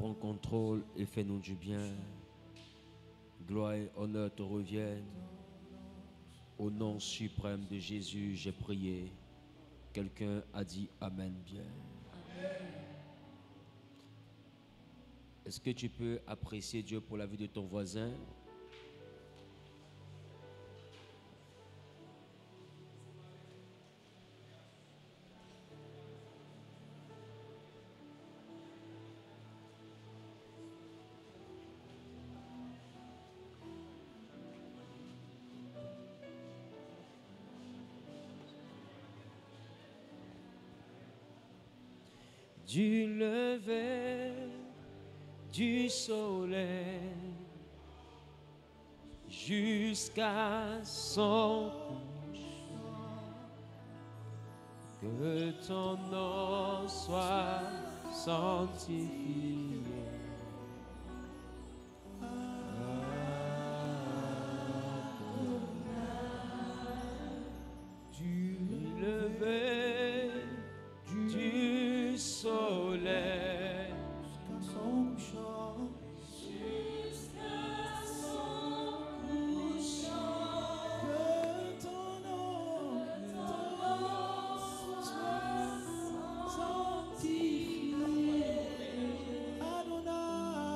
prends le contrôle et fais-nous du bien. Gloire et honneur te reviennent. Au nom suprême de Jésus, j'ai prié. Quelqu'un a dit Amen bien. Amen. Est-ce que tu peux apprécier Dieu pour la vie de ton voisin? Du lever du soleil jusqu'à son couchant, que ton nom soit sanctifié. Du lever du soleil jusqu'à son couchant, que ton nom soit sanctifié. Adonai, Adonai.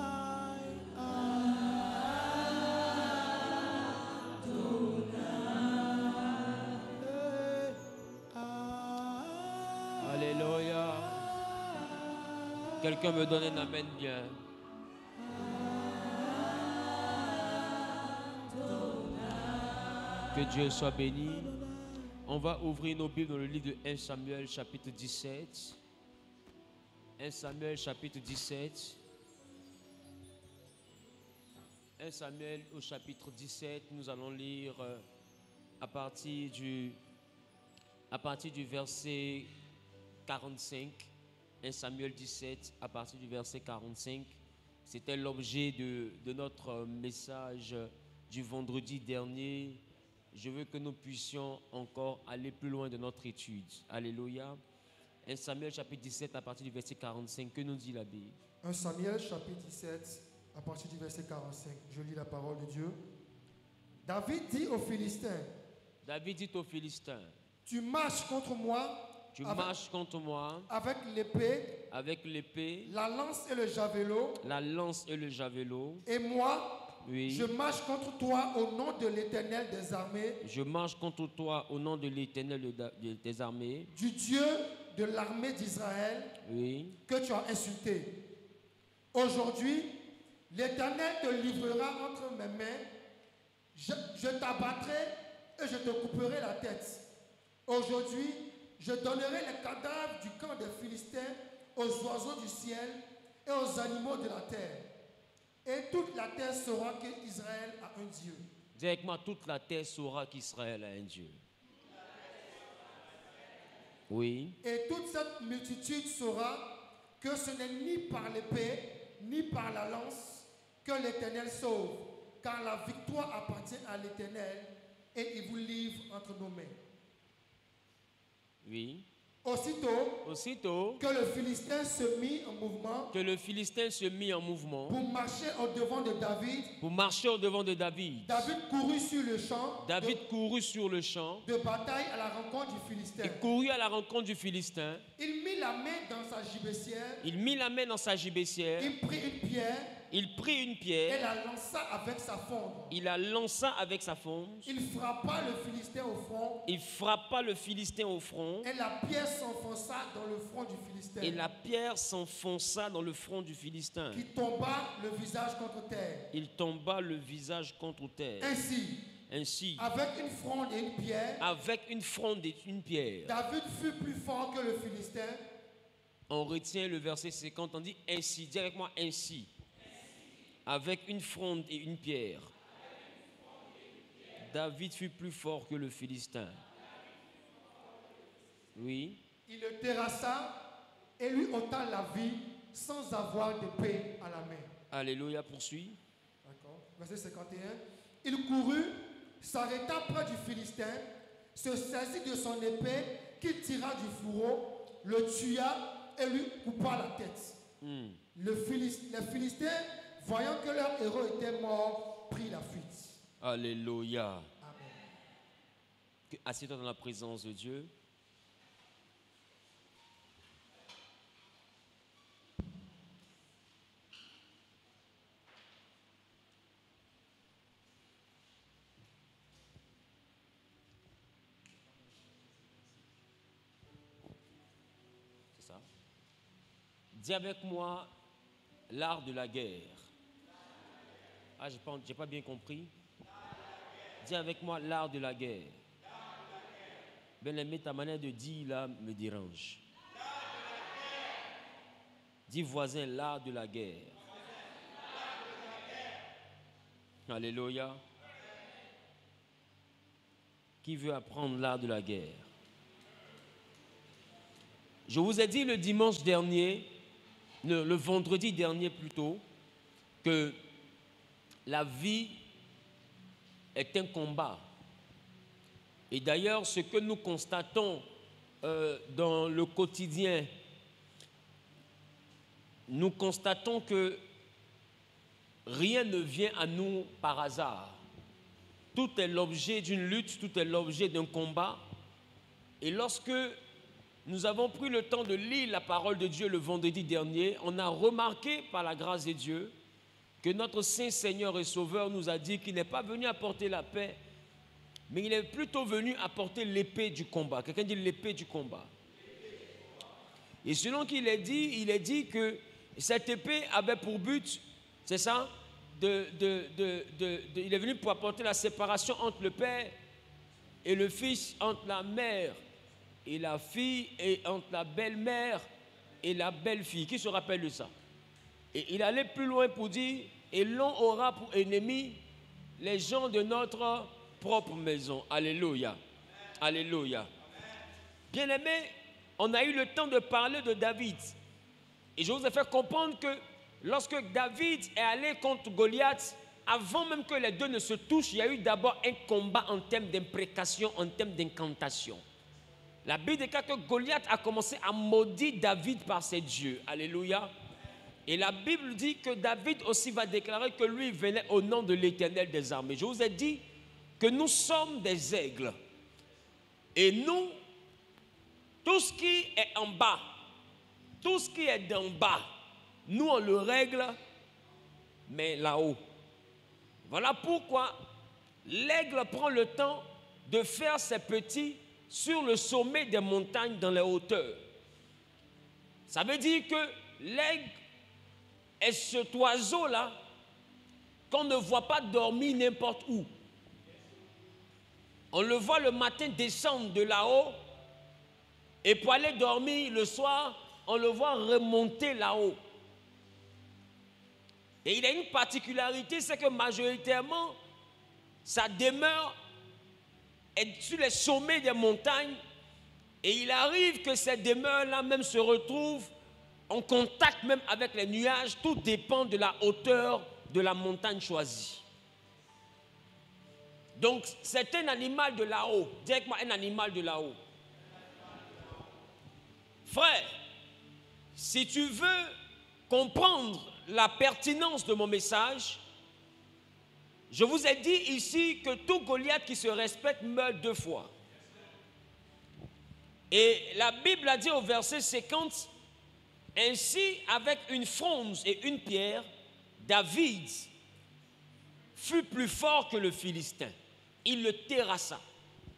Alléluia. Quelqu'un me donne un amen bien. Que Dieu soit béni. On va ouvrir nos Bibles dans le livre de 1 Samuel chapitre 17. 1 Samuel chapitre 17. 1 Samuel au chapitre 17, nous allons lire à partir du verset 45. 1 Samuel 17, à partir du verset 45. C'était l'objet de notre message du vendredi dernier. Je veux que nous puissions encore aller plus loin de notre étude. Alléluia. 1 Samuel chapitre 17, à partir du verset 45. Que nous dit la Bible? 1 Samuel chapitre 17, à partir du verset 45. Je lis la parole de Dieu. David dit aux Philistins. David dit aux Philistins. Tu marches contre moi. Tu marches contre moi avec l'épée, la lance et le javelot. La lance et le javelot. Et moi, oui, je marche contre toi au nom de l'Éternel des armées. Je marche contre toi au nom de l'Éternel des armées. Du Dieu de l'armée d'Israël, oui, que tu as insulté. Aujourd'hui, l'Éternel te livrera entre mes mains. Je t'abattrai et je te couperai la tête. Aujourd'hui, je donnerai les cadavres du camp des Philistins aux oiseaux du ciel et aux animaux de la terre. Et toute la terre saura qu'Israël a un Dieu. Dis avec moi, toute la terre saura qu'Israël a un Dieu. Oui. Et toute cette multitude saura que ce n'est ni par l'épée, ni par la lance que l'Éternel sauve, car la victoire appartient à l'Éternel et il vous livre entre nos mains. Oui. Aussitôt que le Philistin se mit en mouvement, pour marcher au-devant de David. David courut sur le champ. De bataille à la rencontre du Philistin. Il courut à la rencontre du Philistin. Il mit la main dans sa gibecière. Il prit une pierre. Et la lança avec sa fonde. Il frappa le Philistin au front. Et la pierre s'enfonça dans le front du Philistin. Qui tomba le visage contre terre. Il tomba le visage contre terre. Ainsi, avec une fronde et une pierre, David fut plus fort que le Philistin. On retient le verset 50, on dit ainsi. Dis avec moi ainsi. Avec une fronde et une pierre. David fut plus fort que le Philistin. Oui. Il le terrassa et lui ôta la vie sans avoir d'épée à la main. Alléluia, poursuit. D'accord. Verset 51. Il courut, s'arrêta près du Philistin, se saisit de son épée qu'il tira du fourreau, le tua et lui coupa la tête. Les Philistins, voyant que leur héros était mort, prirent la fuite. Alléluia. Assieds-toi dans la présence de Dieu. C'est ça. Dis avec moi l'art de la guerre. Ah, j'ai pas bien compris. Dis avec moi l'art de la guerre. Bien-aimé, ta manière de dire là me dérange. Dis voisin, l'art de la guerre. Alléluia. Qui veut apprendre l'art de la guerre? Je vous ai dit le dimanche dernier, le vendredi dernier plutôt, que la vie est un combat. Et d'ailleurs, ce que nous constatons dans le quotidien, nous constatons que rien ne vient à nous par hasard. Tout est l'objet d'une lutte, tout est l'objet d'un combat. Et lorsque nous avons pris le temps de lire la parole de Dieu le vendredi dernier, on a remarqué par la grâce de Dieu que notre Saint Seigneur et Sauveur nous a dit qu'il n'est pas venu apporter la paix, mais il est plutôt venu apporter l'épée du combat. Quelqu'un dit l'épée du combat. Et selon qu'il est dit, il est dit que cette épée avait pour but, c'est ça, il est venu pour apporter la séparation entre le père et le fils, entre la mère et la fille, et entre la belle-mère et la belle-fille. Qui se rappelle de ça? Et il allait plus loin pour dire, et l'on aura pour ennemis les gens de notre propre maison. Alléluia. Alléluia. Bien-aimés, on a eu le temps de parler de David. Et je vous ai fait comprendre que lorsque David est allé contre Goliath, avant même que les deux ne se touchent, il y a eu d'abord un combat en termes d'imprécation, en termes d'incantation. La Bible déclare que Goliath a commencé à maudire David par ses dieux. Alléluia. Et la Bible dit que David aussi va déclarer que lui venait au nom de l'Éternel des armées. Je vous ai dit que nous sommes des aigles. Et nous, tout ce qui est en bas, tout ce qui est d'en bas, nous on le règle, mais là-haut. Voilà pourquoi l'aigle prend le temps de faire ses petits sur le sommet des montagnes dans les hauteurs. Ça veut dire que l'aigle est cet oiseau-là qu'on ne voit pas dormir n'importe où. On le voit le matin descendre de là-haut et pour aller dormir le soir, on le voit remonter là-haut. Et il a une particularité, c'est que majoritairement, sa demeure est sur les sommets des montagnes et il arrive que ces demeures-là même se retrouvent en contact même avec les nuages. Tout dépend de la hauteur de la montagne choisie. Donc, c'est un animal de là-haut. Dis-moi, un animal de là-haut. Frère, si tu veux comprendre la pertinence de mon message, je vous ai dit ici que tout Goliath qui se respecte meurt 2 fois. Et la Bible a dit au verset 50, ainsi avec une fronde et une pierre, David fut plus fort que le Philistin. Il le terrassa.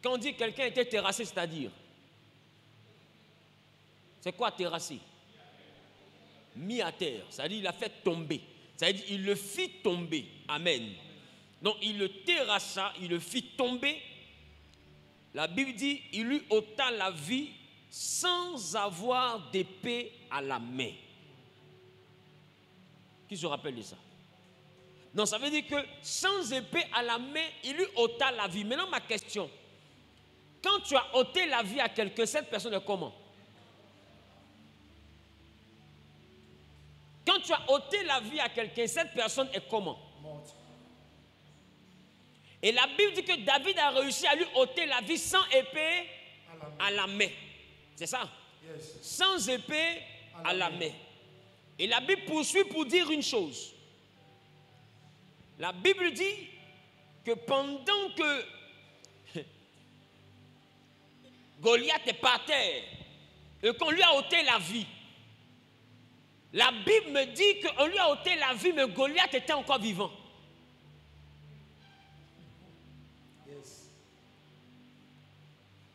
Quand on dit quelqu'un était terrassé, c'est-à-dire, c'est quoi terrasser? Mis à terre, c'est-à-dire il l'a fait tomber. C'est-à-dire il le fit tomber. Amen. Donc il le terrassa, il le fit tomber. La Bible dit, il lui ôta la vie sans avoir d'épée à la main. Qui se rappelle de ça? Non, ça veut dire que sans épée à la main, il lui ôta la vie. Maintenant, ma question, quand tu as ôté la vie à quelqu'un, cette personne est comment? Quand tu as ôté la vie à quelqu'un, cette personne est comment? Morte. Et la Bible dit que David a réussi à lui ôter la vie sans épée à la main. C'est ça? Yes. Sans épée à la main. Et la Bible poursuit pour dire une chose. La Bible dit que pendant que Goliath est par terre et qu'on lui a ôté la vie, la Bible me dit qu'on lui a ôté la vie, mais Goliath était encore vivant. Yes.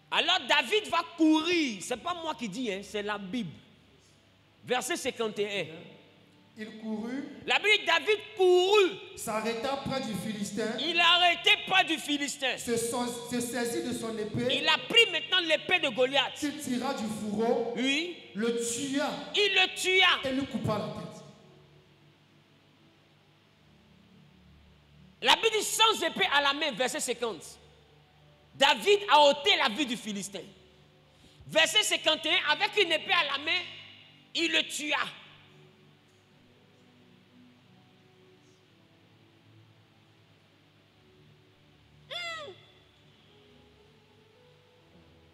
Alors David va courir, ce n'est pas moi qui dis, hein, c'est la Bible. Verset 51. Il courut. La Bible dit David courut. S'arrêta près du Philistin. Il a arrêté près du Philistin. Se saisit de son épée. Il a pris maintenant l'épée de Goliath. Il tira du fourreau. Oui. Le tua. Il le tua. Et lui coupa la tête. La Bible dit sans épée à la main, verset 50. David a ôté la vie du Philistin. Verset 51, avec une épée à la main, il le tua.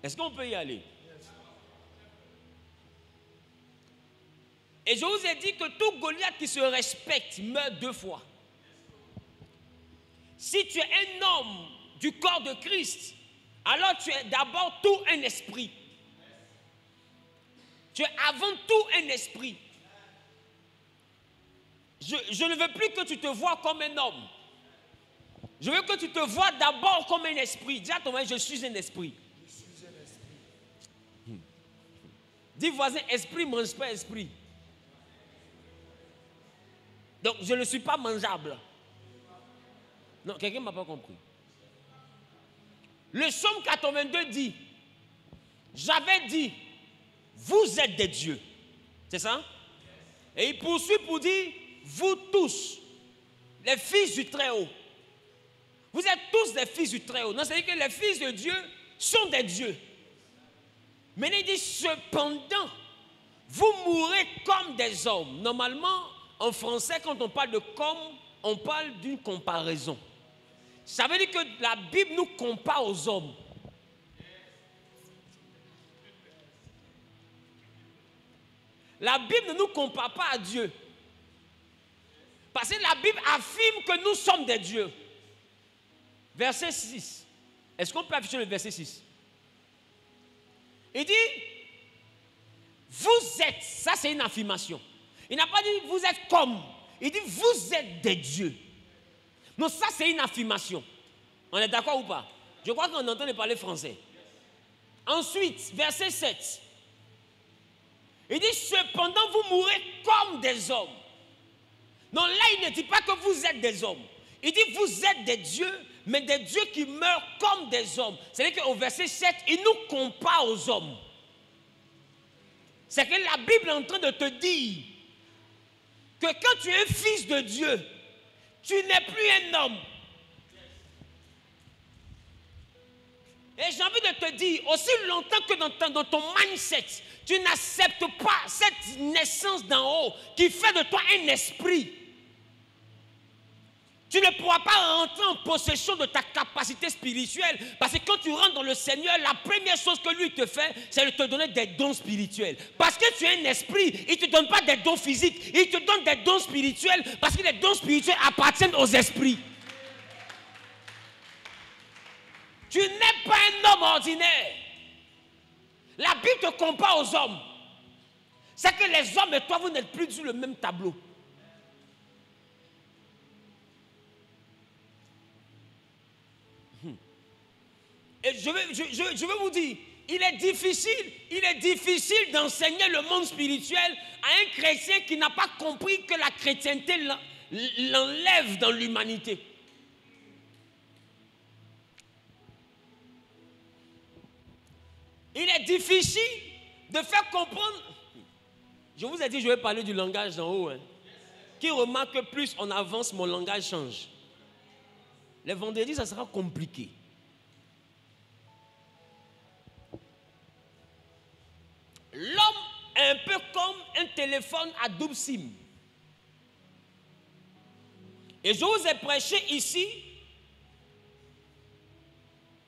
Est-ce qu'on peut y aller? Et je vous ai dit que tout Goliath qui se respecte meurt 2 fois. Si tu es un homme du corps de Christ, alors tu es d'abord tout un esprit. Tu es avant tout un esprit. Je ne veux plus que tu te vois comme un homme. Je veux que tu te vois d'abord comme un esprit. Dis à ton voisin, je suis un esprit. Dis voisin, esprit ne mange pas esprit. Donc je ne suis pas mangeable. Non, quelqu'un ne m'a pas compris. Le psaume 82 dit, j'avais dit, vous êtes des dieux. C'est ça? Et il poursuit pour dire, vous tous, les fils du Très-Haut. Vous êtes tous des fils du Très-Haut. Non, c'est-à-dire que les fils de Dieu sont des dieux. Mais il dit, cependant, vous mourrez comme des hommes. Normalement, en français, quand on parle de comme, on parle d'une comparaison. Ça veut dire que la Bible nous compare aux hommes. La Bible ne nous compare pas à Dieu. Parce que la Bible affirme que nous sommes des dieux. Verset 6. Est-ce qu'on peut afficher le verset 6? Il dit, vous êtes, ça c'est une affirmation. Il n'a pas dit, vous êtes comme. Il dit, vous êtes des dieux. Non, ça c'est une affirmation. On est d'accord ou pas? Je crois qu'on entend parler français. Ensuite, verset 7. Il dit, cependant vous mourrez comme des hommes. Non, là il ne dit pas que vous êtes des hommes. Il dit, vous êtes des dieux, mais des dieux qui meurent comme des hommes. C'est-à-dire qu'au verset 7, il nous compare aux hommes. C'est que la Bible est en train de te dire que quand tu es un fils de Dieu, tu n'es plus un homme. Et j'ai envie de te dire, aussi longtemps que dans ton mindset, tu n'acceptes pas cette naissance d'en haut qui fait de toi un esprit, tu ne pourras pas rentrer en possession de ta capacité spirituelle. Parce que quand tu rentres dans le Seigneur, la première chose que lui te fait, c'est de te donner des dons spirituels. Parce que tu es un esprit, il ne te donne pas des dons physiques, il te donne des dons spirituels, parce que les dons spirituels appartiennent aux esprits. Tu n'es pas un homme ordinaire. La Bible te compare aux hommes. C'est que les hommes et toi, vous n'êtes plus sur le même tableau. Et je veux vous dire, il est difficile d'enseigner le monde spirituel à un chrétien qui n'a pas compris que la chrétienté l'enlève dans l'humanité. Il est difficile de faire comprendre. Je vous ai dit, je vais parler du langage d'en haut. Hein. Qui remarque que plus on avance, mon langage change. Les vendredis, ça sera compliqué. L'homme est un peu comme un téléphone à double SIM. Et je vous ai prêché ici,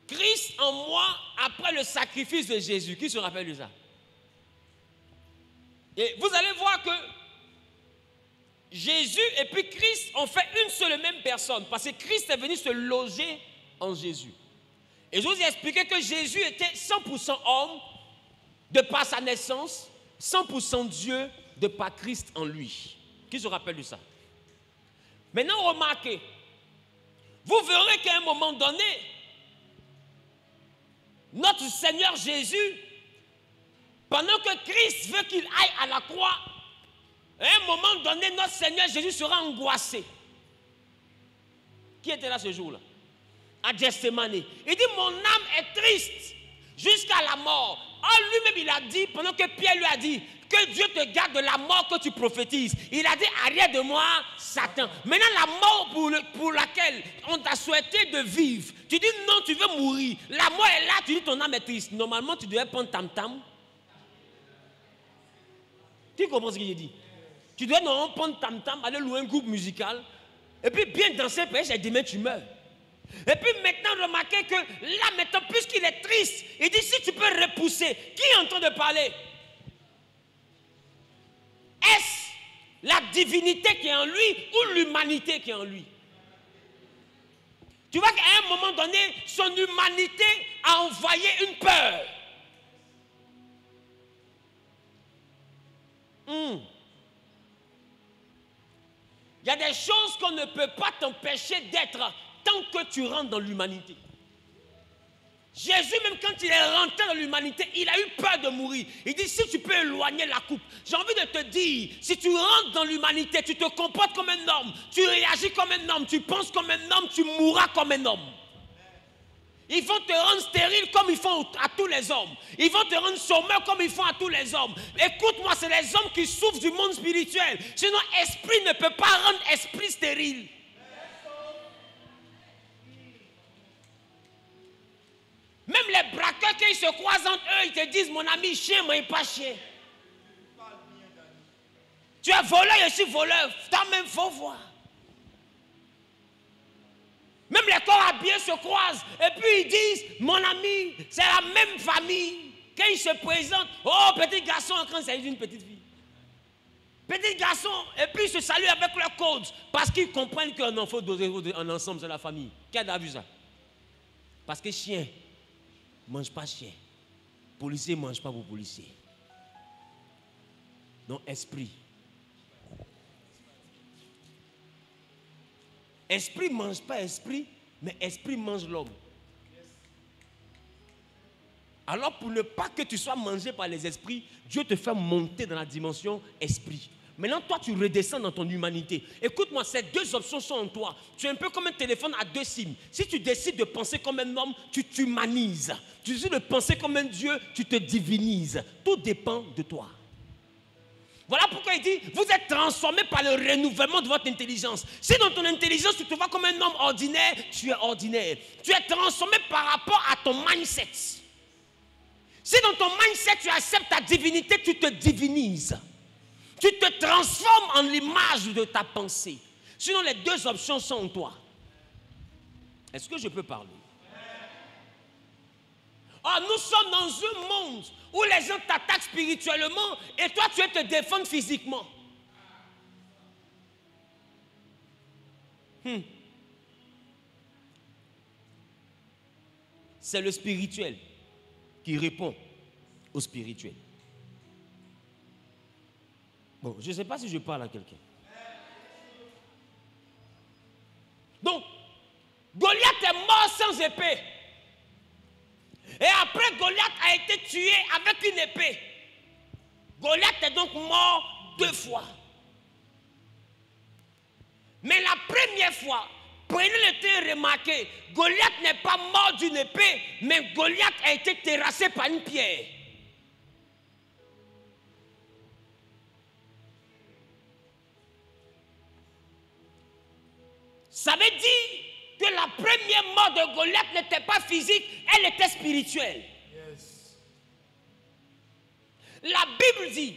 Christ en moi après le sacrifice de Jésus. Qui se rappelle de ça? Et vous allez voir que Jésus et puis Christ ont fait une seule et même personne. Parce que Christ est venu se loger en Jésus. Et je vous ai expliqué que Jésus était 100% homme de par sa naissance, 100% Dieu de par Christ en lui. Qui se rappelle de ça? Maintenant, remarquez, vous verrez qu'à un moment donné, notre Seigneur Jésus, pendant que Christ veut qu'il aille à la croix, à un moment donné, notre Seigneur Jésus sera angoissé. Qui était là ce jour-là? À Gethsemane. Il dit, mon âme est triste jusqu'à la mort. Lui-même, il a dit, pendant que Pierre lui a dit, que Dieu te garde de la mort que tu prophétises. Il a dit, arrière de moi, Satan. Maintenant, la mort pour laquelle on t'a souhaité de vivre, tu dis non, tu veux mourir. La mort est là, tu dis ton âme est triste. Normalement, tu devais prendre tam-tam. Tu comprends ce que j'ai dit? Tu dois normalement prendre tam-tam, aller louer un groupe musical, et puis bien danser, et demain tu meurs. Et puis maintenant, remarquez que là, maintenant, puisqu'il est triste, il dit, si tu peux repousser, qui est en train de parler? Est-ce la divinité qui est en lui ou l'humanité qui est en lui? Tu vois qu'à un moment donné, son humanité a envoyé une peur. Il y a des choses qu'on ne peut pas t'empêcher d'être tant que tu rentres dans l'humanité. Jésus, même quand il est rentré dans l'humanité, il a eu peur de mourir. Il dit, si tu peux éloigner la coupe. J'ai envie de te dire, si tu rentres dans l'humanité, tu te comportes comme un homme, tu réagis comme un homme, tu penses comme un homme, tu mourras comme un homme. Ils vont te rendre stérile comme ils font à tous les hommes. Ils vont te rendre sommeur comme ils font à tous les hommes. Écoute-moi, c'est les hommes qui souffrent du monde spirituel. Sinon, esprit ne peut pas rendre esprit stérile. Même les braqueurs, quand ils se croisent entre eux, ils te disent, mon ami, chien, moi, il n'est pas chien. Tu es voleur, je suis voleur. Toi-même, il faut voir. Même les corps habillés se croisent. Et puis ils disent, mon ami, c'est la même famille. Quand ils se présentent, oh, petit garçon, quand c'est une petite fille. Petit garçon, et puis ils se saluent avec leur code. Parce qu'ils comprennent qu'un enfant doit en ensemble, c'est la famille. Qui a vu ça? Parce que chien ne mange pas chien. Policier ne mange pas pour policier. Non, esprit. Esprit ne mange pas esprit, mais esprit mange l'homme. Alors pour ne pas que tu sois mangé par les esprits, Dieu te fait monter dans la dimension esprit. Maintenant, toi, tu redescends dans ton humanité. Écoute-moi, ces deux options sont en toi. Tu es un peu comme un téléphone à deux SIM. Si tu décides de penser comme un homme, tu t'humanises. Tu décides de penser comme un Dieu, tu te divinises. Tout dépend de toi. Voilà pourquoi il dit, vous êtes transformés par le renouvellement de votre intelligence. Si dans ton intelligence, tu te vois comme un homme ordinaire, tu es ordinaire. Tu es transformé par rapport à ton mindset. Si dans ton mindset, tu acceptes ta divinité, tu te divinises. Tu te transformes en l'image de ta pensée. Sinon, les deux options sont en toi. Est-ce que je peux parler? Oh, nous sommes dans un monde où les gens t'attaquent spirituellement et toi, tu veux te défendre physiquement. C'est le spirituel qui répond au spirituel. Bon, je ne sais pas si je parle à quelqu'un. Donc, Goliath est mort sans épée. Et après, Goliath a été tué avec une épée. Goliath est donc mort 2 fois. Mais la première fois, prenez le temps de remarquer, Goliath n'est pas mort d'une épée, mais Goliath a été terrassé par une pierre. Ça veut dire que la première mort de Goliath n'était pas physique, elle était spirituelle. Yes. La Bible dit,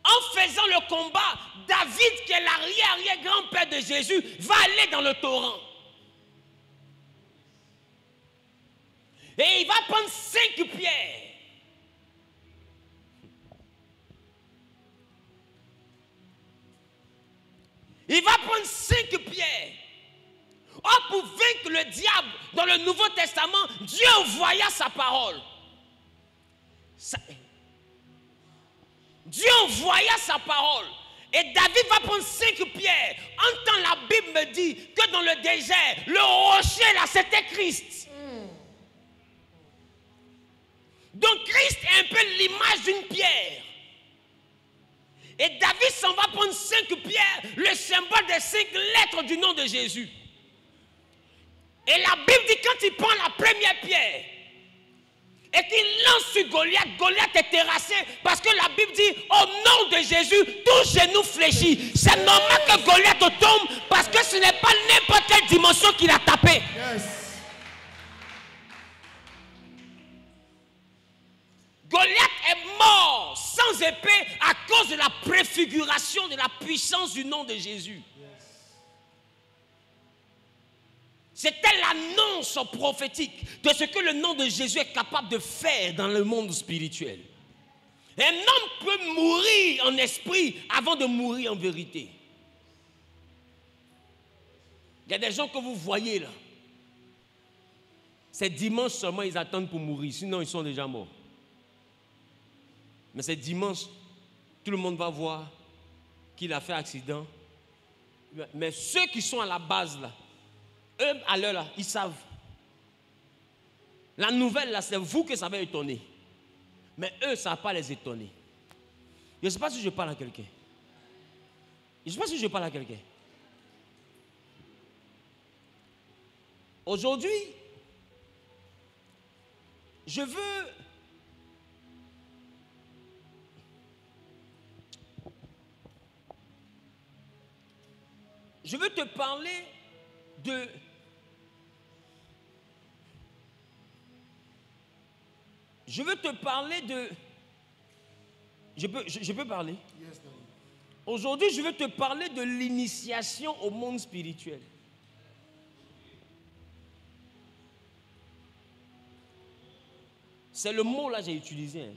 en faisant le combat, David, qui est l'arrière-grand-père de Jésus, va aller dans le torrent. Et il va prendre 5 pierres. Il va prendre 5 pierres. Or, pour vaincre le diable dans le Nouveau Testament, Dieu envoya sa parole. Dieu envoya sa parole. Et David va prendre 5 pierres. En temps, la Bible me dit que dans le désert, le rocher là, c'était Christ. Donc Christ est un peu l'image d'une pierre. Et David s'en va prendre 5 pierres, le symbole des 5 lettres du nom de Jésus. Et la Bible dit quand il prend la première pierre et qu'il lance sur Goliath, Goliath est terrassé parce que la Bible dit au nom de Jésus, tout genou fléchit. C'est normal que Goliath tombe parce que ce n'est pas n'importe quelle dimension qu'il a tapé. Yes. Goliath est mort sans épée à cause de la préfiguration de la puissance du nom de Jésus. C'était l'annonce prophétique de ce que le nom de Jésus est capable de faire dans le monde spirituel. Un homme peut mourir en esprit avant de mourir en vérité. Il y a des gens que vous voyez là. C'est dimanche seulement ils attendent pour mourir, sinon ils sont déjà morts. Mais c'est dimanche, tout le monde va voir qu'il a fait accident. Mais ceux qui sont à la base là, eux, à l'heure là, ils savent. La nouvelle là, c'est vous que ça va étonner. Mais eux, ça ne va pas les étonner. Je ne sais pas si je parle à quelqu'un. Je ne sais pas si je parle à quelqu'un. Aujourd'hui, je veux te parler de... Je veux te parler de... Je peux parler? Yes, aujourd'hui, je veux te parler de l'initiation au monde spirituel. C'est le mot là que j'ai utilisé. Hein.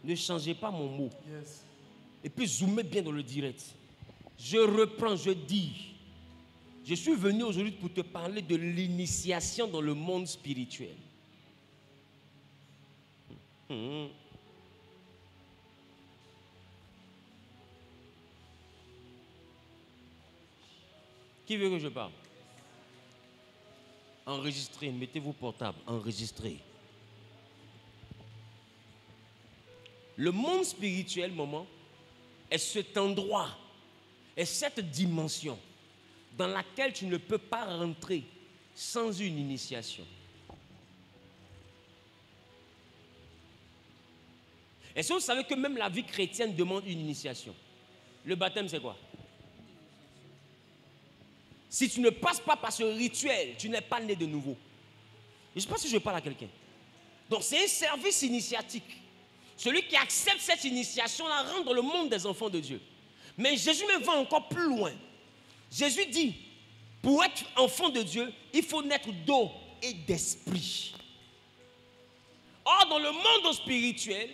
Ne changez pas mon mot. Yes. Et puis zoomez bien dans le direct. Je reprends, je dis. Je suis venu aujourd'hui pour te parler de l'initiation dans le monde spirituel. Qui veut que je parle? Enregistrez, mettez-vous portable, enregistrez. Le monde spirituel, maman, est cet endroit, est cette dimension dans laquelle tu ne peux pas rentrer sans une initiation. Est-ce que vous savez que même la vie chrétienne demande une initiation? Le baptême, c'est quoi? Si tu ne passes pas par ce rituel, tu n'es pas né de nouveau. Je ne sais pas si je parle à quelqu'un. Donc c'est un service initiatique. Celui qui accepte cette initiation-là rentre dans le monde des enfants de Dieu. Mais Jésus me va encore plus loin. Jésus dit, pour être enfant de Dieu, il faut naître d'eau et d'esprit. Or, dans le monde spirituel,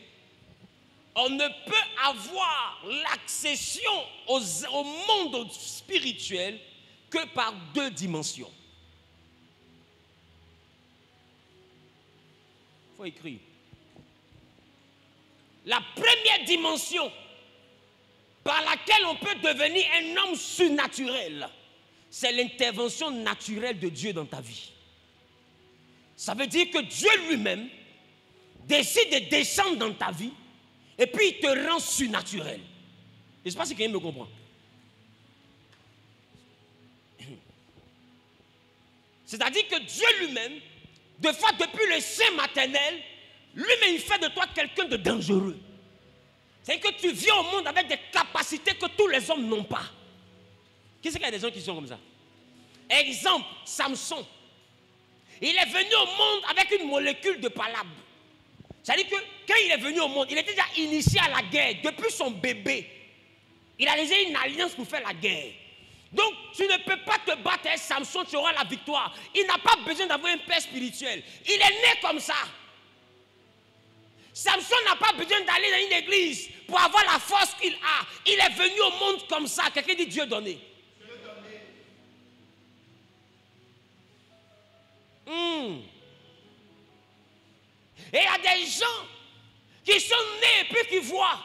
on ne peut avoir l'accession au monde spirituel que par 2 dimensions. Il faut écrire. La première dimension par laquelle on peut devenir un homme surnaturel, c'est l'intervention naturelle de Dieu dans ta vie. Ça veut dire que Dieu lui-même décide de descendre dans ta vie et puis il te rend surnaturel. Je ne sais pas si quelqu'un me comprend. C'est-à-dire que Dieu lui-même, de fois depuis le sein maternel, lui-même il fait de toi quelqu'un de dangereux. C'est que tu viens au monde avec des capacités que tous les hommes n'ont pas. Qui c'est qu'il y a des gens qui sont comme ça? Exemple, Samson. Il est venu au monde avec une molécule de palabre. C'est-à-dire que quand il est venu au monde, il était déjà initié à la guerre. Depuis son bébé, il a laissé une alliance pour faire la guerre. Donc, tu ne peux pas te battre avec Samson, tu auras la victoire. Il n'a pas besoin d'avoir un père spirituel. Il est né comme ça. Samson n'a pas besoin d'aller dans une église pour avoir la force qu'il a. Il est venu au monde comme ça. Quelqu'un dit Dieu donné. Et il y a des gens qui sont nés et puis qui voient.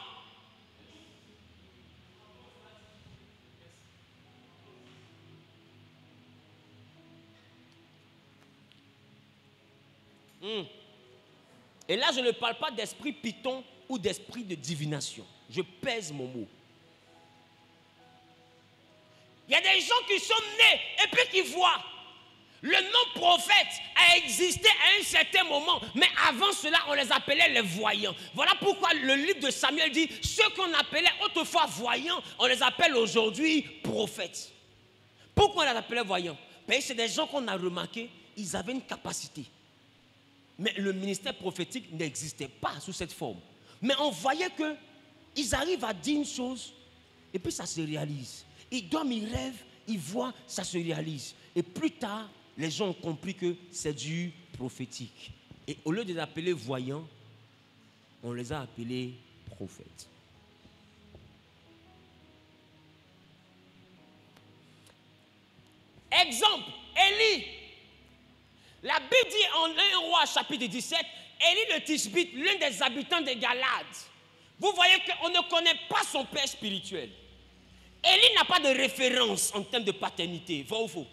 Et là, je ne parle pas d'esprit python ou d'esprit de divination. Je pèse mon mot. Il y a des gens qui sont nés et puis qui voient. Le nom prophète a existé à un certain moment, mais avant cela, on les appelait les voyants. Voilà pourquoi le livre de Samuel dit, ceux qu'on appelait autrefois voyants, on les appelle aujourd'hui prophètes. Pourquoi on les appelait voyants? Parce que c'est des gens qu'on a remarqué, ils avaient une capacité. Mais le ministère prophétique n'existait pas sous cette forme. Mais on voyait qu'ils arrivent à dire une chose, et puis ça se réalise. Ils dorment, ils rêvent, ils voient, ça se réalise. Et plus tard, les gens ont compris que c'est du prophétique. Et au lieu de les appeler voyants, on les a appelés prophètes. Exemple, Élie. La Bible dit en 1 Roi chapitre 17, Élie le Tishbite, l'un des habitants de Galade. Vous voyez qu'on ne connaît pas son père spirituel. Élie n'a pas de référence en termes de paternité, vrai ou faux?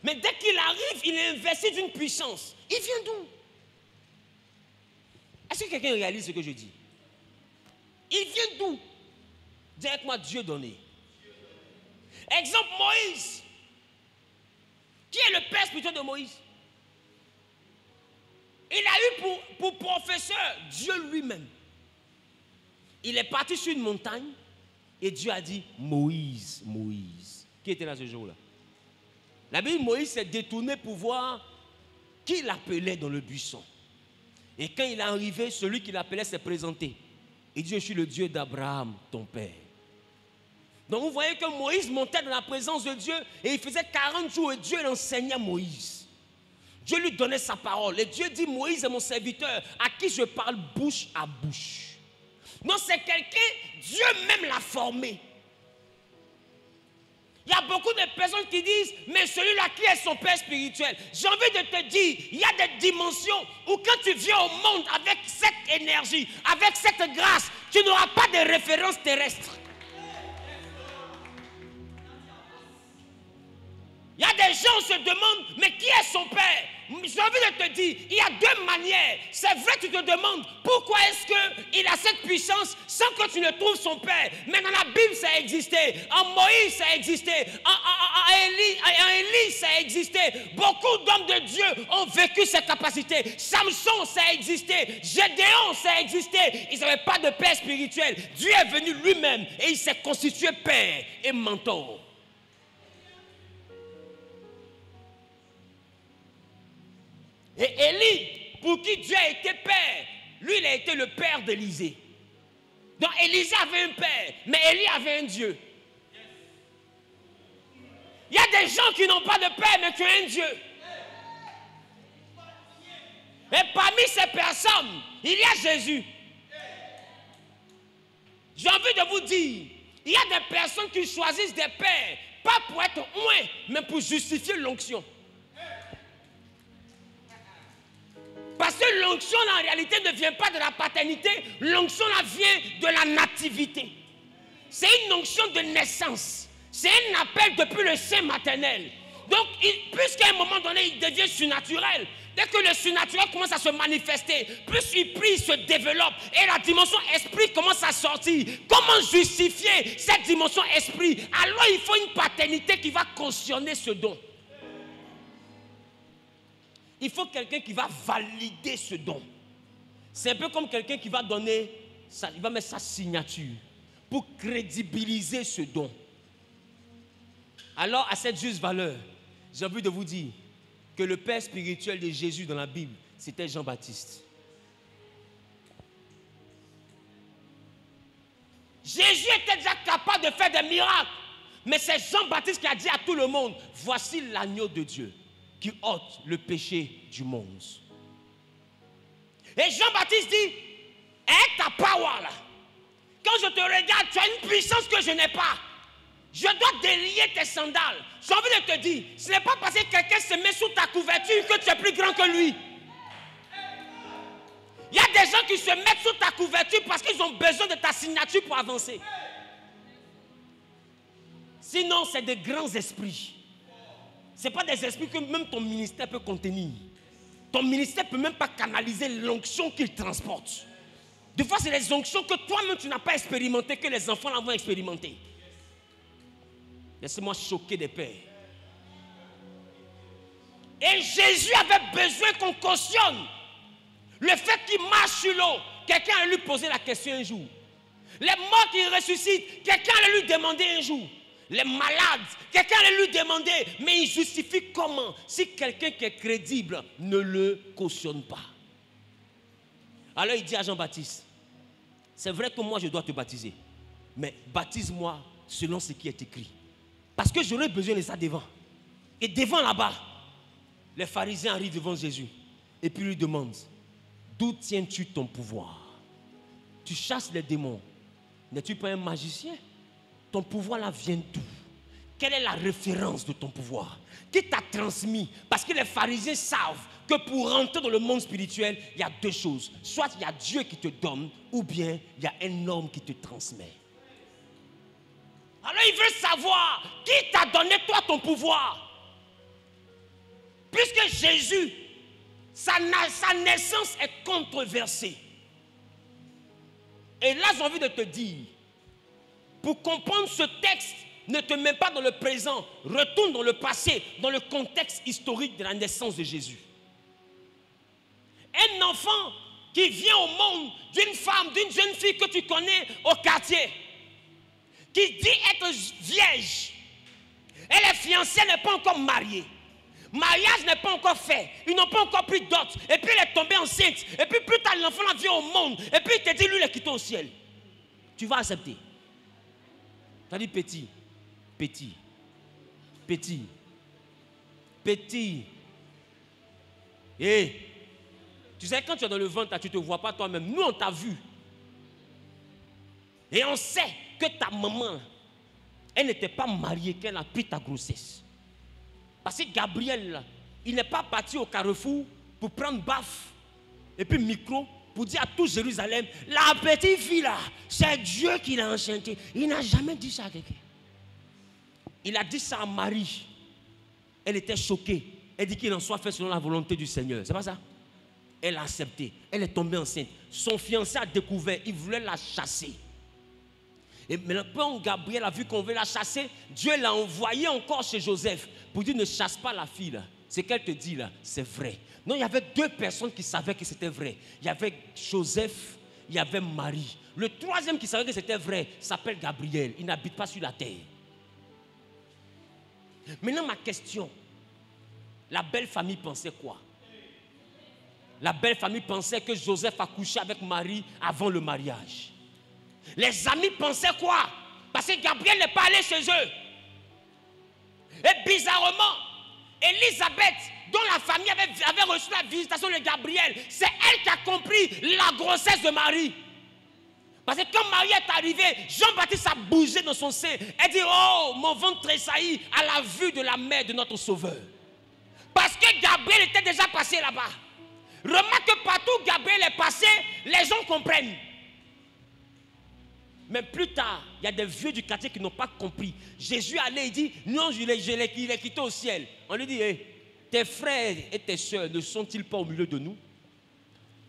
Mais dès qu'il arrive, il est investi d'une puissance. Il vient d'où? Est-ce que quelqu'un réalise ce que je dis? Il vient d'où? Dis avec moi, Dieu donné. Exemple, Moïse. Qui est le père spirituel de Moïse? Il a eu pour professeur Dieu lui-même. Il est parti sur une montagne et Dieu a dit, Moïse, Moïse. Qui était là ce jour-là? La Bible, Moïse s'est détourné pour voir qui l'appelait dans le buisson. Et quand il est arrivé, celui qui l'appelait s'est présenté. Il dit, je suis le Dieu d'Abraham, ton père. Donc vous voyez que Moïse montait dans la présence de Dieu et il faisait 40 jours et Dieu l'enseignait à Moïse. Dieu lui donnait sa parole. Et Dieu dit, Moïse est mon serviteur à qui je parle bouche à bouche. Donc c'est quelqu'un, Dieu même l'a formé. Il y a beaucoup de personnes qui disent, mais celui-là qui est son père spirituel. J'ai envie de te dire, il y a des dimensions où quand tu viens au monde avec cette énergie, avec cette grâce, tu n'auras pas de référence terrestre. Il y a des gens qui se demandent, mais qui est son père? J'ai envie de te dire, il y a deux manières. C'est vrai, tu te demandes, pourquoi est-ce qu'il a cette puissance sans que tu ne trouves son père? Mais dans la Bible, ça a existé. En Moïse, ça a existé. En Élie, ça a existé. Beaucoup d'hommes de Dieu ont vécu cette capacité. Samson, ça a existé. Gédéon, ça a existé. Ils n'avaient pas de père spirituel. Dieu est venu lui-même et il s'est constitué père et mentor. Et Élie, pour qui Dieu a été père, lui, il a été le père d'Élisée. Donc Élisée avait un père, mais Élie avait un Dieu. Il y a des gens qui n'ont pas de père, mais qui ont un Dieu. Et parmi ces personnes, il y a Jésus. J'ai envie de vous dire, il y a des personnes qui choisissent des pères, pas pour être oints, mais pour justifier l'onction. Parce que l'onction, en réalité, ne vient pas de la paternité. L'onction, vient de la nativité. C'est une onction de naissance. C'est un appel depuis le sein maternel. Donc, puisqu'à un moment donné, il devient surnaturel, dès que le surnaturel commence à se manifester, plus il prie, il se développe. Et la dimension esprit commence à sortir. Comment justifier cette dimension esprit? Alors, il faut une paternité qui va cautionner ce don. Il faut quelqu'un qui va valider ce don. C'est un peu comme quelqu'un qui va donner, il va mettre sa signature pour crédibiliser ce don. Alors, à cette juste valeur, j'ai envie de vous dire que le père spirituel de Jésus dans la Bible, c'était Jean-Baptiste. Jésus était déjà capable de faire des miracles, mais c'est Jean-Baptiste qui a dit à tout le monde, voici l'agneau de Dieu qui ôte le péché du monde. Et Jean-Baptiste dit, avec ta power là, quand je te regarde, tu as une puissance que je n'ai pas. Je dois délier tes sandales. J'ai envie de te dire, ce n'est pas parce que quelqu'un se met sous ta couverture que tu es plus grand que lui. Il y a des gens qui se mettent sous ta couverture parce qu'ils ont besoin de ta signature pour avancer. Sinon, c'est des grands esprits. Ce n'est pas des esprits que même ton ministère peut contenir. Ton ministère ne peut même pas canaliser l'onction qu'il transporte. Des fois, c'est les onctions que toi-même tu n'as pas expérimentées, que les enfants vont expérimenter. Laissez-moi choquer des pères. Et Jésus avait besoin qu'on cautionne le fait qu'il marche sur l'eau. Quelqu'un allait lui poser la question un jour. Les morts qui ressuscitent, quelqu'un allait lui demander un jour. Les malades, quelqu'un allait lui demander, mais il justifie comment si quelqu'un qui est crédible ne le cautionne pas. Alors il dit à Jean-Baptiste, c'est vrai que moi je dois te baptiser, mais baptise-moi selon ce qui est écrit. Parce que j'aurais besoin de ça devant. Et devant là-bas, les pharisiens arrivent devant Jésus et puis lui demandent, d'où tiens-tu ton pouvoir? Tu chasses les démons. N'es-tu pas un magicien? Ton pouvoir là vient d'où? Quelle est la référence de ton pouvoir? Qui t'a transmis? Parce que les pharisiens savent que pour rentrer dans le monde spirituel, il y a deux choses. Soit il y a Dieu qui te donne, ou bien il y a un homme qui te transmet. Alors il veut savoir qui t'a donné toi ton pouvoir. Puisque Jésus, sa naissance est controversée. Et là j'ai envie de te dire, pour comprendre ce texte, ne te mets pas dans le présent, retourne dans le passé, dans le contexte historique de la naissance de Jésus. Un enfant qui vient au monde d'une femme, d'une jeune fille que tu connais au quartier, qui dit être vierge, elle est fiancée, elle n'est pas encore mariée. Mariage n'est pas encore fait, ils n'ont pas encore pris dot, et puis elle est tombée enceinte, et puis plus tard l'enfant vient au monde, et puis il te dit lui il est quitté au ciel. Tu vas accepter. Tu as dit petit, petit, petit, petit. Et tu sais, quand tu es dans le ventre, tu ne te vois pas toi-même. Nous, on t'a vu. Et on sait que ta maman, elle n'était pas mariée, qu'elle a pris ta grossesse. Parce que Gabriel, là, il n'est pas parti au carrefour pour prendre baffe et puis micro pour dire à tout Jérusalem, la petite fille là, c'est Dieu qui l'a enchantée. Il n'a jamais dit ça à quelqu'un. Il a dit ça à Marie. Elle était choquée. Elle dit qu'il en soit fait selon la volonté du Seigneur. C'est pas ça? Elle a accepté. Elle est tombée enceinte. Son fiancé a découvert. Il voulait la chasser. Et maintenant, quand Gabriel a vu qu'on veut la chasser, Dieu l'a envoyé encore chez Joseph pour dire ne chasse pas la fille là. Ce qu'elle te dit là, c'est vrai. Non, il y avait deux personnes qui savaient que c'était vrai. Il y avait Joseph, il y avait Marie. Le troisième qui savait que c'était vrai s'appelle Gabriel. Il n'habite pas sur la terre. Maintenant, ma question. La belle famille pensait quoi? La belle famille pensait que Joseph a couché avec Marie avant le mariage. Les amis pensaient quoi? Parce que Gabriel n'est pas allé chez eux. Et bizarrement, Élisabeth, dont la famille avait reçu la visitation de Gabriel, c'est elle qui a compris la grossesse de Marie. Parce que quand Marie est arrivée, Jean-Baptiste a bougé dans son sein. Elle dit, oh, mon ventre tressaillit à la vue de la mère de notre Sauveur. Parce que Gabriel était déjà passé là-bas. Remarque que partout où Gabriel est passé, les gens comprennent. Mais plus tard, il y a des vieux du quartier qui n'ont pas compris. Jésus allait et dit, non, il est quitté au ciel. On lui dit, hey, tes frères et tes soeurs ne sont-ils pas au milieu de nous?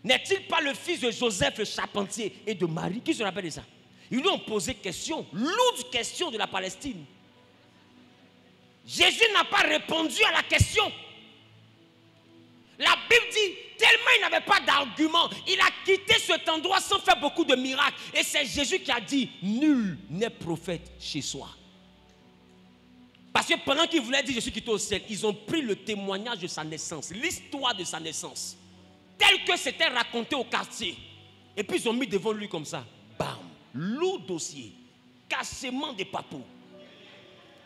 N'est-il pas le fils de Joseph le charpentier et de Marie? Qui se rappelle de ça? Ils lui ont posé question, lourde question de la Palestine. Jésus n'a pas répondu à la question. La Bible dit, tellement il n'avait pas d'argument, il a quitté cet endroit sans faire beaucoup de miracles. Et c'est Jésus qui a dit, nul n'est prophète chez soi. Parce que pendant qu'ils voulaient dire, je suis quitté au ciel, ils ont pris le témoignage de sa naissance, l'histoire de sa naissance, tel que c'était raconté au quartier. Et puis ils ont mis devant lui comme ça, bam, lourd dossier, cassement des papous.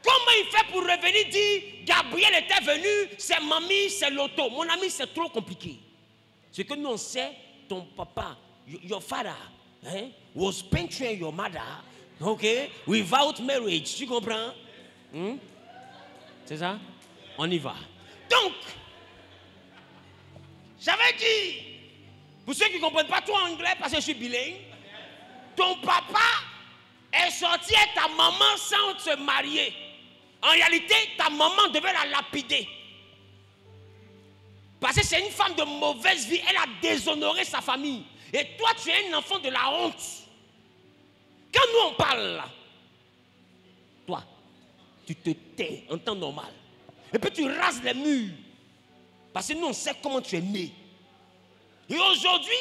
Comment il fait pour revenir dire Gabriel était venu, c'est mamie, c'est l'auto? Mon ami, c'est trop compliqué. Ce que nous on sait, ton papa, your father, was picturing your mother Ok? Without marriage. Tu comprends? C'est ça? On y va. Donc, j'avais dit, pour ceux qui ne comprennent pas tout anglais, parce que je suis bilingue, ton papa est sorti avec ta maman sans se marier. En réalité, ta maman devait la lapider. Parce que c'est une femme de mauvaise vie. Elle a déshonoré sa famille. Et toi, tu es un enfant de la honte. Quand nous on parle là, toi, tu te tais en temps normal. Et puis tu rases les murs. Parce que nous on sait comment tu es né. Et aujourd'hui,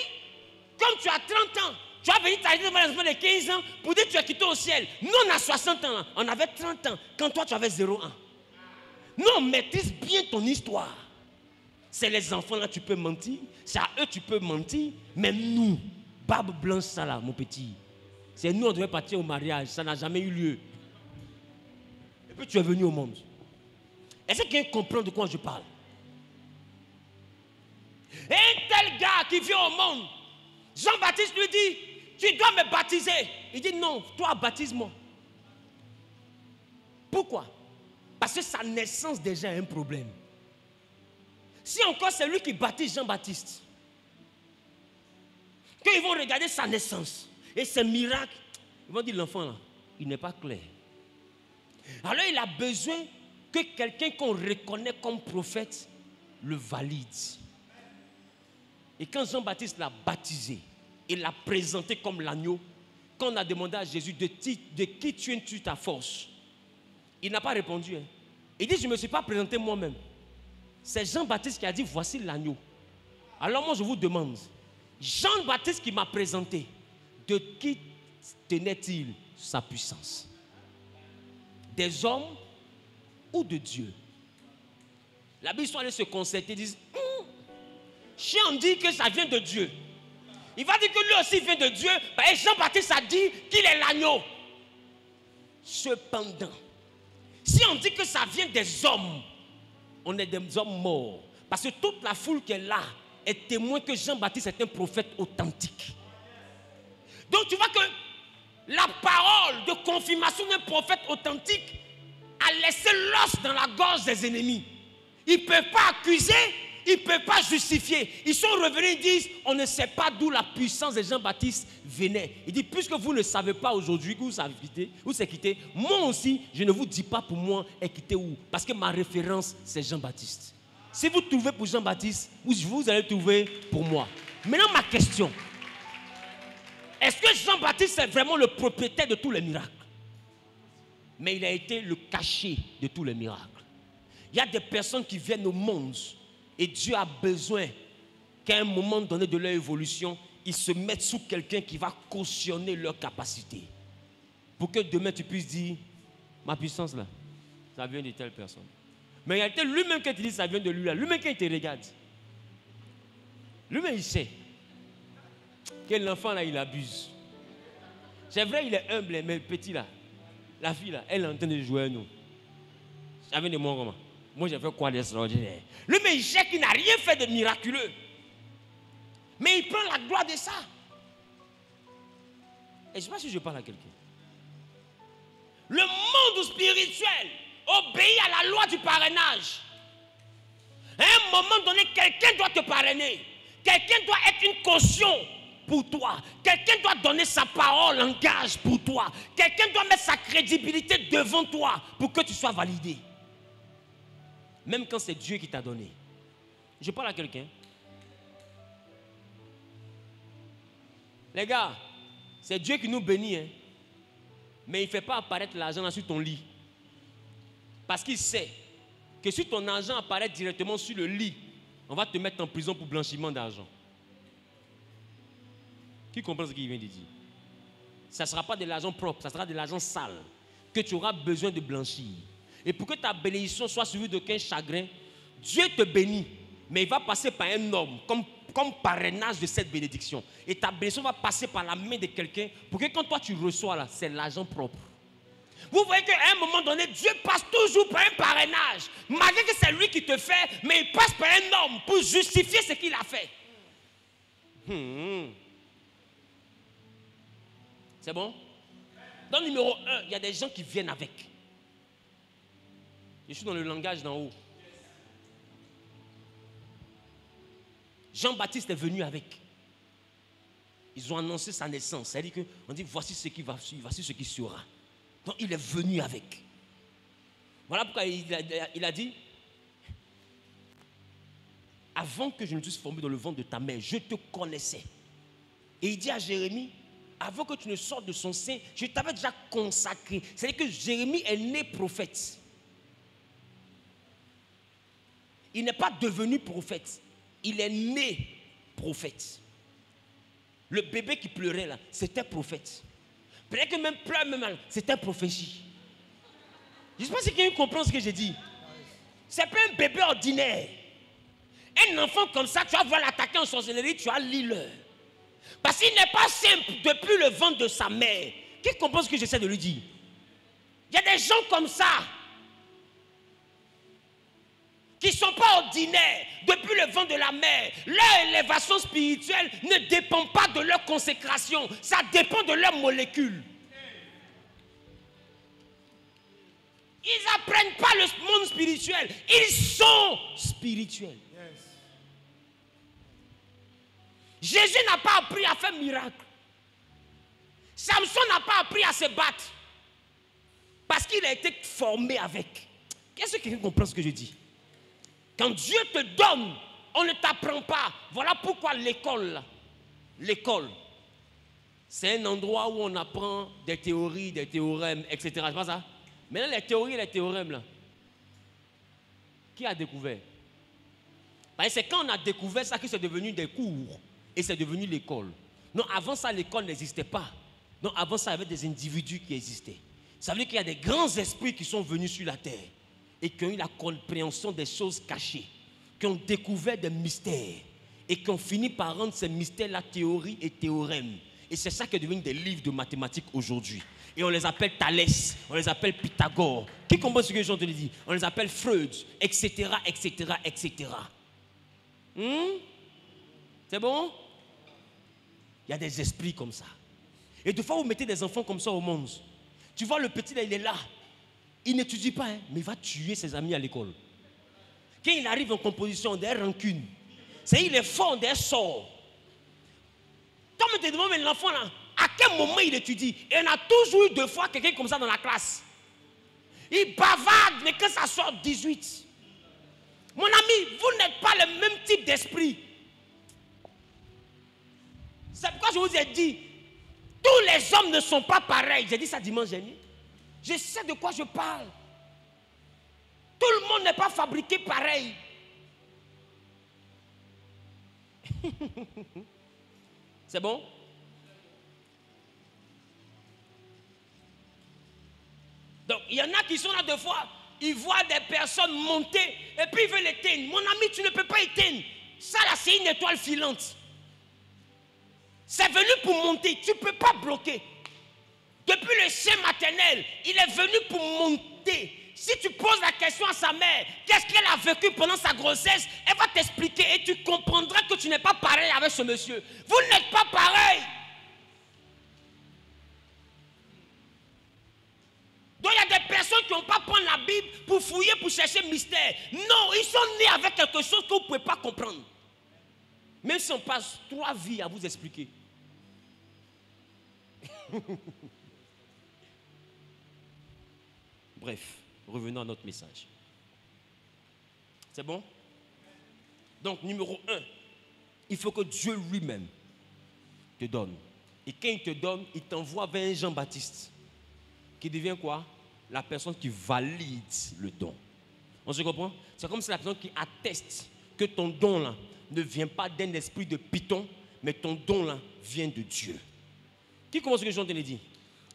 comme tu as 30 ans, tu as venu t'arrêter devant les enfants de 15 ans pour dire que tu es quitté au ciel. Nous on a 60 ans, on avait 30 ans quand toi tu avais 0 ans. Nous on maîtrise bien ton histoire. C'est les enfants là tu peux mentir, c'est à eux tu peux mentir, même nous, barbe blanche ça là mon petit. C'est nous on devait partir au mariage, ça n'a jamais eu lieu. Et puis tu es venu au monde. Est-ce que quelqu'un comprend de quoi je parle? Et un tel gars qui vient au monde, Jean-Baptiste lui dit, tu dois me baptiser. Il dit non, toi baptise-moi. Pourquoi? Parce que sa naissance déjà a un problème. Si encore c'est lui qui baptise Jean-Baptiste, quand ils vont regarder sa naissance et ses miracles, ils vont dire l'enfant là, il n'est pas clair. Alors il a besoin que quelqu'un qu'on reconnaît comme prophète le valide. Et quand Jean-Baptiste l'a baptisé et l'a présenté comme l'agneau, quand on a demandé à Jésus de qui tu ta force, il n'a pas répondu. Il dit, je ne me suis pas présenté moi-même. C'est Jean-Baptiste qui a dit, voici l'agneau. Alors moi je vous demande, Jean-Baptiste qui m'a présenté, de qui tenait-il sa puissance? Des hommes ou de Dieu? La Bible soit allée se concerter, disent, si on dit que ça vient de Dieu, il va dire que lui aussi vient de Dieu, et Jean-Baptiste a dit qu'il est l'agneau. Cependant, si on dit que ça vient des hommes, on est des hommes morts. Parce que toute la foule qui est là est témoin que Jean-Baptiste est un prophète authentique. Donc tu vois que la parole de confirmation d'un prophète authentique a laissé l'os dans la gorge des ennemis. Ils ne peuvent pas accuser, ils ne peuvent pas justifier. Ils sont revenus et disent, on ne sait pas d'où la puissance de Jean-Baptiste venait. Il dit, puisque vous ne savez pas aujourd'hui où c'est quitté, moi aussi, je ne vous dis pas pour moi est quitté où. Parce que ma référence, c'est Jean-Baptiste. Si vous trouvez pour Jean-Baptiste, vous allez trouver pour moi. Maintenant, ma question. Est-ce que Jean-Baptiste est vraiment le propriétaire de tous les miracles? Mais il a été le cachet de tous les miracles. Il y a des personnes qui viennent au monde et Dieu a besoin qu'à un moment donné de leur évolution, ils se mettent sous quelqu'un qui va cautionner leur capacité. Pour que demain tu puisses dire, ma puissance là, ça vient de telle personne. Mais en réalité, lui-même quand il dit ça vient de lui là, lui-même quand il te regarde, lui-même il sait que l'enfant là il abuse. C'est vrai il est humble, mais le petit là, la fille là, elle est en train de jouer à nous. Ça vient de moi comment? Moi j'ai fait quoi d'extraordinaire? Lui-même il sait qu'il n'a rien fait de miraculeux. Mais il prend la gloire de ça. Et je ne sais pas si je parle à quelqu'un. Le monde spirituel obéit à la loi du parrainage. À un moment donné, quelqu'un doit te parrainer. Quelqu'un doit être une caution pour toi. Quelqu'un doit donner sa parole en gage pour toi. Quelqu'un doit mettre sa crédibilité devant toi pour que tu sois validé. Même quand c'est Dieu qui t'a donné. Je parle à quelqu'un. Les gars, c'est Dieu qui nous bénit, hein. Mais il ne fait pas apparaître l'argent sur ton lit. Parce qu'il sait que si ton argent apparaît directement sur le lit, on va te mettre en prison pour blanchiment d'argent. Qui comprend ce qu'il vient de dire? Ça ne sera pas de l'argent propre, ça sera de l'argent sale que tu auras besoin de blanchir. Et pour que ta bénédiction soit suivie d'aucun chagrin, Dieu te bénit, mais il va passer par un homme comme parrainage de cette bénédiction. Et ta bénédiction va passer par la main de quelqu'un pour que quand toi tu reçois là, c'est l'argent propre. Vous voyez qu'à un moment donné, Dieu passe toujours par un parrainage. Malgré que c'est lui qui te fait, mais il passe par un homme pour justifier ce qu'il a fait. C'est bon? Donc, numéro 1, il y a des gens qui viennent avec. Je suis dans le langage d'en haut. Jean-Baptiste est venu avec. Ils ont annoncé sa naissance. C'est-à-dire qu'on dit, voici ce qui va suivre, voici ce qui sera. Donc, il est venu avec. Voilà pourquoi il a dit, avant que je ne sois formé dans le ventre de ta mère, je te connaissais. Et il dit à Jérémie, avant que tu ne sortes de son sein, je t'avais déjà consacré. C'est-à-dire que Jérémie est né prophète. Il n'est pas devenu prophète. Il est né prophète. Le bébé qui pleurait là, c'était prophète. Peut-être que même pleure même, c'était prophétie. Je ne sais pas si quelqu'un comprend ce que j'ai dit. C'est pas un bébé ordinaire. Un enfant comme ça, tu vas voir l'attaquer en sorcellerie, tu vas lire. Parce qu'il n'est pas simple depuis le ventre de sa mère. Qui comprend ce que j'essaie de lui dire? Il y a des gens comme ça qui ne sont pas ordinaires depuis le ventre de la mère. Leur élévation spirituelle ne dépend pas de leur consécration. Ça dépend de leurs molécules. Ils n'apprennent pas le monde spirituel. Ils sont spirituels. Jésus n'a pas appris à faire miracle. Samson n'a pas appris à se battre. Parce qu'il a été formé avec. Qu'est-ce que quelqu'un comprend ce que je dis? Quand Dieu te donne, on ne t'apprend pas. Voilà pourquoi l'école, c'est un endroit où on apprend des théories, des théorèmes, etc. C'est pas ça? Maintenant, les théories et les théorèmes, là, qui a découvert? C'est quand on a découvert ça que c'est devenu des cours et c'est devenu l'école. Non, avant ça, l'école n'existait pas. Non, avant ça, il y avait des individus qui existaient. Ça veut dire qu'il y a des grands esprits qui sont venus sur la terre et qui ont eu la compréhension des choses cachées, qui ont découvert des mystères et qui ont fini par rendre ces mystères-là théorie et théorème. Et c'est ça qui est devenu des livres de mathématiques aujourd'hui. Et on les appelle Thalès, on les appelle Pythagore. Qui comprend ce que je te dis? On les appelle Freud, etc., etc., etc. C'est bon? Il y a des esprits comme ça. Et des fois, vous mettez des enfants comme ça au monde. Tu vois, le petit, là, il est là. Il n'étudie pas, hein, mais il va tuer ses amis à l'école. Quand il arrive en composition, des rancunes. C'est il est fort, des sorts. Toi, tu te demandes, mais l'enfant, là, à quel moment il étudie? Et on a toujours eu 2 fois quelqu'un comme ça dans la classe. Il bavarde, mais que ça sort 18. Mon ami, vous n'êtes pas le même type d'esprit. C'est pourquoi je vous ai dit, tous les hommes ne sont pas pareils. J'ai dit ça dimanche dernier. Je sais de quoi je parle. Tout le monde n'est pas fabriqué pareil. C'est bon? Donc, il y en a qui sont là 2 fois. Ils voient des personnes monter et puis ils veulent éteindre. Mon ami, tu ne peux pas éteindre. Ça là, c'est une étoile filante. C'est venu pour monter. Tu ne peux pas bloquer. Depuis le sein maternel, il est venu pour monter. Si tu poses la question à sa mère, qu'est-ce qu'elle a vécu pendant sa grossesse, elle va t'expliquer et tu comprendras que tu n'es pas pareil avec ce monsieur. Vous n'êtes pas pareil. Donc il y a des personnes qui n'ont pas prendre la Bible pour fouiller, pour chercher mystère. Non, ils sont nés avec quelque chose que vous ne pouvez pas comprendre. Même si on passe 3 vies à vous expliquer. Bref, revenons à notre message. C'est bon? Donc, numéro 1, il faut que Dieu lui-même te donne. Et quand il te donne, il t'envoie vers un Jean-Baptiste qui devient quoi? La personne qui valide le don. On se comprend? C'est comme si la personne qui atteste que ton don là ne vient pas d'un esprit de python, mais ton don là vient de Dieu. Qui comprend ce que je viens de dire?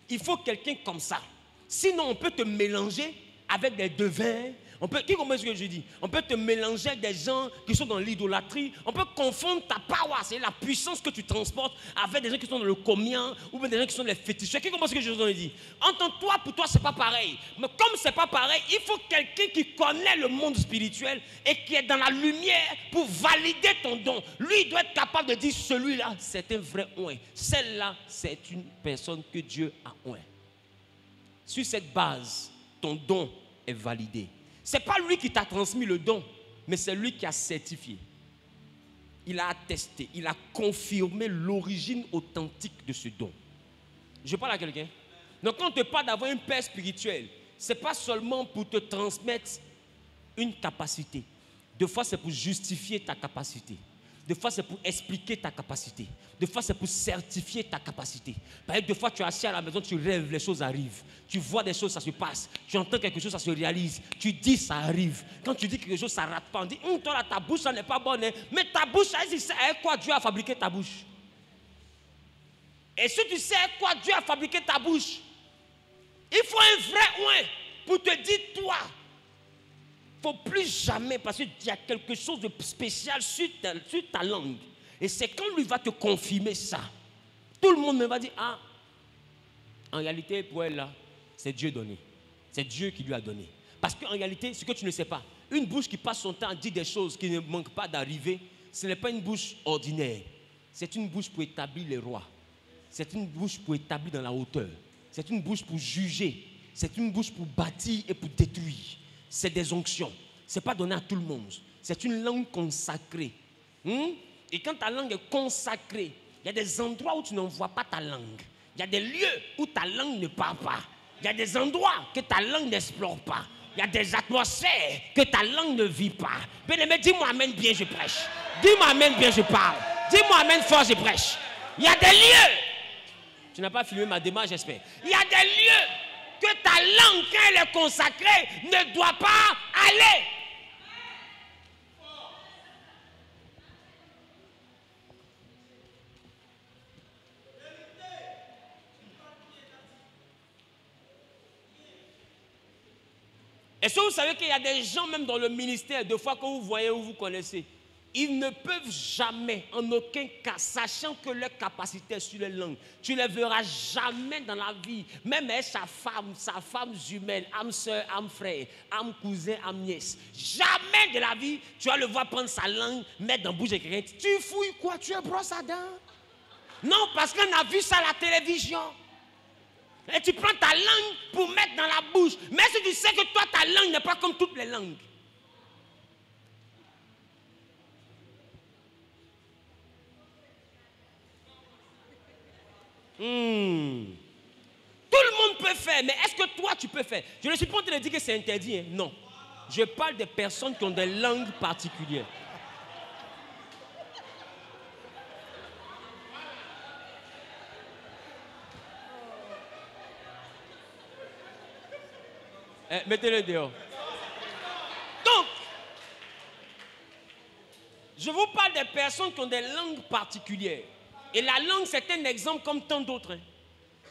Il faut quelqu'un comme ça. Sinon, on peut te mélanger avec des devins. Qui comprend ce que je dis? On peut te mélanger avec des gens qui sont dans l'idolâtrie. On peut confondre ta power, c'est la puissance que tu transportes, avec des gens qui sont dans le comien ou bien des gens qui sont dans les féticheurs. Qui comprend ce que je viens de dire? Entends-toi, pour toi, c'est pas pareil. Mais comme c'est pas pareil, il faut quelqu'un qui connaît le monde spirituel et qui est dans la lumière pour valider ton don. Lui, il doit être capable de dire, celui-là, c'est un vrai oint. Celle-là, c'est une personne que Dieu a oint. Sur cette base, ton don est validé. Ce n'est pas lui qui t'a transmis le don, mais c'est lui qui a certifié. Il a attesté, il a confirmé l'origine authentique de ce don. Je parle à quelqu'un. Donc quand on te parle d'avoir un père spirituel, ce n'est pas seulement pour te transmettre une capacité. Des fois, c'est pour justifier ta capacité. Des fois, c'est pour expliquer ta capacité. Des fois, c'est pour certifier ta capacité. Par exemple, des fois, tu es assis à la maison, tu rêves, les choses arrivent. Tu vois des choses, ça se passe. Tu entends quelque chose, ça se réalise. Tu dis, ça arrive. Quand tu dis quelque chose, ça ne rate pas. On dit, toi là, ta bouche, ça n'est pas bonne. Hein. Mais ta bouche, avec quoi Dieu a fabriqué ta bouche? Et si tu sais avec quoi Dieu a fabriqué ta bouche, il faut un vrai oin pour te dire, toi, il ne faut plus jamais, parce qu'il y a quelque chose de spécial sur ta langue. Et c'est quand lui va te confirmer ça. Tout le monde me va dire, ah, en réalité, pour elle là, c'est Dieu donné. C'est Dieu qui lui a donné. Parce qu'en réalité, ce que tu ne sais pas, une bouche qui passe son temps à dire des choses qui ne manquent pas d'arriver, ce n'est pas une bouche ordinaire. C'est une bouche pour établir les rois. C'est une bouche pour établir dans la hauteur. C'est une bouche pour juger. C'est une bouche pour bâtir et pour détruire. C'est des onctions. Ce n'est pas donné à tout le monde. C'est une langue consacrée. Et quand ta langue est consacrée, il y a des endroits où tu n'envoies pas ta langue. Il y a des lieux où ta langue ne parle pas. Il y a des endroits que ta langue n'explore pas. Il y a des atmosphères que ta langue ne vit pas. Bien-aimé, dis-moi amen, bien je prêche. Dis-moi amen, bien je parle. Dis-moi amen, fort je prêche. Il y a des lieux. Tu n'as pas filmé ma démarche, j'espère. Il y a des lieux que ta langue, quand elle est consacrée, ne doit pas aller. Est-ce que vous savez qu'il y a des gens, même dans le ministère, des fois que vous voyez ou vous connaissez, ils ne peuvent jamais, en aucun cas, sachant que leur capacité est sur les langues, tu ne les verras jamais dans la vie, même avec sa femme jumelle, âme soeur, âme frère, âme cousin, âme nièce. Jamais de la vie, tu vas le voir prendre sa langue, mettre dans la bouche de quelqu'un. Tu fouilles quoi? Tu es brosse à dents? Non, parce qu'on a vu ça à la télévision. Et tu prends ta langue pour mettre dans la bouche. Mais si tu sais que toi, ta langue n'est pas comme toutes les langues. Tout le monde peut faire, mais est-ce que toi, tu peux faire? Je ne suis pas en train de dire que c'est interdit. Hein? Non. Je parle des personnes qui ont des langues particulières. Mettez-le dehors. Donc, je vous parle des personnes qui ont des langues particulières. Et la langue, c'est un exemple comme tant d'autres. Hein.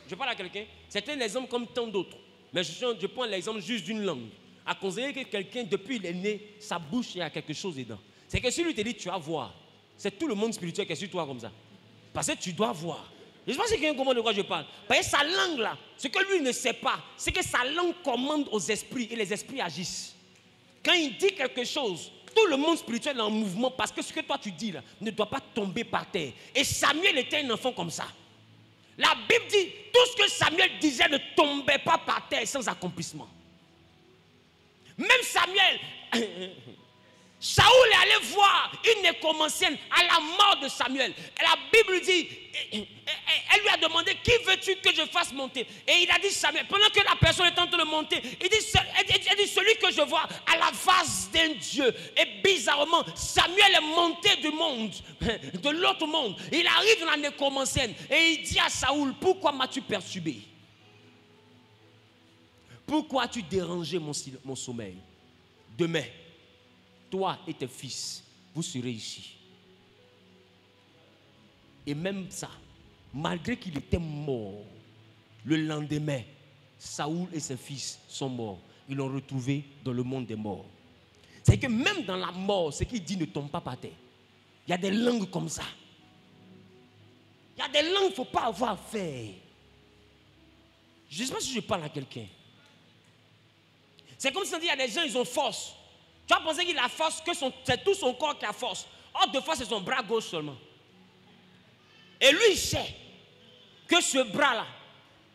Je parle à quelqu'un, c'est un exemple comme tant d'autres. Mais je prends l'exemple juste d'une langue. À conseiller que quelqu'un, depuis il est né, sa bouche, il y a quelque chose dedans. C'est que si lui te dit, tu vas voir. C'est tout le monde spirituel qui est sur toi comme ça. Parce que tu dois voir. Je ne sais pas si quelqu'un comprend de quoi je parle. Parce que sa langue là, ce que lui ne sait pas, c'est que sa langue commande aux esprits et les esprits agissent. Quand il dit quelque chose, tout le monde spirituel est en mouvement parce que ce que toi tu dis là ne doit pas tomber par terre. Et Samuel était un enfant comme ça. La Bible dit, tout ce que Samuel disait ne tombait pas par terre sans accomplissement. Même Samuel... Saoul est allé voir une nécromancienne à la mort de Samuel. Et la Bible dit, elle lui a demandé, qui veux-tu que je fasse monter? Et il a dit Samuel, pendant que la personne est en train de monter, elle dit celui que je vois à la face d'un Dieu. Et bizarrement, Samuel est monté du monde, de l'autre monde. Il arrive dans la nécromancienne et il dit à Saoul, pourquoi m'as-tu perturbé? Pourquoi as-tu dérangé mon sommeil? Demain, toi et tes fils, vous serez ici. Et même ça, malgré qu'il était mort, le lendemain, Saoul et ses fils sont morts. Ils l'ont retrouvé dans le monde des morts. C'est que même dans la mort, ce qu'il dit ne tombe pas par terre. Il y a des langues comme ça. Il y a des langues qu'il ne faut pas avoir à faire. Je ne sais pas si je parle à quelqu'un. C'est comme si on dit, il y a des gens, ils ont force. Tu vas penser qu'il a force, que c'est tout son corps qui a force. Or, de fois, c'est son bras gauche seulement. Et lui, il sait que ce bras-là,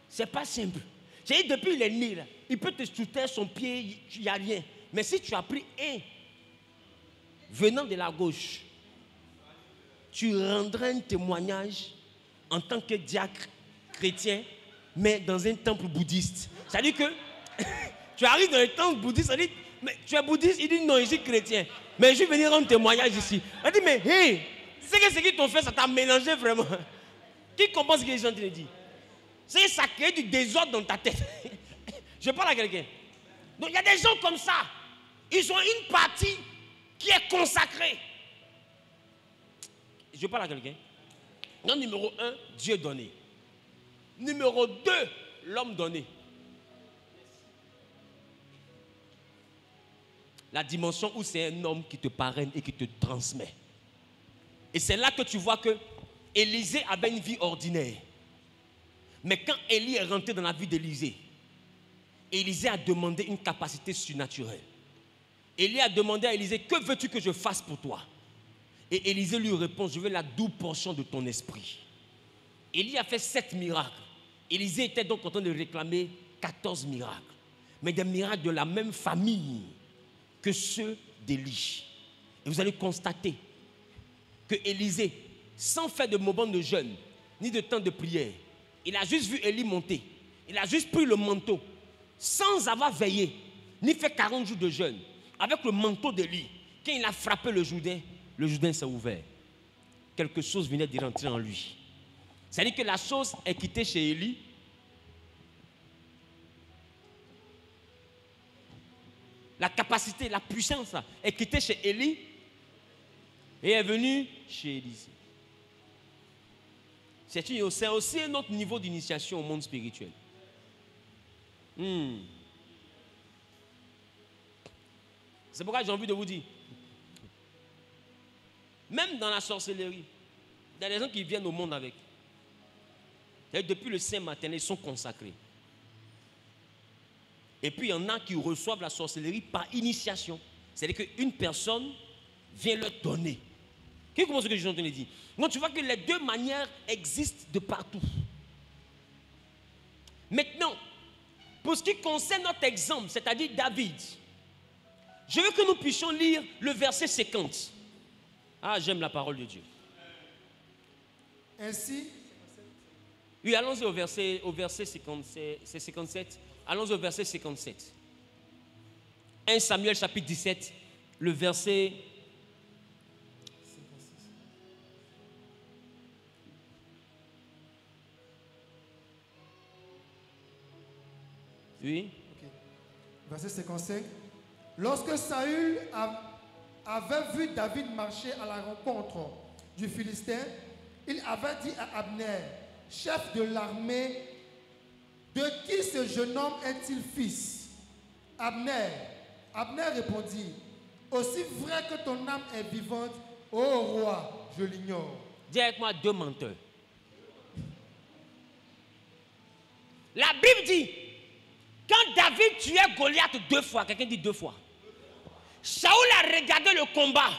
ce n'est pas simple. J'ai dit, depuis il est né, là, il peut te soutenir son pied, il n'y a rien. Mais si tu as pris un venant de la gauche, tu rendrais un témoignage en tant que diacre chrétien, mais dans un temple bouddhiste. C'est-à-dire que tu arrives dans un temple bouddhiste, ça dit, mais tu es bouddhiste? Il dit non, je suis chrétien. Mais je suis venu rendre témoignage ici. Il dit, mais hey, c'est que ce qu'ils t'ont fait, ça t'a mélangé vraiment. Qui comprend ce que les gens te disent? C'est que ça crée du désordre dans ta tête. Je parle à quelqu'un. Donc il y a des gens comme ça. Ils ont une partie qui est consacrée. Je parle à quelqu'un. Donc numéro 1, Dieu donné. Numéro 2, l'homme donné. La dimension où c'est un homme qui te parraine et qui te transmet. Et c'est là que tu vois que Élisée avait une vie ordinaire. Mais quand Élie est rentré dans la vie d'Élisée, Élisée a demandé une capacité surnaturelle. Élie a demandé à Élisée, que veux-tu que je fasse pour toi? Et Élisée lui répond, je veux la double portion de ton esprit. Élie a fait 7 miracles. Élisée était donc en train de réclamer 14 miracles. Mais des miracles de la même famille que ceux d'Élie. Et vous allez constater que Élisée, sans faire de moment de jeûne, ni de temps de prière, il a juste vu Élie monter. Il a juste pris le manteau, sans avoir veillé, ni fait 40 jours de jeûne. Avec le manteau d'Élie, quand il a frappé le Jourdain s'est ouvert. Quelque chose venait d'y rentrer en lui. C'est-à-dire que la chose est quittée chez Élie. La capacité, la puissance là, est quittée chez Élie et est venue chez Élisée. C'est aussi un autre niveau d'initiation au monde spirituel. C'est pourquoi j'ai envie de vous dire, même dans la sorcellerie, il y a des gens qui viennent au monde avec. Et depuis le Saint matin, ils sont consacrés. Et puis il y en a qui reçoivent la sorcellerie par initiation. C'est-à-dire qu'une personne vient leur donner. Qui comprend ce que je suis en train de dire? Donc tu vois que les deux manières existent de partout. Maintenant, pour ce qui concerne notre exemple, c'est-à-dire David, je veux que nous puissions lire le verset 50. Ah, j'aime la parole de Dieu. Ainsi. Oui, allons-y au verset 57. Allons-y au verset 57. 1 Samuel chapitre 17, le verset 56. Oui. Okay. Verset 55. Lorsque Saül avait vu David marcher à la rencontre du Philistin, il avait dit à Abner, chef de l'armée, de qui ce jeune homme est-il fils? Abner répondit, aussi vrai que ton âme est vivante, ô roi, je l'ignore. Dis avec moi 2 menteurs. La Bible dit, quand David tuait Goliath 2 fois, quelqu'un dit 2 fois, Saül a regardé le combat.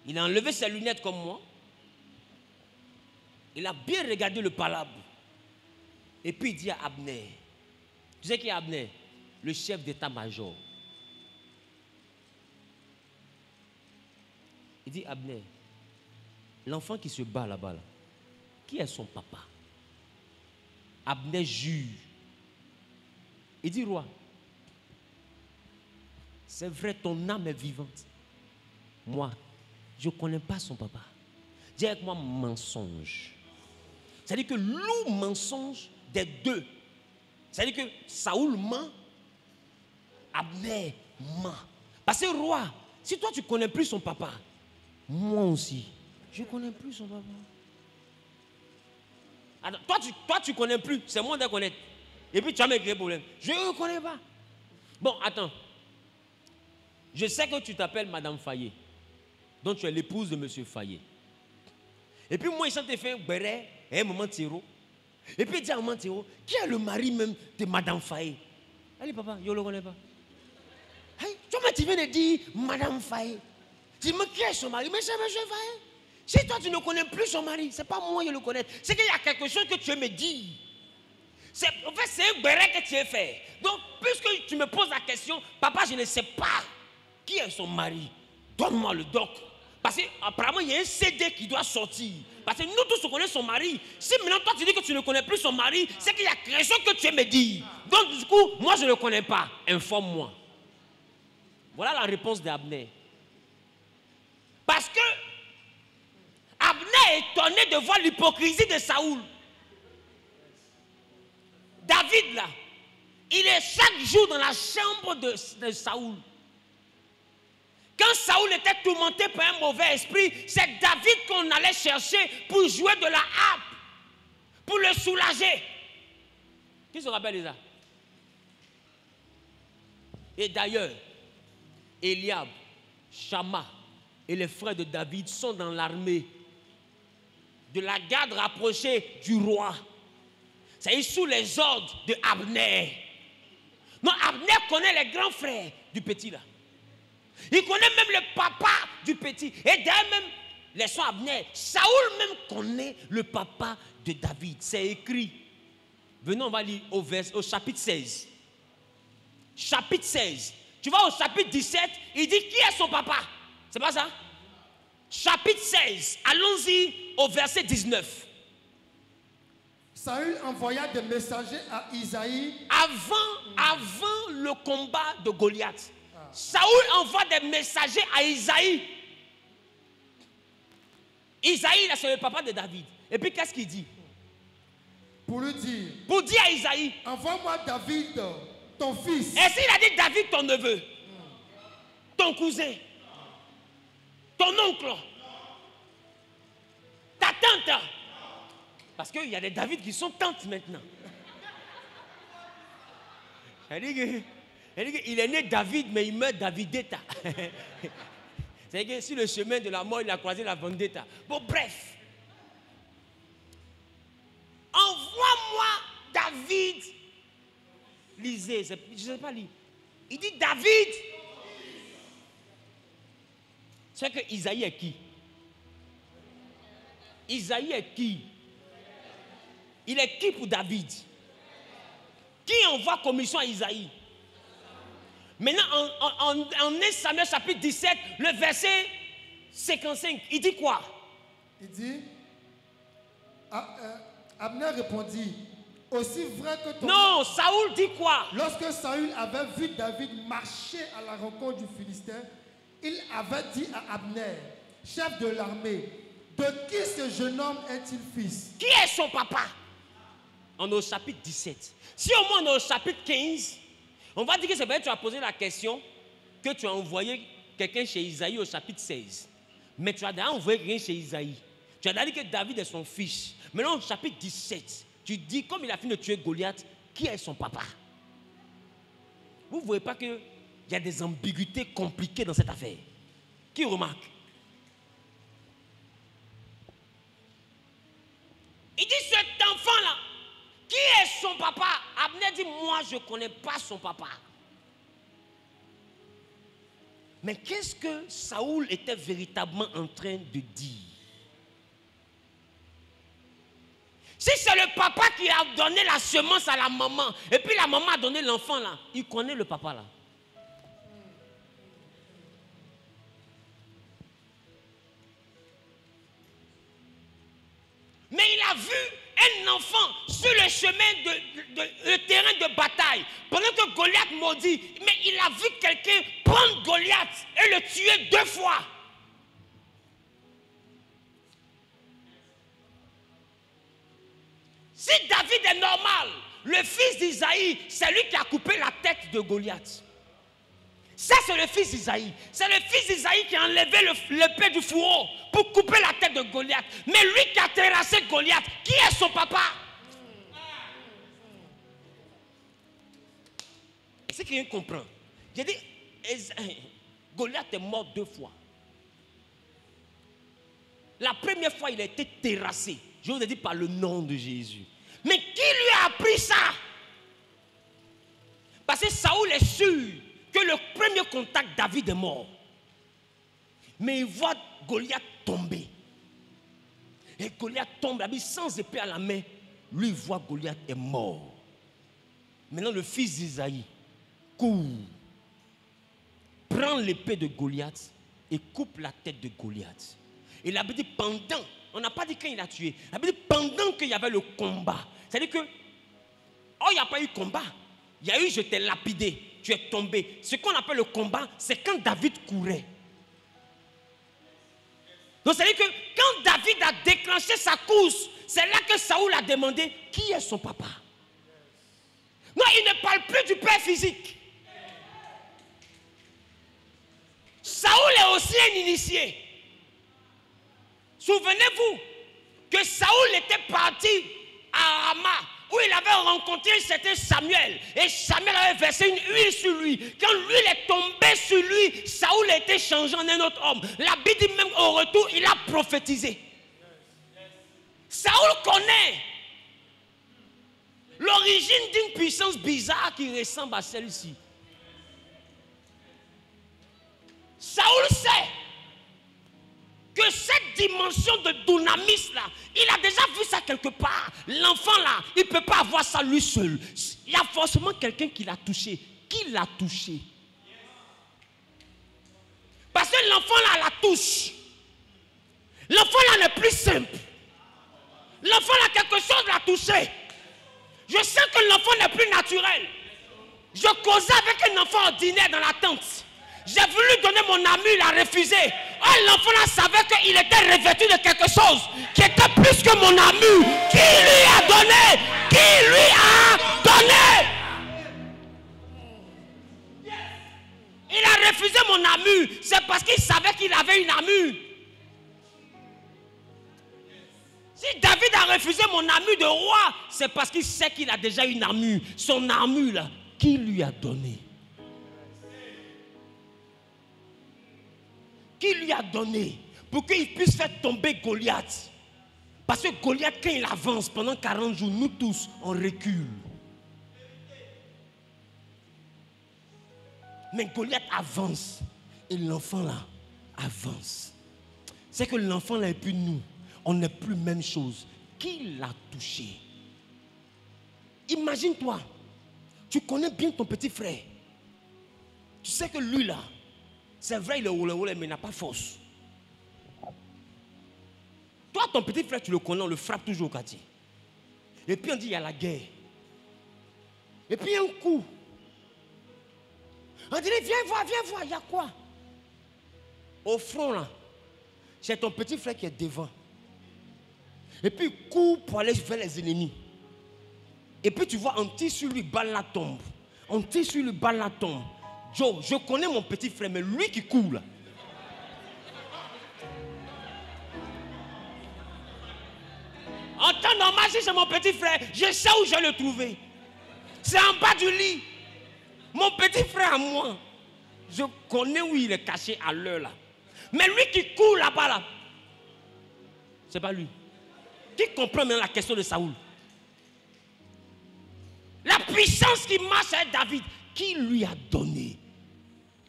Il a enlevé ses lunettes comme moi. Il a bien regardé le palabre. Et puis il dit à Abner, tu sais qui est Abner? Le chef d'état-major. Il dit, Abner, l'enfant qui se bat là-bas, là, qui est son papa? Abner jure. Il dit, roi, c'est vrai, ton âme est vivante. Moi, je ne connais pas son papa. Dis avec moi, mensonge. C'est-à-dire que le mensonge des deux. C'est-à-dire que Saül ment, Abner ment. Parce que roi, si toi tu ne connais plus son papa, moi aussi, je ne connais plus son papa. Alors, toi tu ne connais plus, c'est moi de connaître. Et puis tu as créé problème. Je ne connais pas. Bon, attends. Je sais que tu t'appelles Madame Fayet. Donc tu es l'épouse de Monsieur Fayet. Et puis moi, ils t'ai fait un béret et un moment tiro. Et puis il dit à un moment tiro, qui est le mari même de Madame Fayet? Allez papa, je ne le connais pas. Hey, tu viens de dire Madame Fayet. Tu me qui est son mari? Mais c'est Monsieur Fayet. Si toi tu ne connais plus son mari, ce n'est pas moi qui le connais. C'est qu'il y a quelque chose que tu veux me dire. En fait, c'est un béret que tu as fait. Donc, puisque tu me poses la question, papa, je ne sais pas qui est son mari. Donne-moi le doc. Parce qu'apparemment, il y a un CD qui doit sortir. Parce que nous tous, on connaît son mari. Si maintenant, toi, tu dis que tu ne connais plus son mari, c'est qu'il y a quelque chose que tu me dire. Donc, du coup, moi, je ne le connais pas. Informe-moi. Voilà la réponse d'Abner. Parce que Abner est étonné de voir l'hypocrisie de Saoul. David, là, il est chaque jour dans la chambre de Saoul. Quand Saoul était tourmenté par un mauvais esprit, c'est David qu'on allait chercher pour jouer de la harpe, pour le soulager. Qui se rappelle de ça? Et d'ailleurs, Eliab, Shama et les frères de David sont dans l'armée de la garde rapprochée du roi. C'est sous les ordres de Abner. Non, Abner connaît les grands frères du petit là. Il connaît même le papa du petit. Et d'ailleurs même, laissons Abner, Saoul même connaît le papa de David. C'est écrit. Venons, on va lire au chapitre 16. Chapitre 16. Tu vois, au chapitre 17, il dit qui est son papa. C'est pas ça? Chapitre 16. Allons-y au verset 19. Saül envoya des messagers à Isaïe. Avant le combat de Goliath, Saoul envoie des messagers à Isaïe. Isaïe, c'est le papa de David. Et puis qu'est-ce qu'il dit? Pour lui dire. Pour dire à Isaïe. Envoie-moi David, ton fils. Et s'il a dit David, ton neveu, ton cousin, ton oncle, ta tante. Parce qu'il y a des David qui sont tantes maintenant. Il est né David, mais il meurt Davidetta. C'est-à-dire que sur le chemin de la mort, il a croisé la vendetta. Bon, bref. Envoie-moi David. Lisez, je ne sais pas lire. Il dit David. C'est que Isaïe est qui? Isaïe est qui? Il est qui pour David? Qui envoie commission à Isaïe? Maintenant, en 1 Samuel chapitre 17, le verset 55, il dit quoi? Il dit, Abner répondit, aussi vrai que ton... Non, Saoul dit quoi? Lorsque Saül avait vu David marcher à la rencontre du Philistin, il avait dit à Abner, chef de l'armée, de qui ce jeune homme est-il fils? Qui est son papa? On est au chapitre 17. Si au moins on est au chapitre 15, on va dire que c'est vrai que tu as posé la question, que tu as envoyé quelqu'un chez Isaïe au chapitre 16. Mais tu as déjà envoyé quelqu'un chez Isaïe. Tu as déjà dit que David est son fils. Maintenant au chapitre 17, tu dis, comme il a fini de tuer Goliath, qui est son papa? Vous ne voyez pas qu'il y a des ambiguïtés compliquées dans cette affaire? Qui remarque? Il dit, cet enfant-là, qui est son papa? Abner dit, moi je ne connais pas son papa. Mais qu'est-ce que Saoul était véritablement en train de dire? Si c'est le papa qui a donné la semence à la maman, et puis la maman a donné l'enfant là, il connaît le papa là. Mais il a vu un enfant sur le chemin le terrain de bataille. Pendant que Goliath maudit, mais il a vu quelqu'un prendre Goliath et le tuer 2 fois. Si David est normal, le fils d'Isaïe, c'est lui qui a coupé la tête de Goliath. Ça, c'est le fils d'Isaïe. C'est le fils d'Isaïe qui a enlevé l'épée du fourreau pour couper la tête de Goliath. Mais lui qui a terrassé Goliath, qui est son papa? Est-ce que quelqu'un comprend? J'ai dit, Goliath est mort 2 fois. La première fois, il a été terrassé. Je vous ai dit par le nom de Jésus. Mais qui lui a appris ça? Parce que Saoul est sûr que le premier contact, David est mort. Mais il voit Goliath tomber. Et Goliath tombe, sans épée à la main. Lui, il voit Goliath est mort. Maintenant, le fils d'Isaïe court, prend l'épée de Goliath et coupe la tête de Goliath. Et la Bible dit pendant, on n'a pas dit quand il a tué, la Bible dit pendant qu'il y avait le combat. C'est-à-dire que, oh, il n'y a pas eu combat. Il y a eu, je t'ai lapidé, tu es tombé. Ce qu'on appelle le combat, c'est quand David courait. Donc, c'est-à-dire que quand David a déclenché sa course, c'est là que Saoul a demandé qui est son papa. Non, il ne parle plus du père physique. Saoul est aussi un initié. Souvenez-vous que Saoul était parti à Rama, où il avait rencontré un certain Samuel. Et Samuel avait versé une huile sur lui. Quand l'huile est tombée sur lui, Saoul a été changé en un autre homme. La Bible dit même au retour, il a prophétisé. Saoul connaît l'origine d'une puissance bizarre qui ressemble à celle-ci. Saoul sait que cette dimension de dunamis là, il a déjà vu ça quelque part. L'enfant là, il ne peut pas avoir ça lui seul. Il y a forcément quelqu'un qui l'a touché. Qui l'a touché? Parce que l'enfant là la touche. L'enfant là n'est plus simple. L'enfant là quelque chose l'a touché. Je sens que l'enfant n'est plus naturel. Je causais avec un enfant ordinaire dans la tente. J'ai voulu donner mon ami, il a refusé. Oh, l'enfant là savait qu'il était revêtu de quelque chose qui était plus que mon ami. Qui lui a donné? Qui lui a donné? Il a refusé mon ami. C'est parce qu'il savait qu'il avait une amie. Si David a refusé mon ami de roi, c'est parce qu'il sait qu'il a déjà une amie. Son amie là, qui lui a donné? Qui lui a donné pour qu'il puisse faire tomber Goliath? Parce que Goliath, quand il avance pendant 40 jours, nous tous, on recule. Mais Goliath avance et l'enfant là avance. C'est que l'enfant là et puis nous, on n'est plus même chose. Qui l'a touché? Imagine-toi, tu connais bien ton petit frère. Tu sais que lui là, c'est vrai, il est roulé, mais il n'a pas force. Toi, ton petit frère, tu le connais, on le frappe toujours au quartier. Et puis on dit, il y a la guerre. Et puis un coup. On dit, viens voir, il y a quoi? Au front là, c'est ton petit frère qui est devant. Et puis il court pour aller vers les ennemis. Et puis tu vois, on tire sur lui, balle la tombe. On tire sur lui, balle la tombe. Joe, je connais mon petit frère, mais lui qui court là. En temps normal, si c'est mon petit frère, je sais où je vais le trouver. C'est en bas du lit. Mon petit frère à moi, je connais où il est caché à l'heure là. Mais lui qui court là-bas là, c'est pas lui. Qui comprend maintenant la question de Saoul? La puissance qui marche avec David, qui lui a donné?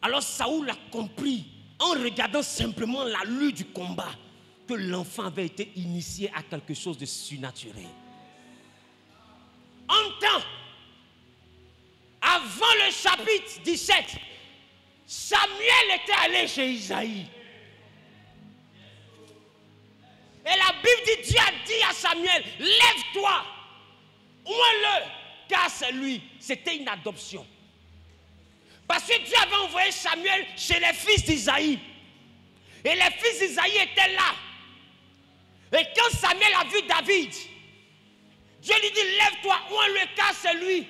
Alors Saoul a compris, en regardant simplement la lutte du combat, que l'enfant avait été initié à quelque chose de surnaturel. En temps, avant le chapitre 17, Samuel était allé chez Isaïe. Et la Bible dit, Dieu a dit à Samuel, lève-toi, oins-le, car c'est lui. C'était une adoption. Parce que Dieu avait envoyé Samuel chez les fils d'Isaïe. Et les fils d'Isaïe étaient là. Et quand Samuel a vu David, Dieu lui dit, lève-toi, oins-le, car c'est lui.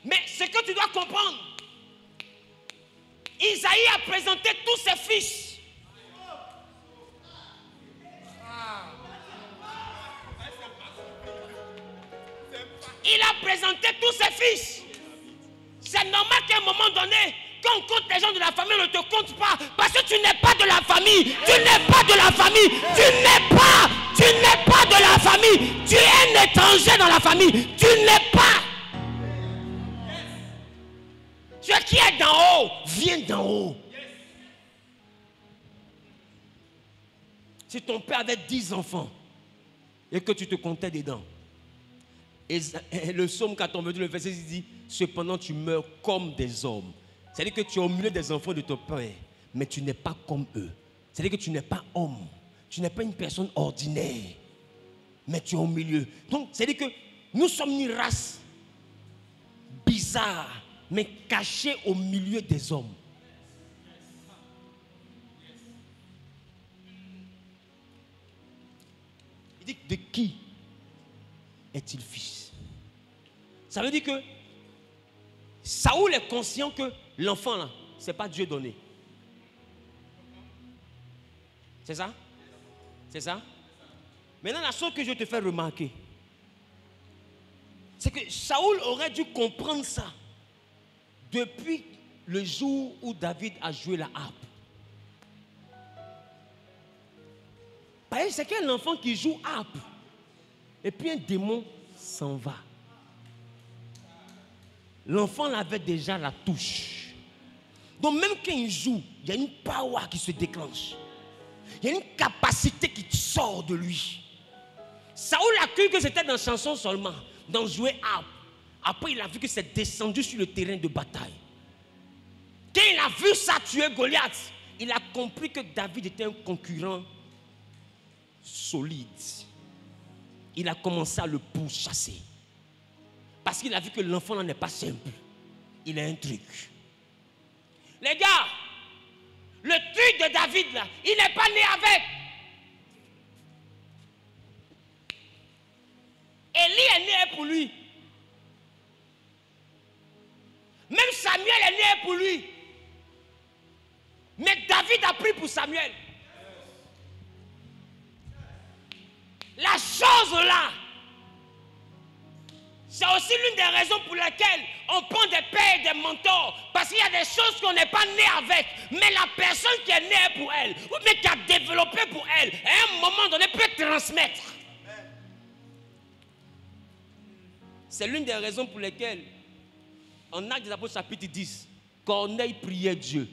Mais ce que tu dois comprendre, Isaïe a présenté tous ses fils. Il a présenté tous ses fils. C'est normal qu'à un moment donné, quand on compte les gens de la famille, on ne te compte pas. Parce que tu n'es pas de la famille. Tu n'es pas de la famille. Tu n'es pas de la famille. Tu es un étranger dans la famille. Tu n'es pas. Ce qui est d'en haut, vient d'en haut. Si ton père avait 10 enfants et que tu te comptais dedans, Et le psaume 82, le verset 6 dit, cependant tu meurs comme des hommes. C'est-à-dire que tu es au milieu des enfants de ton père, mais tu n'es pas comme eux. C'est-à-dire que tu n'es pas homme. Tu n'es pas une personne ordinaire, mais tu es au milieu. Donc, c'est-à-dire que nous sommes une race bizarre, mais cachée au milieu des hommes. Il dit, de qui est-il fils? Ça veut dire que Saoul est conscient que l'enfant là, ce n'est pas Dieu donné. C'est ça? C'est ça? Maintenant, la chose que je te fais remarquer, c'est que Saoul aurait dû comprendre ça depuis le jour où David a joué la harpe. Parce que c'est qu'un enfant qui joue harpe, et puis un démon s'en va. L'enfant avait déjà la touche. Donc même quand il joue, il y a une power qui se déclenche. Il y a une capacité qui sort de lui. Saoul a cru que c'était dans la chanson seulement, dans jouer harpe. Après, il a vu que c'est descendu sur le terrain de bataille. Quand il a vu ça tuer Goliath, il a compris que David était un concurrent solide. Il a commencé à le pourchasser. Parce qu'il a vu que l'enfant là n'est pas simple. Il a un truc. Les gars, le truc de David là, il n'est pas né avec. Élie est né pour lui. Même Samuel est né pour lui. Mais David a pris pour Samuel. La chose là, c'est aussi l'une des raisons pour lesquelles on prend des pères et des mentors. Parce qu'il y a des choses qu'on n'est pas né avec. Mais la personne qui est née pour elle, ou bien qui a développé pour elle, à un moment donné peut transmettre. C'est l'une des raisons pour lesquelles, en Actes des Apôtres chapitre 10, Corneille priait Dieu.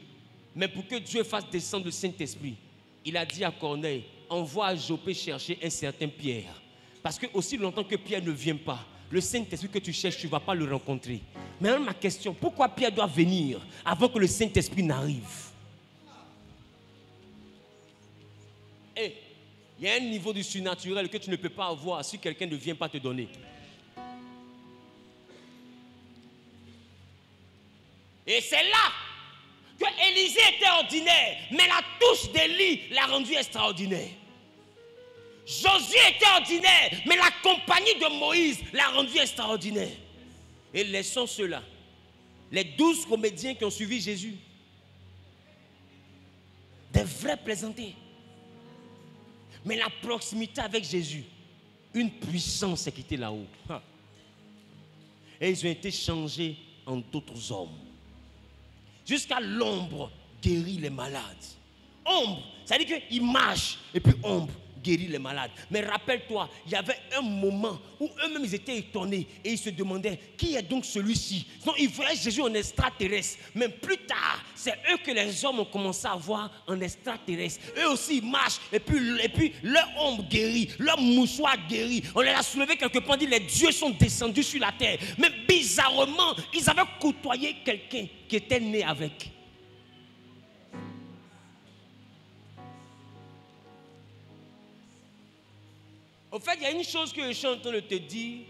Mais pour que Dieu fasse descendre le Saint-Esprit, il a dit à Corneille, envoie à Joppé chercher un certain Pierre. Parce que aussi longtemps que Pierre ne vient pas, le Saint-Esprit que tu cherches, tu ne vas pas le rencontrer. Maintenant, ma question, pourquoi Pierre doit venir avant que le Saint-Esprit n'arrive? Et il y a un niveau du surnaturel que tu ne peux pas avoir si quelqu'un ne vient pas te donner. Et c'est là que Élisée était ordinaire, mais la touche d'Élie l'a rendu extraordinaire. Josué était ordinaire, mais la compagnie de Moïse l'a rendu extraordinaire. Et laissons ceux-là, les 12 comédiens qui ont suivi Jésus, des vrais plaisantés. Mais la proximité avec Jésus, une puissance est quittée là-haut. Et ils ont été changés en d'autres hommes. Jusqu'à l'ombre guérit les malades. Ombre, ça veut dire qu'il marche et puis ombre guérit les malades. Mais rappelle-toi, il y avait un moment où eux-mêmes ils étaient étonnés et ils se demandaient qui est donc celui-ci. Donc ils voyaient Jésus en extraterrestre. Mais plus tard, c'est eux que les hommes ont commencé à voir en extraterrestre. Eux aussi ils marchent et puis leur ombre guérit, leur mouchoir guérit. On les a soulevés quelque part, on dit les dieux sont descendus sur la terre. Mais bizarrement, ils avaient côtoyé quelqu'un qui était né avec. Au fait, il y a une chose que je suis en train de te dire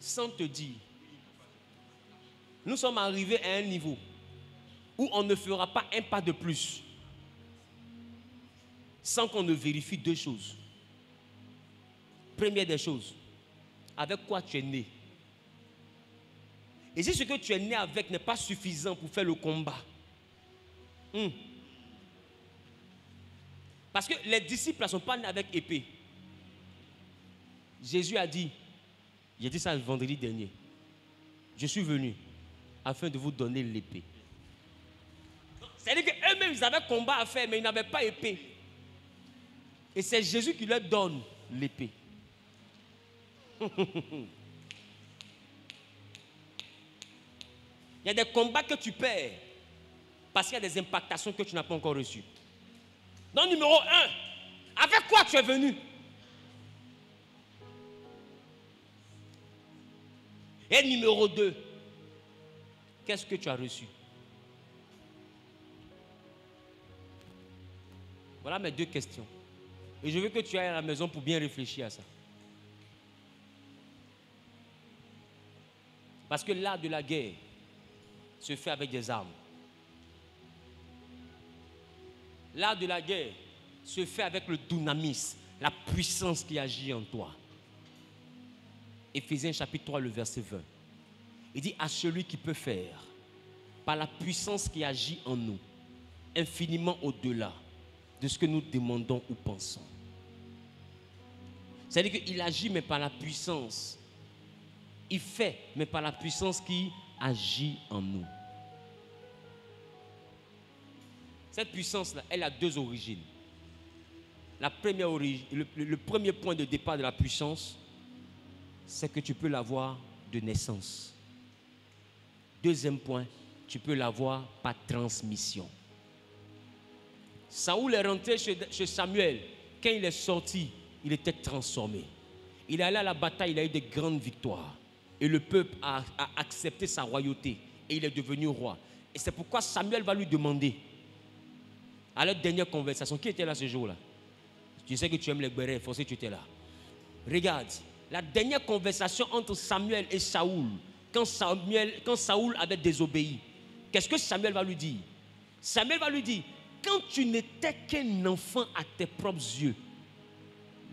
sans te dire. Nous sommes arrivés à un niveau où on ne fera pas un pas de plus sans qu'on ne vérifie deux choses. Première des choses, avec quoi tu es né. Et si ce que tu es né avec n'est pas suffisant pour faire le combat, parce que les disciples ne sont pas nés avec épée. Jésus a dit, j'ai dit ça le vendredi dernier, je suis venu afin de vous donner l'épée. C'est-à-dire qu'eux-mêmes, ils avaient combat à faire, mais ils n'avaient pas épée. Et c'est Jésus qui leur donne l'épée. Il y a des combats que tu perds parce qu'il y a des impactations que tu n'as pas encore reçues. Donc, numéro 1, avec quoi tu es venu? Et numéro 2, qu'est-ce que tu as reçu? Voilà mes 2 questions. Et je veux que tu ailles à la maison pour bien réfléchir à ça. Parce que l'art de la guerre se fait avec des armes. L'art de la guerre se fait avec le dunamis, la puissance qui agit en toi. Éphésiens chapitre 3, le verset 20. Il dit à celui qui peut faire, par la puissance qui agit en nous, infiniment au-delà de ce que nous demandons ou pensons. C'est-à-dire qu'il agit, mais par la puissance. Il fait, mais par la puissance qui agit en nous. Cette puissance-là, elle a 2 origines. La première origine, le premier point de départ de la puissance, c'est que tu peux l'avoir de naissance. Deuxième point, tu peux l'avoir par transmission. Saoul est rentré chez Samuel. Quand il est sorti, il était transformé. Il est allé à la bataille, il a eu de grandes victoires. Et le peuple a accepté sa royauté. Et il est devenu roi. Et c'est pourquoi Samuel va lui demander, à leur dernière conversation, qui était là ce jour-là? Tu sais que tu aimes les bérets, forcément tu étais là. Regarde, la dernière conversation entre Samuel et Saoul, quand Saoul avait désobéi, qu'est-ce que Samuel va lui dire? Samuel va lui dire, quand tu n'étais qu'un enfant à tes propres yeux,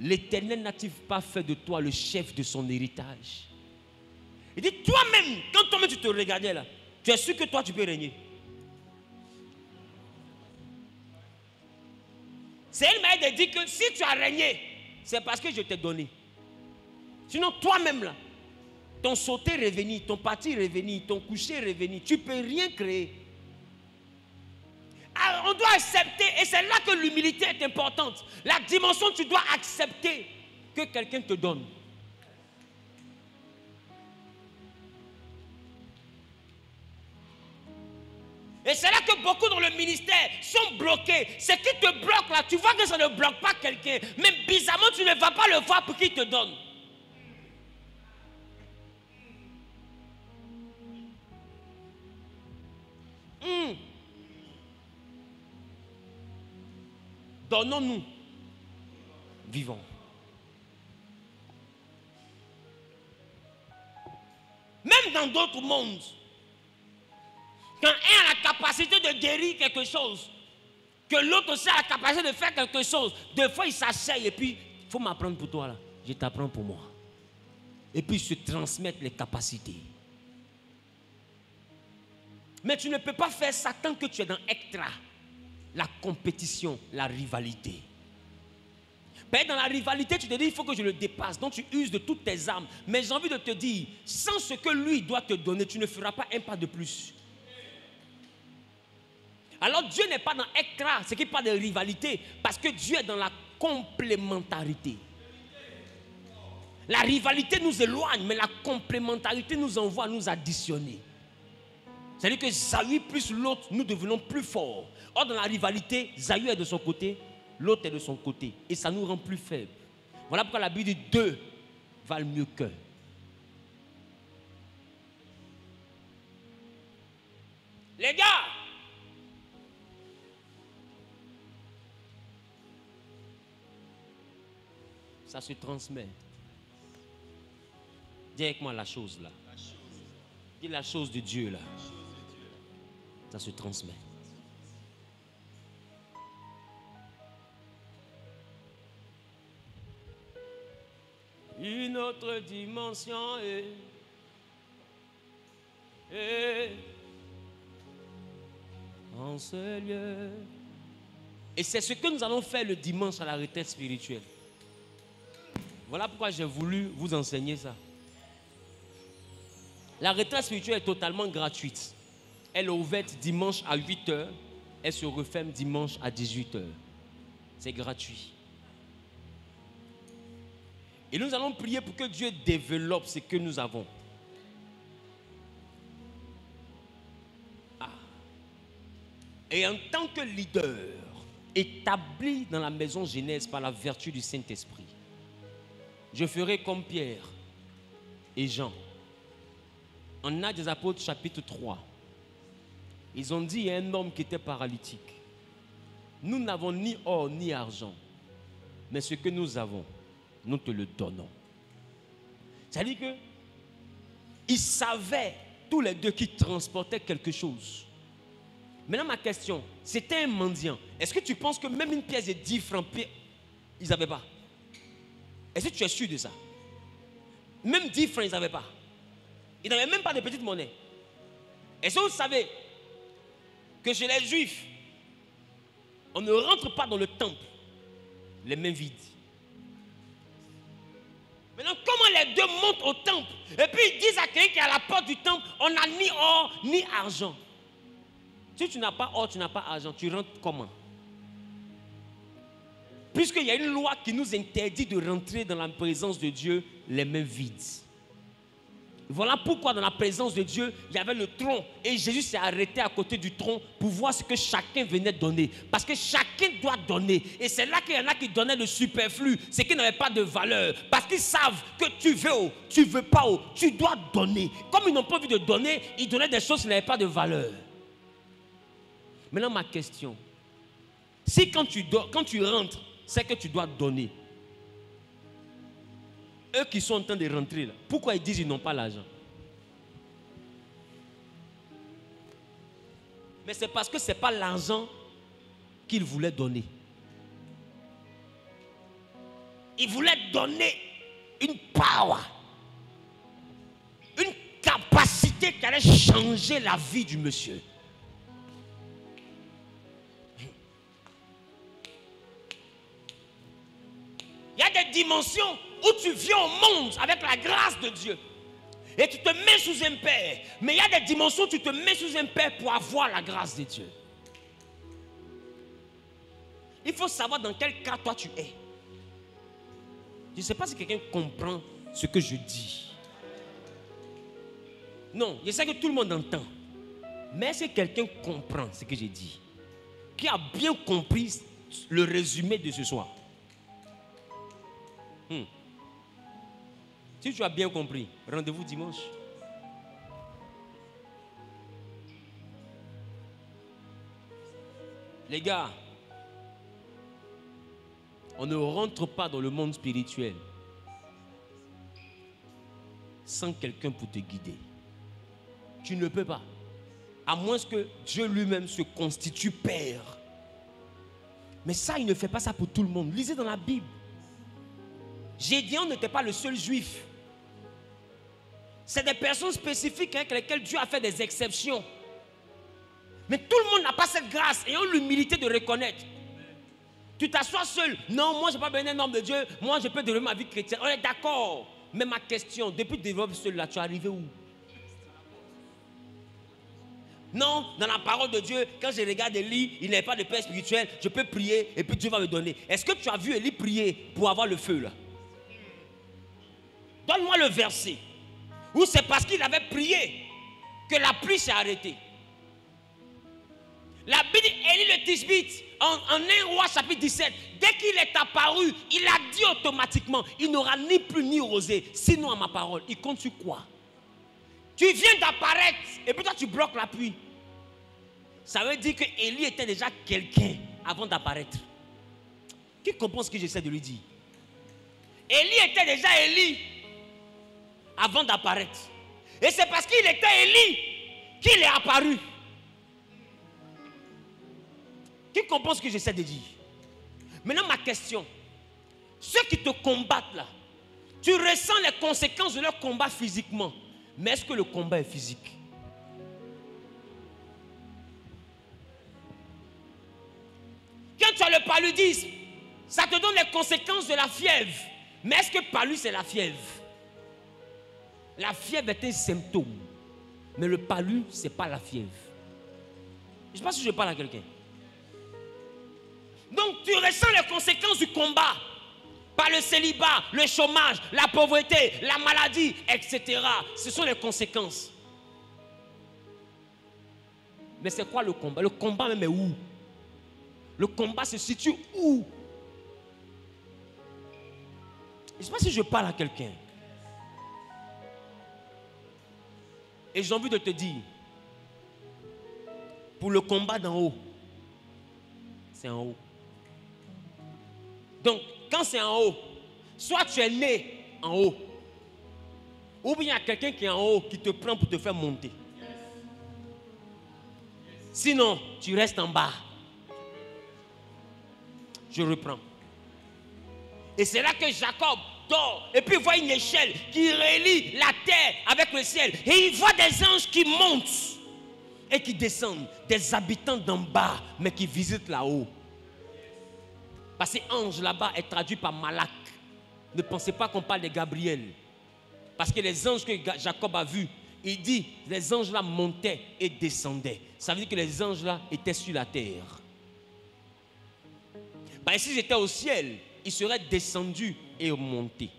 l'Éternel n'a-t-il pas fait de toi le chef de son héritage? Il dit, toi-même, quand toi-même tu te regardais là, tu es sûr que toi tu peux régner. C'est une manière de dire que si tu as régné, c'est parce que je t'ai donné. Sinon, toi-même là, ton sauté revenu, ton parti revenu, ton coucher revenu, tu ne peux rien créer. Alors, on doit accepter, et c'est là que l'humilité est importante. La dimension, tu dois accepter que quelqu'un te donne. Et c'est là que beaucoup dans le ministère sont bloqués. Ce qui te bloque là, tu vois que ça ne bloque pas quelqu'un. Mais bizarrement, tu ne vas pas le voir pour qu'il te donne. Donnons-nous. Vivons. Même dans d'autres mondes, quand un a la capacité de guérir quelque chose, que l'autre aussi a la capacité de faire quelque chose, des fois il s'asseye et puis il faut m'apprendre pour toi là, je t'apprends pour moi. Et puis se transmettre les capacités. Mais tu ne peux pas faire ça tant que tu es dans extra, la compétition, la rivalité. Dans la rivalité, tu te dis, il faut que je le dépasse. Donc tu uses de toutes tes armes. Mais j'ai envie de te dire, sans ce que lui doit te donner, tu ne feras pas un pas de plus. Alors Dieu n'est pas dans extra, ce qui n'est pas de rivalité, parce que Dieu est dans la complémentarité. La rivalité nous éloigne, mais la complémentarité nous envoie à nous additionner. C'est-à-dire que Zahu plus l'autre, nous devenons plus forts. Or, dans la rivalité, Zahu est de son côté, l'autre est de son côté. Et ça nous rend plus faibles. Voilà pourquoi la Bible dit 2 valent mieux qu'un. Les gars, ça se transmet. Dis avec moi la chose là. Dis la chose de Dieu là. Ça se transmet. Une autre dimension est en ce lieu. Et c'est ce que nous allons faire le dimanche à la retraite spirituelle. Voilà pourquoi j'ai voulu vous enseigner ça. La retraite spirituelle est totalement gratuite. Elle est ouverte dimanche à 8h. Elle se referme dimanche à 18h. C'est gratuit. Et nous allons prier pour que Dieu développe ce que nous avons. Et en tant que leader, établi dans la maison Genèse par la vertu du Saint-Esprit, je ferai comme Pierre et Jean. En Actes des Apôtres, chapitre 3, ils ont dit à un homme qui était paralytique, nous n'avons ni or ni argent, mais ce que nous avons, nous te le donnons. C'est-à-dire que ils savaient tous les deux qu'ils transportaient quelque chose. Maintenant ma question, c'était un mendiant. Est-ce que tu penses que même une pièce de 10 francs, ils n'avaient pas? Est-ce que tu es sûr de ça? Même 10 francs, ils n'avaient pas. Ils n'avaient même pas de petite monnaie. Est-ce que vous savez que chez les Juifs, on ne rentre pas dans le temple les mains vides? Maintenant, comment les deux montent au temple et puis ils disent à quelqu'un qui est à la porte du temple, on n'a ni or ni argent. Si tu n'as pas or, tu n'as pas argent, tu rentres comment? Puisqu'il y a une loi qui nous interdit de rentrer dans la présence de Dieu les mains vides. Voilà pourquoi dans la présence de Dieu, il y avait le tronc. Et Jésus s'est arrêté à côté du tronc pour voir ce que chacun venait donner. Parce que chacun doit donner. Et c'est là qu'il y en a qui donnaient le superflu, ce qui n'avait pas de valeur. Parce qu'ils savent que tu veux, tu ne veux pas, tu dois donner. Comme ils n'ont pas envie de donner, ils donnaient des choses qui n'avaient pas de valeur. Maintenant ma question, si quand tu rentres, c'est que tu dois donner. Eux qui sont en train de rentrer là, pourquoi ils disent qu'ils n'ont pas l'argent? Mais c'est parce que ce n'est pas l'argent qu'ils voulaient donner. Ils voulaient donner une power, une capacité qui allait changer la vie du monsieur. Il y a des dimensions où tu viens au monde avec la grâce de Dieu et tu te mets sous un père. Mais il y a des dimensions où tu te mets sous un père pour avoir la grâce de Dieu. Il faut savoir dans quel cas toi tu es. Je ne sais pas si quelqu'un comprend ce que je dis. Non, je sais que tout le monde entend. Mais est-ce que quelqu'un comprend ce que j'ai dit? Qui a bien compris le résumé de ce soir? Si tu as bien compris, rendez-vous dimanche. Les gars, on ne rentre pas dans le monde spirituel sans quelqu'un pour te guider. Tu ne peux pas. À moins que Dieu lui-même se constitue Père. Mais ça, il ne fait pas ça pour tout le monde. Lisez dans la Bible. Gédéon n'était pas le seul juif. C'est des personnes spécifiques avec lesquelles Dieu a fait des exceptions. Mais tout le monde n'a pas cette grâce. Ayant l'humilité de reconnaître. Tu t'assois seul. Non, moi je n'ai pas besoin d'un homme de Dieu. Moi je peux développer ma vie chrétienne. On est d'accord. Mais ma question, depuis que tu développes seul là, tu es arrivé où? Non, dans la parole de Dieu, quand je regarde Élie, il n'avait pas de père spirituel. Je peux prier et puis Dieu va me donner. Est-ce que tu as vu Élie prier pour avoir le feu là? Donne-moi le verset. Ou c'est parce qu'il avait prié que la pluie s'est arrêtée. La Bible dit, Élie le Tishbite, en 1 Roi chapitre 17, dès qu'il est apparu, il a dit automatiquement, il n'aura ni pluie ni rosée, sinon à ma parole. Il compte sur quoi? Tu viens d'apparaître et puis toi tu bloques la pluie. Ça veut dire que Élie était déjà quelqu'un avant d'apparaître. Qui comprend ce que j'essaie de lui dire? Élie était déjà Élie avant d'apparaître. Et c'est parce qu'il était Élie qu'il est apparu. Qui comprend ce que j'essaie de dire? Maintenant ma question. Ceux qui te combattent là, tu ressens les conséquences de leur combat physiquement. Mais est-ce que le combat est physique? Quand tu as le paludisme, ça te donne les conséquences de la fièvre. Mais est-ce que palud c'est la fièvre? La fièvre est un symptôme. Mais le palud, ce n'est pas la fièvre. Je ne sais pas si je parle à quelqu'un. Donc tu ressens les conséquences du combat. Par le célibat, le chômage, la pauvreté, la maladie, etc. Ce sont les conséquences. Mais c'est quoi le combat? Le combat même est où? Le combat se situe où? Je ne sais pas si je parle à quelqu'un. Et j'ai envie de te dire, pour le combat d'en haut, c'est en haut. Donc, quand c'est en haut, soit tu es né en haut, ou bien il y a quelqu'un qui est en haut qui te prend pour te faire monter. Sinon, tu restes en bas. Je reprends. Et c'est là que Jacob dort. Et puis il voit une échelle qui relie la terre avec le ciel. Et il voit des anges qui montent et qui descendent. Des habitants d'en bas, mais qui visitent là-haut. Parce que ange là-bas est traduit par Malak. Ne pensez pas qu'on parle de Gabriel. Parce que les anges que Jacob a vus, il dit, les anges là montaient et descendaient. Ça veut dire que les anges là étaient sur la terre. Bah, s'ils étaient au ciel, ils seraient descendus et montés.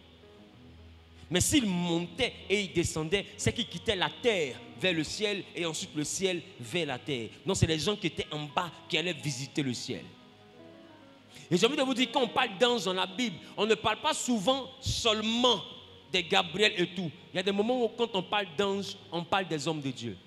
Mais s'ils montaient et ils descendaient, c'est qu'ils quittaient la terre vers le ciel et ensuite le ciel vers la terre. Donc c'est les gens qui étaient en bas qui allaient visiter le ciel. Et j'ai envie de vous dire, quand on parle d'anges dans la Bible, on ne parle pas souvent seulement de Gabriel et tout. Il y a des moments où quand on parle d'anges, on parle des hommes de Dieu.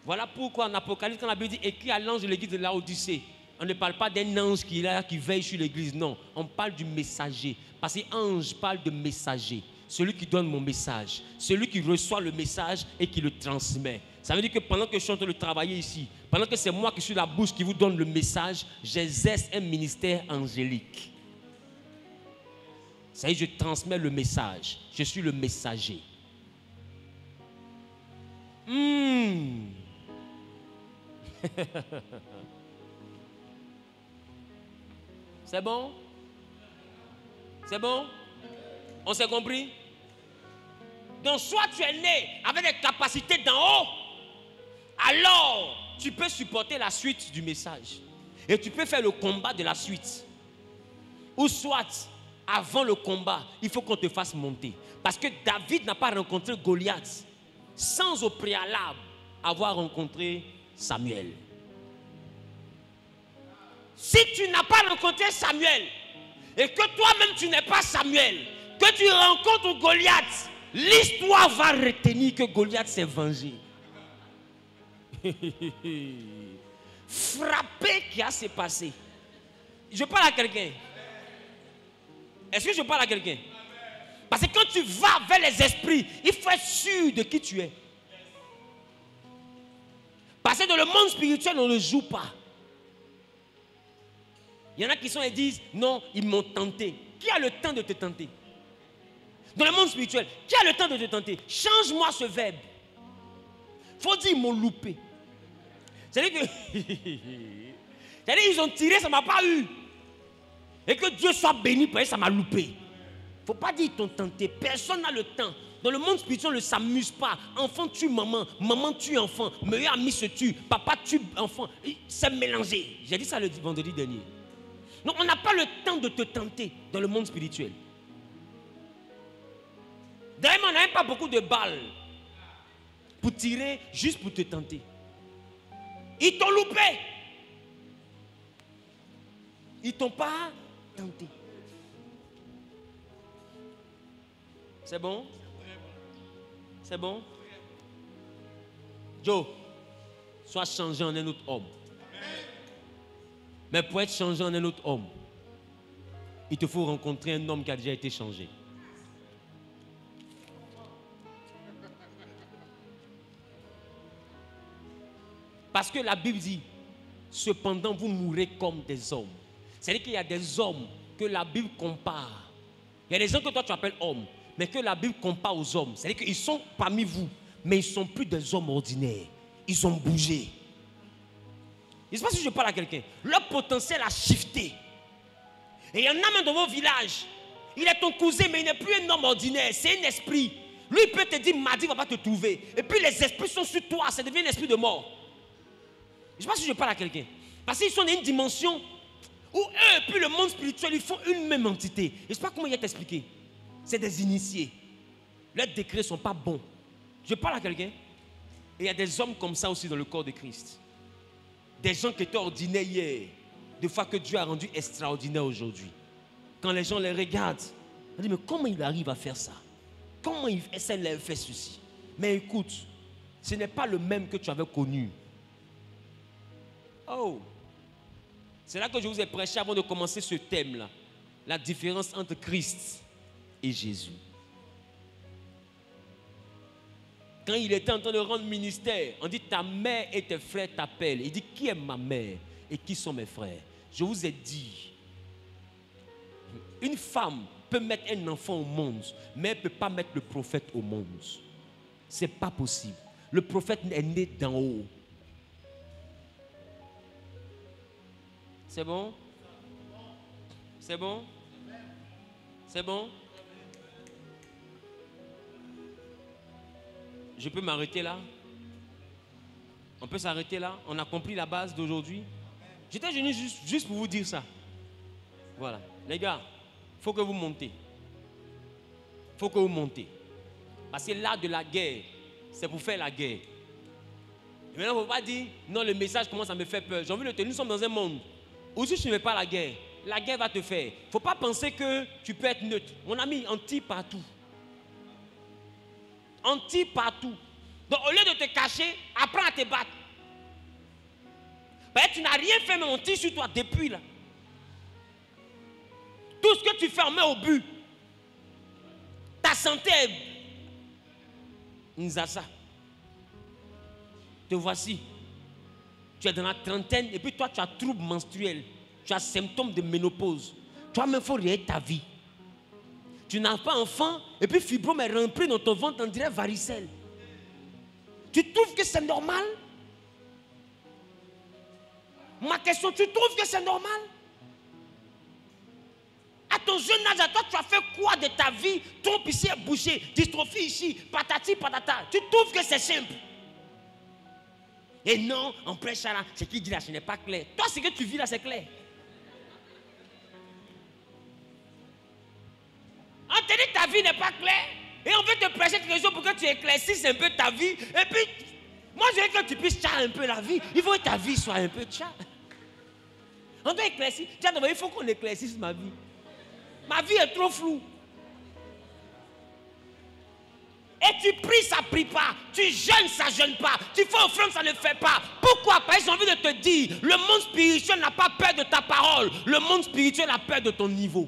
Voilà pourquoi en Apocalypse, quand la Bible dit écrit à l'ange de l'église de Laodicée, on ne parle pas d'un ange qui est là, qui veille sur l'église. Non, on parle du messager. Parce que ange parle de messager. Celui qui donne mon message. Celui qui reçoit le message et qui le transmet. Ça veut dire que pendant que je suis en train de travailler ici, pendant que c'est moi qui suis la bouche qui vous donne le message, j'exerce un ministère angélique. Ça veut dire que je transmets le message. Je suis le messager. C'est bon? C'est bon? On s'est compris? Donc soit tu es né avec des capacités d'en haut, alors tu peux supporter la suite du message. Et tu peux faire le combat de la suite. Ou soit, avant le combat, il faut qu'on te fasse monter. Parce que David n'a pas rencontré Goliath sans au préalable avoir rencontré Samuel. Si tu n'as pas rencontré Samuel et que toi-même tu n'es pas Samuel, que tu rencontres Goliath, l'histoire va retenir que Goliath s'est vengé. Frappé qui a s'est passé. Je parle à quelqu'un. Est-ce que je parle à quelqu'un? Parce que quand tu vas vers les esprits, il faut être sûr de qui tu es. Parce que dans le monde spirituel, on ne joue pas. Il y en a qui sont et disent, non, ils m'ont tenté. Qui a le temps de te tenter? Dans le monde spirituel, qui a le temps de te tenter? Change-moi ce verbe. Il faut dire, ils m'ont loupé. C'est-à-dire que, c'est-à-dire ils ont tiré, ça ne m'a pas eu. Et que Dieu soit béni, parce que ça m'a loupé. Il ne faut pas dire qu'ils t'ont tenté. Personne n'a le temps. Dans le monde spirituel, on ne s'amuse pas. Enfant tue maman, maman tue enfant, meilleur ami se tue, papa tue enfant. C'est mélangé. J'ai dit ça le vendredi dernier. Donc on n'a pas le temps de te tenter dans le monde spirituel. D'ailleurs, on n'a même pas beaucoup de balles pour tirer juste pour te tenter. Ils t'ont loupé. Ils t'ont pas tenté. C'est bon? C'est bon? Joe, sois changé en un autre homme. Mais pour être changé en un autre homme, il te faut rencontrer un homme qui a déjà été changé. Parce que la Bible dit, cependant vous mourrez comme des hommes. C'est-à-dire qu'il y a des hommes que la Bible compare. Il y a des gens que toi tu appelles hommes, mais que la Bible compare aux hommes. C'est-à-dire qu'ils sont parmi vous, mais ils ne sont plus des hommes ordinaires. Ils ont bougé. Je ne sais pas si je parle à quelqu'un. Leur potentiel a shifté. Et il y en a même dans vos villages. Il est ton cousin, mais il n'est plus un homme ordinaire. C'est un esprit. Lui, il peut te dire, mardi, il ne va pas te trouver. Et puis les esprits sont sur toi. Ça devient un esprit de mort. Je ne sais pas si je parle à quelqu'un. Parce qu'ils sont dans une dimension où eux, puis le monde spirituel, ils font une même entité. Je ne sais pas comment il y a t'expliquer. C'est des initiés. Leurs décrets ne sont pas bons. Je parle à quelqu'un. Et il y a des hommes comme ça aussi dans le corps de Christ. Des gens qui étaient ordinaires hier, des fois que Dieu a rendu extraordinaire aujourd'hui. Quand les gens les regardent, on dit, mais comment il arrive à faire ça? Comment il essaie de faire ceci? Mais écoute, ce n'est pas le même que tu avais connu. Oh, c'est là que je vous ai prêché avant de commencer ce thème-là. La différence entre Christ et Jésus. Quand il était en train de rendre ministère, on dit ta mère et tes frères t'appellent. Il dit qui est ma mère et qui sont mes frères? Je vous ai dit, une femme peut mettre un enfant au monde, mais elle ne peut pas mettre le prophète au monde. Ce n'est pas possible. Le prophète est né d'en haut. C'est bon? C'est bon? C'est bon? Je peux m'arrêter là? On peut s'arrêter là? On a compris la base d'aujourd'hui? J'étais venu juste pour vous dire ça. Voilà. Les gars, il faut que vous montez. Il faut que vous montez. Parce que l'art de la guerre, c'est pour faire la guerre. Et maintenant, il ne faut pas dire, non, le message commence à me faire peur. J'ai envie de te dire, nous sommes dans un monde où si tu ne fais pas la guerre va te faire. Il ne faut pas penser que tu peux être neutre. Mon ami, on tire partout. On tire partout. Donc, au lieu de te cacher, apprends à te battre. Ben, tu n'as rien fait, mais on tire sur toi depuis là. Tout ce que tu fais, on met au but. Ta santé est Nzasa. Te voici. Tu es dans la trentaine et puis toi, tu as troubles menstruels. Tu as symptômes de ménopause. Toi-même, il faut réagir ta vie. Tu n'as pas enfant et puis fibrome est rempli dans ton ventre, on dirait varicelle. Tu trouves que c'est normal? Ma question, tu trouves que c'est normal? À ton jeune âge, à toi, tu as fait quoi de ta vie? Trompe ici est bouché, dystrophie ici, patati patata. Tu trouves que c'est simple? Et non, on prêche ça là, ce qui dit là, ce n'est pas clair. Toi, ce que tu vis là, c'est clair. On te dit ta vie n'est pas claire. Et on veut te prêcher quelque chose pour que tu éclaircisses un peu ta vie. Et puis, moi je veux que tu puisses tchar un peu la vie. Il faut que ta vie soit un peu tchar. On doit éclaircir. Tiens, il faut qu'on éclaircisse ma vie. Ma vie est trop floue. Et tu pries, ça ne prie pas. Tu jeûnes, ça ne jeûne pas. Tu fais offrande, ça ne fait pas. Pourquoi? Parce que j'ai envie de te dire, le monde spirituel n'a pas peur de ta parole. Le monde spirituel a peur de ton niveau.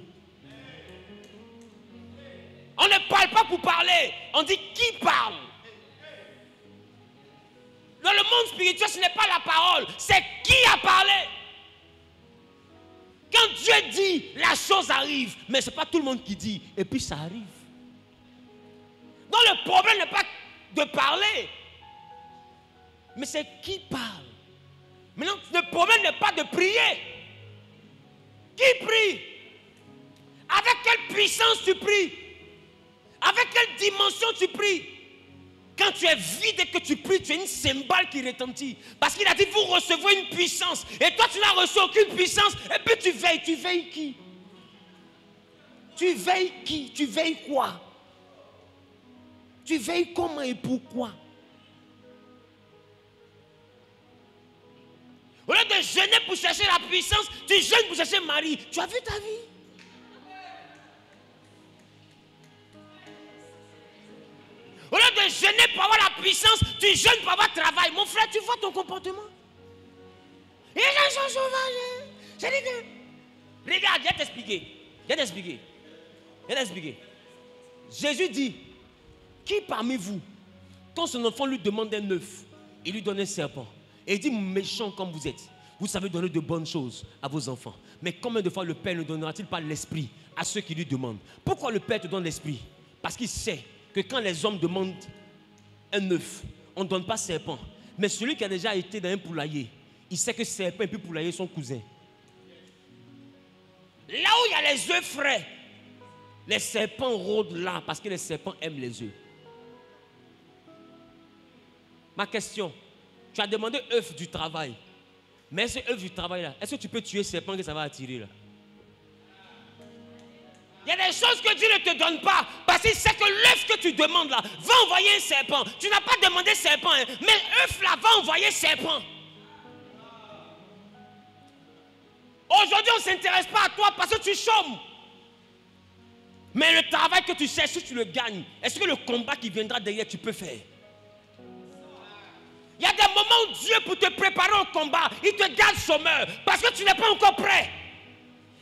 On ne parle pas pour parler. On dit qui parle. Dans le monde spirituel, ce n'est pas la parole. C'est qui a parlé. Quand Dieu dit, la chose arrive. Mais ce n'est pas tout le monde qui dit. Et puis ça arrive. Donc le problème n'est pas de parler. Mais c'est qui parle. Maintenant, le problème n'est pas de prier. Qui prie? Avec quelle puissance tu pries? Avec quelle dimension tu pries? Quand tu es vide et que tu pries, tu as une cymbale qui retentit. Parce qu'il a dit, vous recevrez une puissance. Et toi, tu n'as reçu aucune puissance. Et puis tu veilles. Tu veilles qui? Tu veilles qui? Tu veilles quoi? Tu veilles comment et pourquoi? Au lieu de jeûner pour chercher la puissance, tu jeûnes pour chercher Marie. Tu as vu ta vie? Au lieu de jeûner pour avoir la puissance, tu jeûnes pour avoir travail. Mon frère, tu vois ton comportement? Et les gens sont sauvages. J'ai dit que... Regarde, je vais t'expliquer. Jésus dit, qui parmi vous, quand son enfant lui demande un œuf, il lui donne un serpent. Et il dit, méchant comme vous êtes, vous savez donner de bonnes choses à vos enfants. Mais combien de fois le Père ne donnera-t-il pas l'esprit à ceux qui lui demandent? Pourquoi le Père te donne l'esprit? Parce qu'il sait que quand les hommes demandent un œuf, on ne donne pas serpent. Mais celui qui a déjà été dans un poulailler, il sait que serpent et puis poulailler sont cousins. Là où il y a les œufs frais, les serpents rôdent là parce que les serpents aiment les œufs. Ma question, tu as demandé œuf du travail. Mais ce œuf du travail là, est-ce que tu peux tuer serpent que ça va attirer là? Il y a des choses que Dieu ne te donne pas parce qu'il sait que l'œuf que tu demandes là va envoyer un serpent. Tu n'as pas demandé serpent, hein, mais l'œuf là va envoyer serpent. Aujourd'hui, on ne s'intéresse pas à toi parce que tu chômes. Mais le travail que tu sais, si tu le gagnes, est-ce que le combat qui viendra derrière, tu peux faire? Il y a des moments où Dieu, pour te préparer au combat, il te garde chômeur parce que tu n'es pas encore prêt.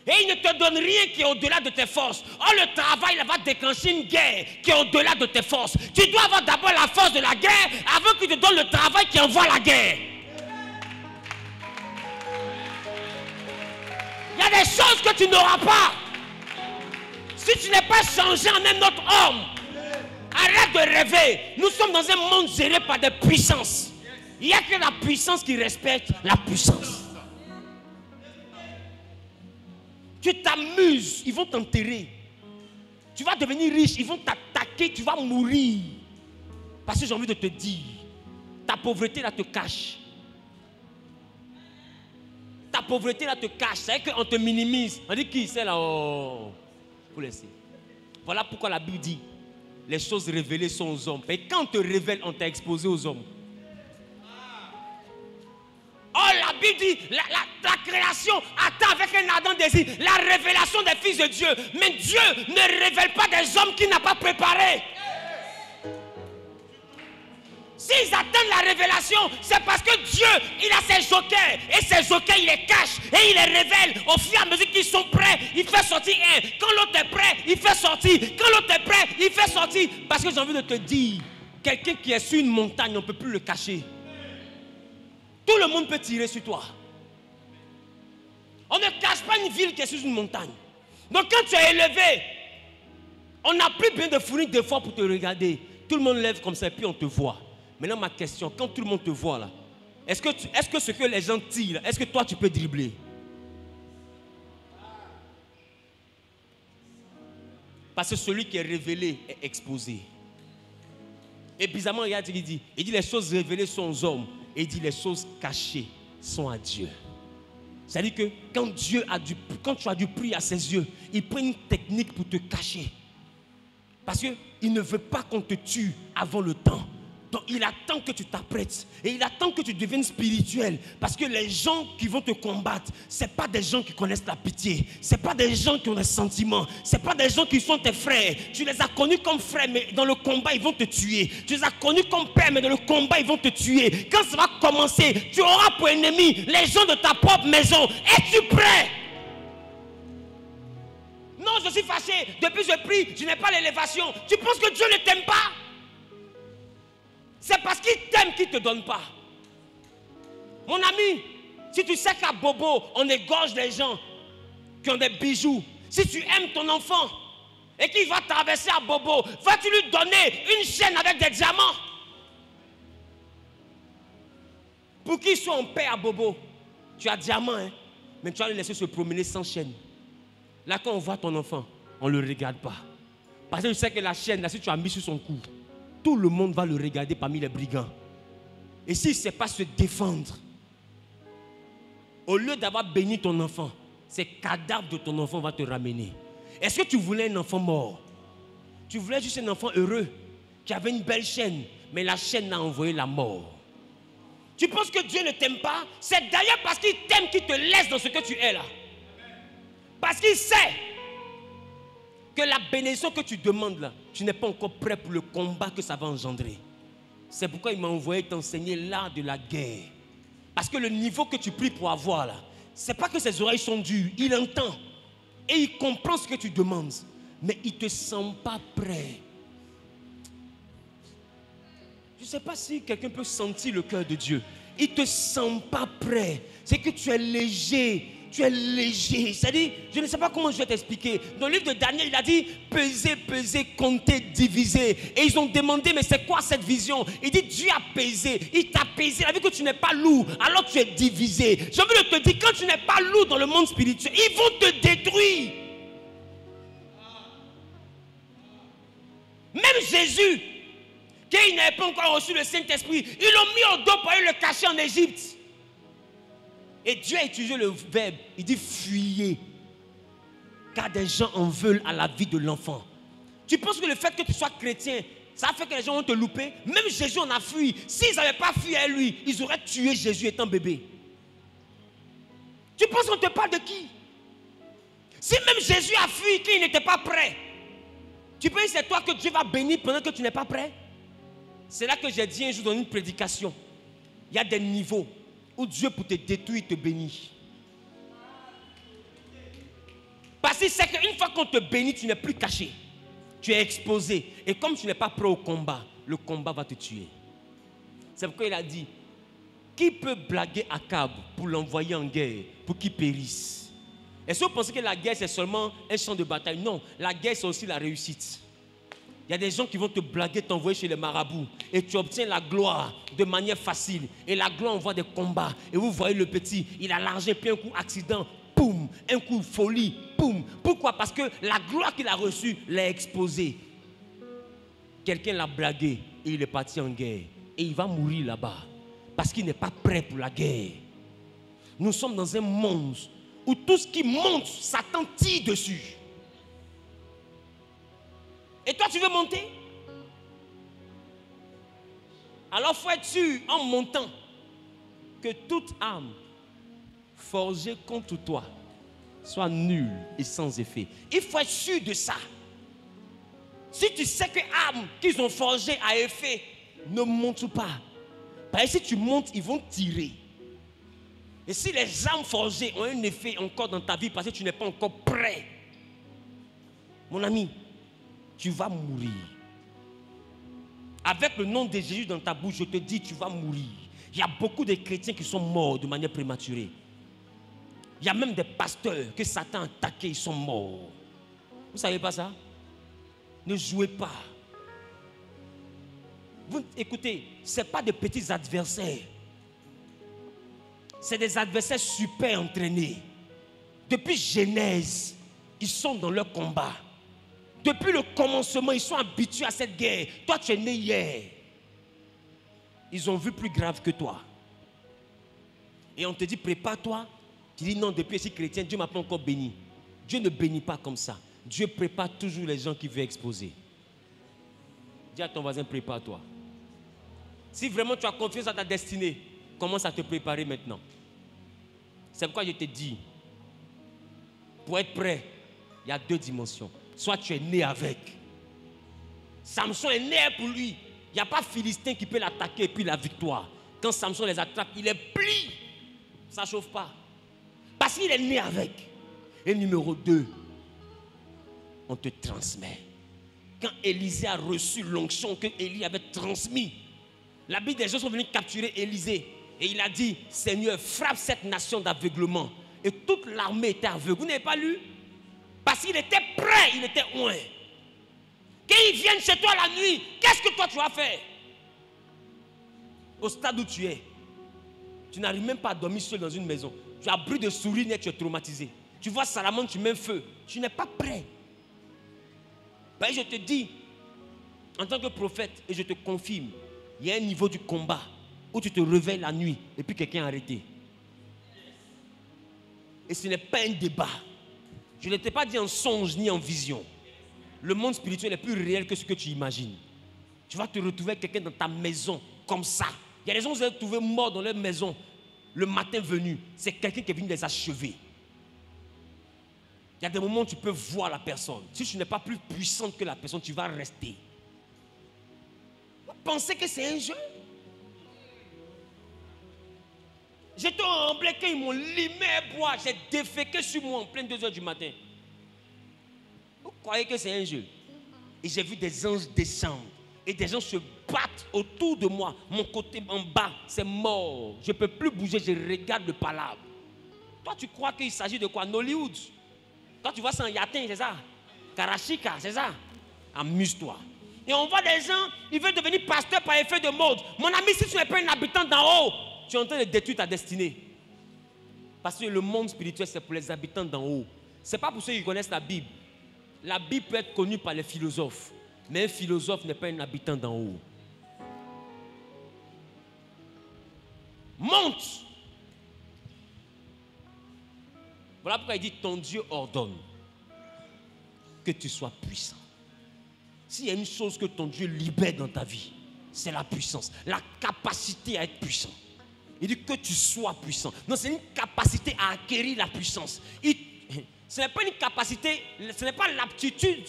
Et il ne te donne rien qui est au-delà de tes forces. Or, le travail va déclencher une guerre qui est au-delà de tes forces. Tu dois avoir d'abord la force de la guerre avant qu'il te donne le travail qui envoie la guerre. Il y a des choses que tu n'auras pas. Si tu n'es pas changé en un autre homme, arrête de rêver. Nous sommes dans un monde géré par des puissances. Il n'y a que la puissance qui respecte la puissance. Tu t'amuses, ils vont t'enterrer. Tu vas devenir riche, ils vont t'attaquer, tu vas mourir. Parce que j'ai envie de te dire, ta pauvreté là te cache. Ta pauvreté là te cache. C'est qu'on te minimise. On dit qui c'est là? Oh, faut laisser. Voilà pourquoi la Bible dit, les choses révélées sont aux hommes. Et quand on te révèle, on t'a exposé aux hommes. Oh, la Bible dit, la création attend avec un ardent désir la révélation des fils de Dieu. Mais Dieu ne révèle pas des hommes qu'il n'a pas préparés. S'ils attendent la révélation, c'est parce que Dieu, il a ses jokers. Et ses jokers, il les cache et il les révèle. Au fur et à mesure qu'ils sont prêts, il fait sortir un. Quand l'autre est prêt, il fait sortir. Quand l'autre est prêt, il fait sortir. Parce que j'ai envie de te dire, quelqu'un qui est sur une montagne, on ne peut plus le cacher. Tout le monde peut tirer sur toi. On ne cache pas une ville qui est sur une montagne. Donc quand tu es élevé, on n'a plus besoin de fournir d'efforts pour te regarder. Tout le monde lève comme ça et puis on te voit. Maintenant ma question, quand tout le monde te voit là, est-ce que ce que les gens tirent, est-ce que toi tu peux dribbler? Parce que celui qui est révélé est exposé. Et bizarrement, regarde ce qu'il dit. Il dit les choses révélées sont aux hommes. Et il dit les choses cachées sont à Dieu. C'est-à-dire que quand tu as du prix à ses yeux, il prend une technique pour te cacher. Parce qu'il ne veut pas qu'on te tue avant le temps. Donc il attend que tu t'apprêtes. Et il attend que tu deviennes spirituel. Parce que les gens qui vont te combattre, ce n'est pas des gens qui connaissent la pitié. Ce n'est pas des gens qui ont des sentiments. Ce n'est pas des gens qui sont tes frères. Tu les as connus comme frères, mais dans le combat, ils vont te tuer. Tu les as connus comme père, mais dans le combat, ils vont te tuer. Quand ça va commencer, tu auras pour ennemi les gens de ta propre maison. Es-tu prêt? Non, je suis fâché. Depuis que je prie, je n'ai pas l'élévation. Tu penses que Dieu ne t'aime pas? C'est parce qu'il t'aime qu'il ne te donne pas. Mon ami, si tu sais qu'à Bobo, on égorge des gens qui ont des bijoux. Si tu aimes ton enfant et qu'il va traverser à Bobo, vas-tu lui donner une chaîne avec des diamants? Pour qu'il soit en paix à Bobo, tu as diamant, hein? Mais tu vas le laisser se promener sans chaîne. Là, quand on voit ton enfant, on ne le regarde pas. Parce que je sais que la chaîne, là, si tu as mis sur son cou, tout le monde va le regarder parmi les brigands. Et s'il ne sait pas se défendre, au lieu d'avoir béni ton enfant, ces cadavres de ton enfant vont te ramener. Est-ce que tu voulais un enfant mort? Tu voulais juste un enfant heureux, qui avait une belle chaîne, mais la chaîne a envoyé la mort. Tu penses que Dieu ne t'aime pas? C'est d'ailleurs parce qu'il t'aime qu'il te laisse dans ce que tu es là. Parce qu'il sait que la bénédiction que tu demandes là, tu n'es pas encore prêt pour le combat que ça va engendrer. C'est pourquoi il m'a envoyé t'enseigner l'art de la guerre. Parce que le niveau que tu pries pour avoir là, c'est pas que ses oreilles sont dures, il entend. Et il comprend ce que tu demandes. Mais il ne te sent pas prêt. Je ne sais pas si quelqu'un peut sentir le cœur de Dieu. Il ne te sent pas prêt. C'est que tu es léger. Tu es léger. C'est-à-dire, je ne sais pas comment je vais t'expliquer. Dans le livre de Daniel, il a dit peser, peser, compter, diviser. Et ils ont demandé, mais c'est quoi cette vision? Il dit Dieu a pesé. Il t'a pesé. Il a vu que tu n'es pas lourd. Alors tu es divisé. Je veux te dire, quand tu n'es pas lourd dans le monde spirituel, ils vont te détruire. Même Jésus, qu'il n'avait pas encore reçu le Saint-Esprit, ils l'ont mis au dos pour aller le cacher en Égypte. Et Dieu a utilisé le verbe, il dit fuyez. Car des gens en veulent à la vie de l'enfant. Tu penses que le fait que tu sois chrétien, ça fait que les gens vont te louper? Même Jésus en a fui. S'ils n'avaient pas fui à lui, ils auraient tué Jésus étant bébé. Tu penses qu'on te parle de qui? Si même Jésus a fui, qu'il n'était pas prêt, tu penses que c'est toi que Dieu va bénir pendant que tu n'es pas prêt? C'est là que j'ai dit un jour dans une prédication. Il y a des niveaux où Dieu, pour te détruire, te bénit. Parce qu'il sait qu'une fois qu'on te bénit, tu n'es plus caché. Tu es exposé. Et comme tu n'es pas prêt au combat, le combat va te tuer. C'est pourquoi il a dit, qui peut blaguer Akab pour l'envoyer en guerre, pour qu'il périsse? Est-ce que vous pensez que la guerre, c'est seulement un champ de bataille? Non, la guerre, c'est aussi la réussite. Il y a des gens qui vont te blaguer, t'envoyer chez les marabouts. Et tu obtiens la gloire de manière facile. Et la gloire envoie des combats. Et vous voyez le petit, il a l'argent, puis un coup accident, boum, un coup folie, boum. Pourquoi? Parce que la gloire qu'il a reçue l'a exposé. Quelqu'un l'a blagué et il est parti en guerre. Et il va mourir là-bas. Parce qu'il n'est pas prêt pour la guerre. Nous sommes dans un monde où tout ce qui monte, Satan tire dessus. Et toi, tu veux monter? Alors, il faut être sûr, en montant, que toute arme forgée contre toi soit nulle et sans effet. Il faut être sûr de ça. Si tu sais que armes qu'ils ont forgées à effet, ne monte pas. Parce que si tu montes, ils vont tirer. Et si les armes forgées ont un effet encore dans ta vie parce que tu n'es pas encore prêt, mon ami, tu vas mourir. Avec le nom de Jésus dans ta bouche, je te dis, tu vas mourir. Il y a beaucoup de chrétiens qui sont morts de manière prématurée. Il y a même des pasteurs que Satan a attaqués, ils sont morts. Vous ne savez pas ça? Ne jouez pas. Vous, écoutez, ce n'est pas des petits adversaires. C'est des adversaires super entraînés. Depuis Genèse, ils sont dans leur combat. Depuis le commencement, ils sont habitués à cette guerre. Toi, tu es né hier. Ils ont vu plus grave que toi. Et on te dit, prépare-toi. Tu dis, non, depuis que je suis chrétien, Dieu ne m'a pas encore béni. Dieu ne bénit pas comme ça. Dieu prépare toujours les gens qu'il veut exposer. Dis à ton voisin, prépare-toi. Si vraiment tu as confiance à ta destinée, commence à te préparer maintenant. C'est pourquoi je te dis, pour être prêt, il y a 2 dimensions. Soit tu es né avec. Samson est né pour lui. Il n'y a pas Philistin qui peut l'attaquer et puis la victoire. Quand Samson les attrape, il est pli. Ça ne chauffe pas. Parce qu'il est né avec. Et numéro 2, on te transmet. Quand Élisée a reçu l'onction que Élie avait transmis, la Bible des gens sont venus capturer Élisée. Et il a dit, Seigneur, frappe cette nation d'aveuglement. Et toute l'armée était aveugle. Vous n'avez pas lu? Parce qu'il était prêt, il était oint. Quand ils viennent chez toi la nuit, qu'est-ce que toi tu vas faire? Au stade où tu es, tu n'arrives même pas à dormir seul dans une maison. Tu as bruit de souris et tu es traumatisé. Tu vois Salomon, tu mets feu. Tu n'es pas prêt. Ben, je te dis, en tant que prophète, et je te confirme, il y a un niveau du combat où tu te réveilles la nuit et puis quelqu'un est arrêté. Et ce n'est pas un débat. Je ne t'ai pas dit en songe ni en vision. Le monde spirituel est plus réel que ce que tu imagines. Tu vas te retrouver avec quelqu'un dans ta maison comme ça. Il y a des gens qui se sont trouvés morts dans leur maison. Le matin venu, c'est quelqu'un qui est venu les achever. Il y a des moments où tu peux voir la personne. Si tu n'es pas plus puissante que la personne, tu vas rester. Vous pensez que c'est un jeu? J'étais en blé quand ils m'ont limé bois. J'ai déféqué sur moi en plein 2h du matin. Vous croyez que c'est un jeu? Et j'ai vu des anges descendre. Et des gens se battent autour de moi. Mon côté en bas, c'est mort. Je ne peux plus bouger, je regarde le palabre. Toi, tu crois qu'il s'agit de quoi? Nollywood. Toi, tu vois ça en Yatin, c'est ça? Karachika, c'est ça? Amuse-toi. Et on voit des gens, ils veulent devenir pasteurs par effet de mode. Mon ami, si tu n'es pas un habitant d'en haut, tu es en train de détruire ta destinée. Parce que le monde spirituel, c'est pour les habitants d'en haut. Ce n'est pas pour ceux qui connaissent la Bible. La Bible peut être connue par les philosophes. Mais un philosophe n'est pas un habitant d'en haut. Monte. Voilà pourquoi il dit, ton Dieu ordonne que tu sois puissant. S'il y a une chose que ton Dieu libère dans ta vie, c'est la puissance. La capacité à être puissant. Il dit que tu sois puissant. Non, c'est une capacité à acquérir la puissance. Ce n'est pas une capacité, ce n'est pas l'aptitude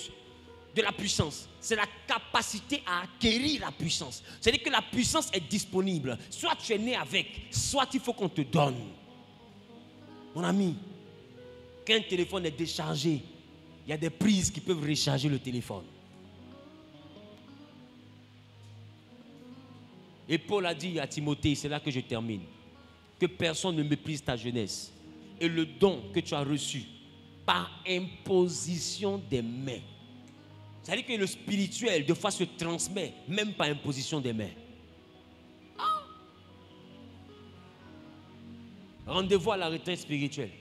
de la puissance, c'est la capacité à acquérir la puissance. C'est-à-dire que la puissance est disponible. Soit tu es né avec, soit il faut qu'on te donne. Mon ami, quand un téléphone est déchargé, il y a des prises qui peuvent recharger le téléphone. Et Paul a dit à Timothée, c'est là que je termine, que personne ne méprise ta jeunesse et le don que tu as reçu par imposition des mains. C'est-à-dire que le spirituel, des fois, se transmet même par imposition des mains. Ah. Rendez-vous à la retraite spirituelle.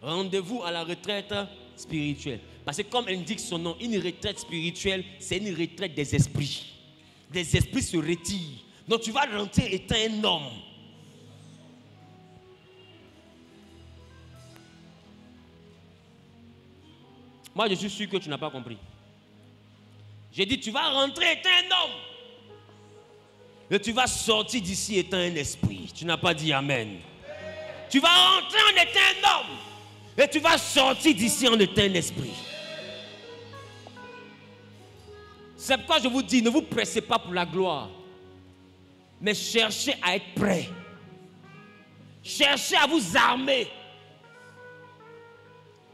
Rendez-vous à la retraite spirituelle. Parce que comme indique son nom, une retraite spirituelle, c'est une retraite des esprits. Des esprits se retirent. Donc tu vas rentrer étant un homme. Moi, je suis sûr que tu n'as pas compris. J'ai dit, tu vas rentrer étant un homme. Et tu vas sortir d'ici étant un esprit. Tu n'as pas dit amen. Tu vas rentrer en étant un homme. Et tu vas sortir d'ici en étant un esprit. C'est pourquoi je vous dis, ne vous pressez pas pour la gloire. Mais cherchez à être prêt. Cherchez à vous armer.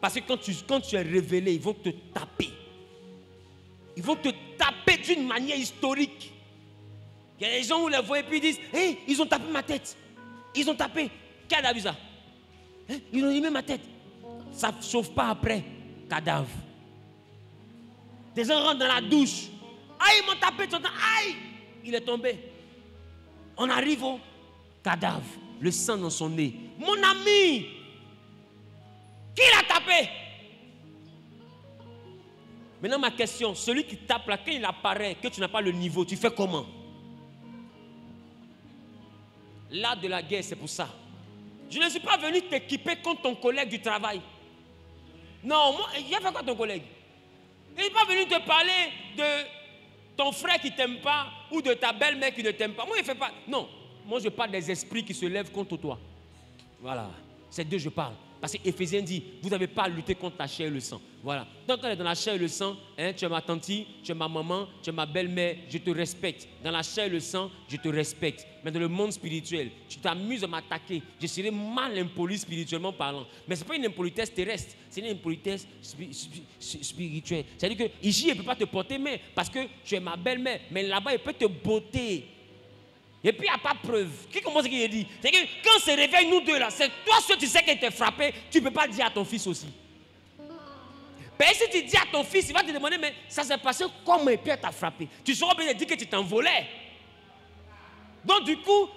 Parce que quand tu es révélé, ils vont te taper. Ils vont te taper d'une manière historique. Il y a des gens où les voient et puis ils disent, hey, ils ont tapé ma tête. Ils ont tapé. Qui a vu ça? Hein? Ils ont aimé ma tête. Ça ne chauffe pas après. Cadavre. Des gens rentrent dans la douche. Aïe, ils m'ont tapé. Aïe, il est tombé. On arrive au cadavre. Le sang dans son nez. Mon ami, qui l'a tapé? Maintenant ma question, celui qui tape là, quand il apparaît, que tu n'as pas le niveau, tu fais comment? L'art de la guerre, c'est pour ça. Je ne suis pas venu t'équiper contre ton collègue du travail. Non, moi, il a fait quoi ton collègue? Il n'est pas venu te parler de ton frère qui ne t'aime pas ou de ta belle-mère qui ne t'aime pas. Moi, il ne fait pas. Non, moi je parle des esprits qui se lèvent contre toi. Voilà, c'est d'eux que je parle. Parce que Éphésiens dit, vous n'avez pas à lutter contre la chair et le sang. Voilà. Donc quand on est dans la chair et le sang, hein, tu es ma tante, tu es ma maman, tu es ma belle-mère, je te respecte. Dans la chair et le sang, je te respecte. Mais dans le monde spirituel, tu t'amuses à m'attaquer. Je serai mal impoli spirituellement parlant. Mais ce n'est pas une impolitesse terrestre, c'est une impolitesse spirituelle. C'est-à-dire que ici, il ne peut pas te porter main parce que tu es ma belle-mère. Mais là-bas, il peut te botter. Et puis, il n'y a pas de preuve. Qui commence ce qu'il dit? C'est que quand se réveille nous deux là, c'est toi seul tu sais qu'il t'a frappé, tu ne peux pas dire à ton fils aussi. Mais si tu dis à ton fils, il va te demander, mais ça s'est passé comment et Pierre t'a frappé. Tu seras bien de dire que tu t'envolais. Donc du coup,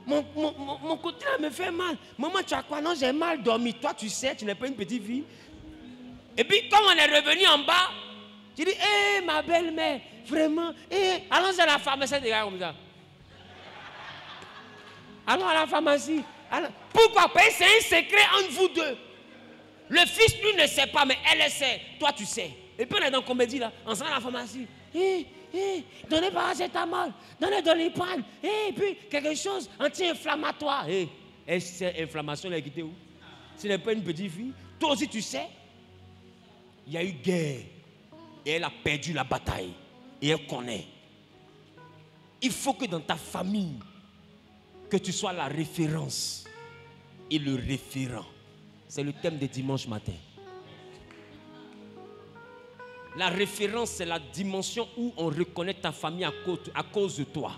mon côté là me fait mal. Maman, tu as quoi? Non, j'ai mal dormi. Toi, tu sais, tu n'es pas une petite fille. Et puis, quand on est revenu en bas, tu dis, hé, ma belle-mère, vraiment, allons à la pharmacie, des gars comme ça. Allons à la pharmacie. Alors, pourquoi? Parce que c'est un secret entre vous deux. Le fils, lui, ne sait pas, mais elle le sait. Toi, tu sais. Et puis, on est dans la comédie, là. On sera à la pharmacie. Donnez paracétamol. Donnez de l'iprane. Et puis, quelque chose anti-inflammatoire. Est-ce que inflammation, elle a quitté où? Ce n'est pas une petite fille. Toi aussi, tu sais. Il y a eu guerre. Et elle a perdu la bataille. Et elle connaît. Il faut que dans ta famille, que tu sois la référence et le référent. C'est le thème de dimanche matin. La référence, c'est la dimension où on reconnaît ta famille à cause de toi.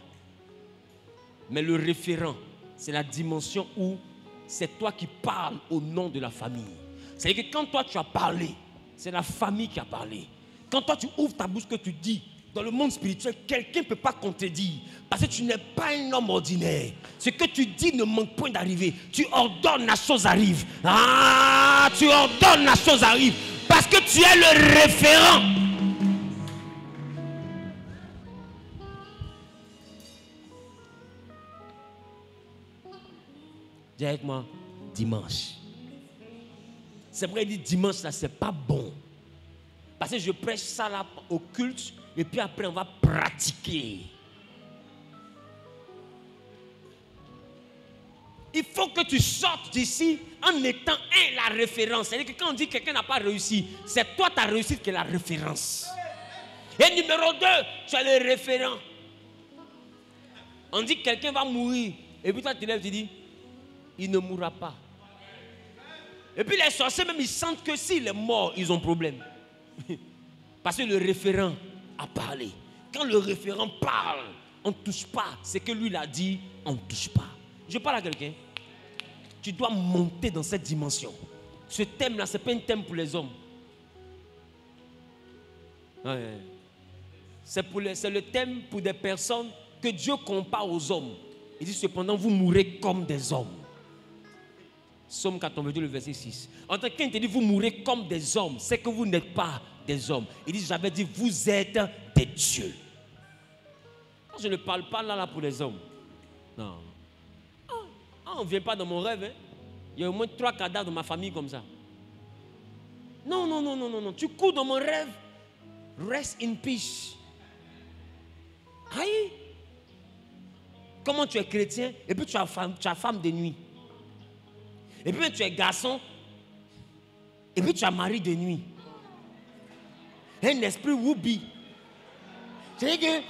Mais le référent, c'est la dimension où c'est toi qui parles au nom de la famille. C'est-à-dire que quand toi tu as parlé, c'est la famille qui a parlé. Quand toi tu ouvres ta bouche, que tu dis, dans le monde spirituel, quelqu'un ne peut pas contredire. Parce que tu n'es pas un homme ordinaire. Ce que tu dis ne manque point d'arriver. Tu ordonnes, la chose arrive. Ah, tu ordonnes, la chose arrive. Parce que tu es le référent. Dis avec moi, dimanche. C'est vrai, il dit dimanche, là, c'est pas bon. Parce que je prêche ça là au culte. Et puis après, on va pratiquer. Il faut que tu sortes d'ici en étant la référence. C'est-à-dire que quand on dit que quelqu'un n'a pas réussi, c'est toi ta réussite qui est la référence. Et numéro 2, tu es le référent. On dit que quelqu'un va mourir. Et puis toi tu te lèves, tu dis, il ne mourra pas. Et puis les sorciers même, ils sentent que s'il est mort, ils ont problème. Parce que le référent a parlé. Quand le référent parle, on ne touche pas. C'est que lui l'a dit, on ne touche pas. Je parle à quelqu'un. Tu dois monter dans cette dimension. Ce thème-là, ce n'est pas un thème pour les hommes. Ouais. C'est le thème pour des personnes que Dieu compare aux hommes. Il dit cependant, vous mourrez comme des hommes. Psaume 82, le verset 6. En tant qu'il te dit, vous mourrez comme des hommes, c'est que vous n'êtes pas des hommes. Il dit, j'avais dit, vous êtes des dieux. Je ne parle pas là pour les hommes. Non. On ne vient pas dans mon rêve. Hein. Il y a au moins 3 cadavres dans ma famille comme ça. Non. Tu cours dans mon rêve. Rest in peace. Aïe. Comment tu es chrétien et puis tu as femme de nuit. Et puis tu es garçon et puis tu as mari de nuit. Un esprit woubi. C'est que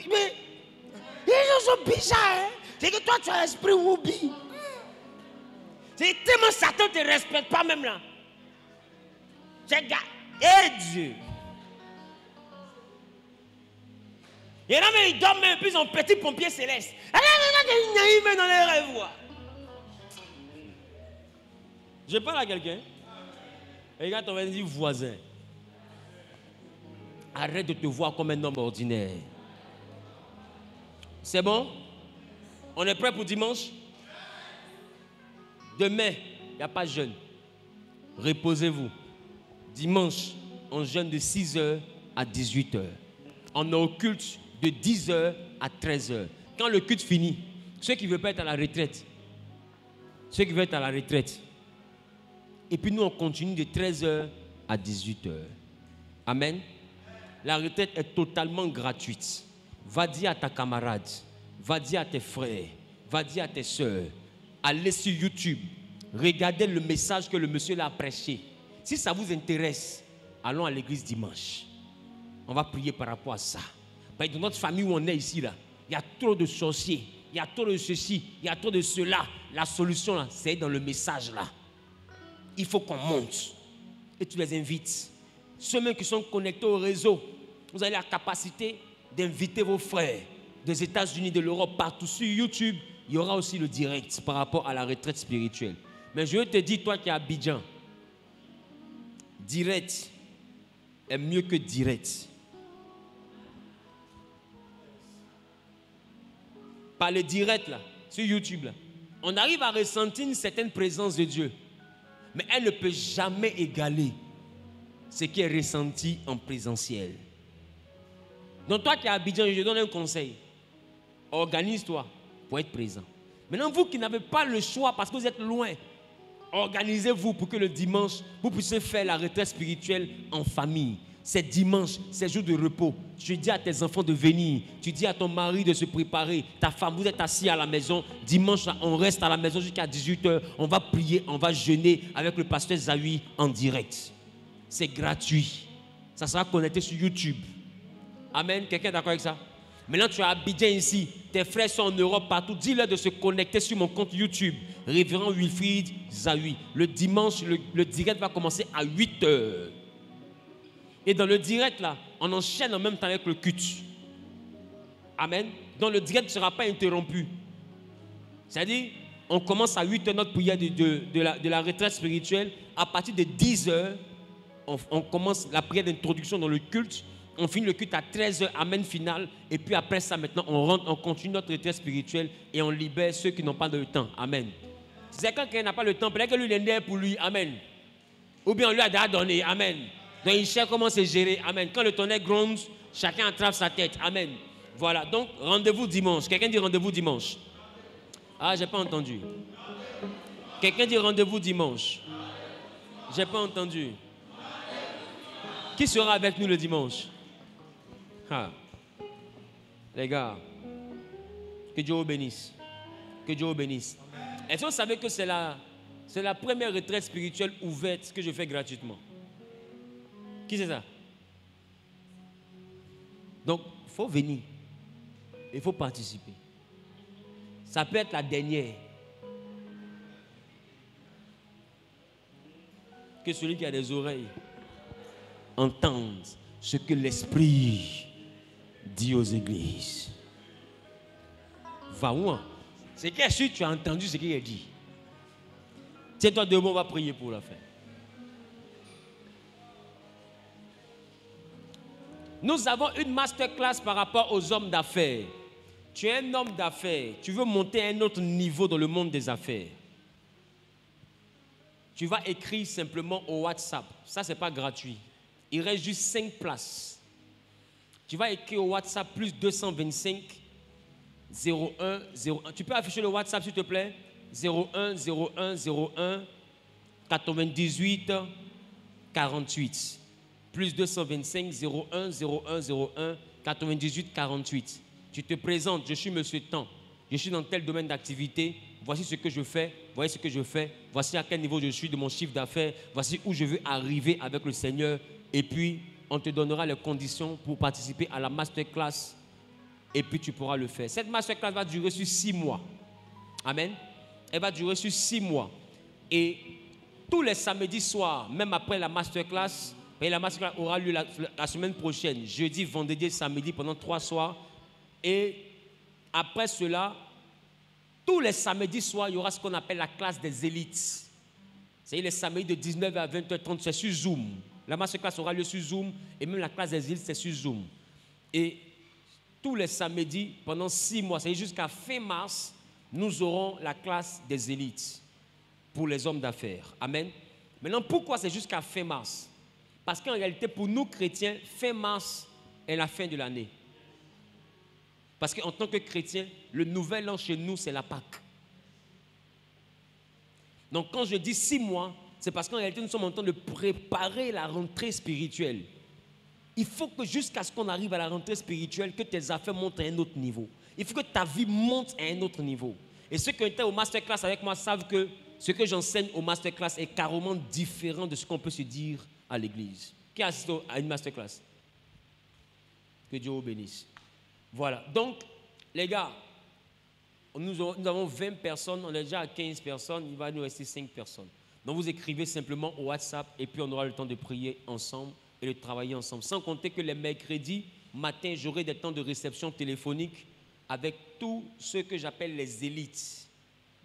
mais ils sont bizarres. Hein? C'est que toi tu as un esprit woubi. C'est tellement Satan ne te respecte pas même là. C'est gars. Et Dieu. Il y en a même, ils dorment même, puis ils ont petit pompier céleste. Ils dans les rêves. Je parle à quelqu'un. Regarde, on va dire voisin. Arrête de te voir comme un homme ordinaire. C'est bon? On est prêt pour dimanche? Demain, il n'y a pas de jeûne. Reposez-vous. Dimanche, on jeûne de 6h à 18h. On est au culte de 10h à 13h. Quand le culte finit, ceux qui ne veulent pas être à la retraite, et puis nous, on continue de 13h à 18h. Amen. La retraite est totalement gratuite. Va dire à ta camarade, va dire à tes frères, va dire à tes soeurs, allez sur YouTube, regardez le message que le monsieur a prêché. Si ça vous intéresse, allons à l'église dimanche. On va prier par rapport à ça. Parce que dans notre famille où on est ici, là, il y a trop de sorciers, il y a trop de ceci, il y a trop de cela. La solution, là, c'est dans le message, là. Il faut qu'on monte. Et tu les invites. Ceux mêmes qui sont connectés au réseau, vous avez la capacité d'inviter vos frères des États-Unis, de l'Europe, partout sur YouTube. Il y aura aussi le direct par rapport à la retraite spirituelle. Mais je te dis, toi qui es à Abidjan, direct est mieux que direct. Par le direct, là, sur YouTube, là, on arrive à ressentir une certaine présence de Dieu. Mais elle ne peut jamais égaler ce qui est ressenti en présentiel. Donc toi qui es à Abidjan, je te donne un conseil. Organise-toi pour être présent. Maintenant, vous qui n'avez pas le choix parce que vous êtes loin, organisez-vous pour que le dimanche, vous puissiez faire la retraite spirituelle en famille. C'est dimanche, c'est jour de repos. Tu dis à tes enfants de venir. Tu dis à ton mari de se préparer. Ta femme, vous êtes assis à la maison. Dimanche, on reste à la maison jusqu'à 18h. On va prier, on va jeûner avec le pasteur Zawi en direct. C'est gratuit. Ça sera connecté sur YouTube. Amen. Quelqu'un est d'accord avec ça? Maintenant, tu as Abidjan ici. Tes frères sont en Europe partout. Dis-leur de se connecter sur mon compte YouTube. Révérend Wilfried Zawi. Le dimanche, le direct va commencer à 8h. Et dans le direct, là, on enchaîne en même temps avec le culte. Amen. Dans le direct ne sera pas interrompu. C'est-à-dire, on commence à 8h notre prière de la retraite spirituelle. À partir de 10h, on commence la prière d'introduction dans le culte. On finit le culte à 13h, amen final. Et puis après ça, maintenant, on continue notre retraite spirituelle et on libère ceux qui n'ont pas de temps. Amen. C'est quand quelqu'un n'a pas le temps, peut-être que lui, il est né pour lui. Amen. Ou bien on lui a déjà donné. Amen. Donc il cherche comment se gérer. Amen. Quand le tonnerre gronde, chacun attrape sa tête. Amen. Voilà. Donc rendez-vous dimanche. Quelqu'un dit rendez-vous dimanche. Ah, j'ai pas entendu. Quelqu'un dit rendez-vous dimanche. J'ai pas entendu. Qui sera avec nous le dimanche? Ah. Les gars, que Dieu vous bénisse. Que Dieu vous bénisse. Est-ce que vous savez que c'est la première retraite spirituelle ouverte que je fais gratuitement? Qui c'est ça? Donc, il faut venir. Il faut participer. Ça peut être la dernière. Que celui qui a des oreilles entende ce que l'Esprit dit aux églises. Va où? C'est que si tu as entendu ce qu'il a dit. Tiens-toi debout, on va prier pour la fin. Nous avons une masterclass par rapport aux hommes d'affaires. Tu es un homme d'affaires. Tu veux monter à un autre niveau dans le monde des affaires. Tu vas écrire simplement au WhatsApp. Ça, ce n'est pas gratuit. Il reste juste 5 places. Tu vas écrire au WhatsApp plus 225 01 01. Tu peux afficher le WhatsApp, s'il te plaît? 01 01 01 98 48. Plus 225 01 01 01 98 48. Tu te présentes, je suis monsieur Tan. Je suis dans tel domaine d'activité. Voici ce que je fais. Voici ce que je fais. Voici à quel niveau je suis de mon chiffre d'affaires. Voici où je veux arriver avec le Seigneur. Et puis, on te donnera les conditions pour participer à la masterclass. Et puis, tu pourras le faire. Cette masterclass va durer sur 6 mois. Amen. Elle va durer sur 6 mois. Et tous les samedis soirs, même après la masterclass, et la masterclass aura lieu la semaine prochaine, jeudi, vendredi et samedi, pendant 3 soirs. Et après cela, tous les samedis soirs, il y aura ce qu'on appelle la classe des élites. C'est les samedis de 19h à 20h30, c'est sur Zoom. La masterclass aura lieu sur Zoom et même la classe des élites, c'est sur Zoom. Et tous les samedis, pendant 6 mois, c'est jusqu'à fin mars, nous aurons la classe des élites pour les hommes d'affaires. Amen. Maintenant, pourquoi c'est jusqu'à fin mars? Parce qu'en réalité, pour nous chrétiens, fin mars est la fin de l'année. Parce qu'en tant que chrétien, le nouvel an chez nous, c'est la Pâque. Donc quand je dis 6 mois, c'est parce qu'en réalité, nous sommes en train de préparer la rentrée spirituelle. Il faut que jusqu'à ce qu'on arrive à la rentrée spirituelle, que tes affaires montent à un autre niveau. Il faut que ta vie monte à un autre niveau. Et ceux qui ont été au masterclass avec moi savent que ce que j'enseigne au masterclass est carrément différent de ce qu'on peut se dire à l'église. Qui assiste à une masterclass? Que Dieu vous bénisse. Voilà. Donc, les gars, nous avons 20 personnes, on est déjà à 15 personnes, il va nous rester 5 personnes. Donc, vous écrivez simplement au WhatsApp et puis on aura le temps de prier ensemble et de travailler ensemble. Sans compter que les mercredis matin, j'aurai des temps de réception téléphonique avec tous ceux que j'appelle les élites.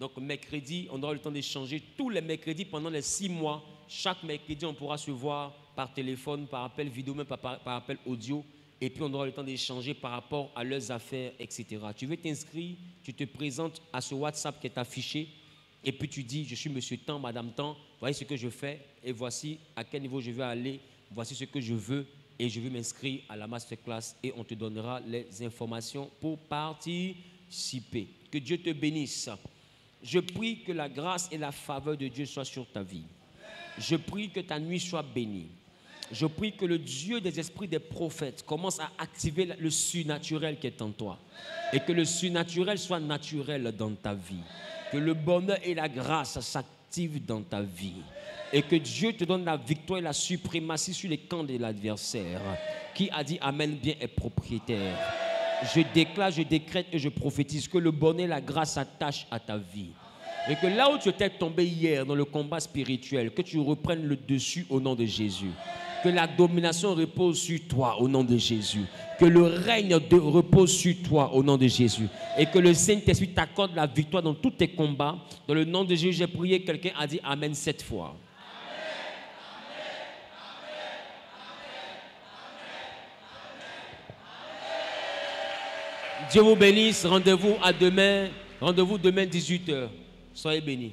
Donc, mercredi, on aura le temps d'échanger tous les mercredis pendant les 6 mois. Chaque mercredi, on pourra se voir par téléphone, par appel vidéo, même par appel audio. Et puis, on aura le temps d'échanger par rapport à leurs affaires, etc. Tu veux t'inscrire, tu te présentes à ce WhatsApp qui est affiché. Et puis, tu dis, je suis monsieur Tan, madame Tan, voici ce que je fais. Et voici à quel niveau je veux aller. Voici ce que je veux. Et je veux m'inscrire à la masterclass. Et on te donnera les informations pour participer. Que Dieu te bénisse. Je prie que la grâce et la faveur de Dieu soient sur ta vie. Je prie que ta nuit soit bénie. Je prie que le Dieu des esprits des prophètes commence à activer le surnaturel qui est en toi. Et que le surnaturel soit naturel dans ta vie. Que le bonheur et la grâce s'activent dans ta vie. Et que Dieu te donne la victoire et la suprématie sur les camps de l'adversaire. Qui a dit Amen bien est propriétaire. Je déclare, je décrète et je prophétise que le bonheur et la grâce s'attachent à ta vie. Et que là où tu étais tombé hier dans le combat spirituel, que tu reprennes le dessus au nom de Jésus. Que la domination repose sur toi au nom de Jésus. Que le règne repose sur toi au nom de Jésus. Et que le Saint-Esprit t'accorde la victoire dans tous tes combats. Dans le nom de Jésus, j'ai prié, quelqu'un a dit Amen 7 fois. Dieu vous bénisse. Rendez-vous à demain. Rendez-vous demain 18h. Soyez bénis.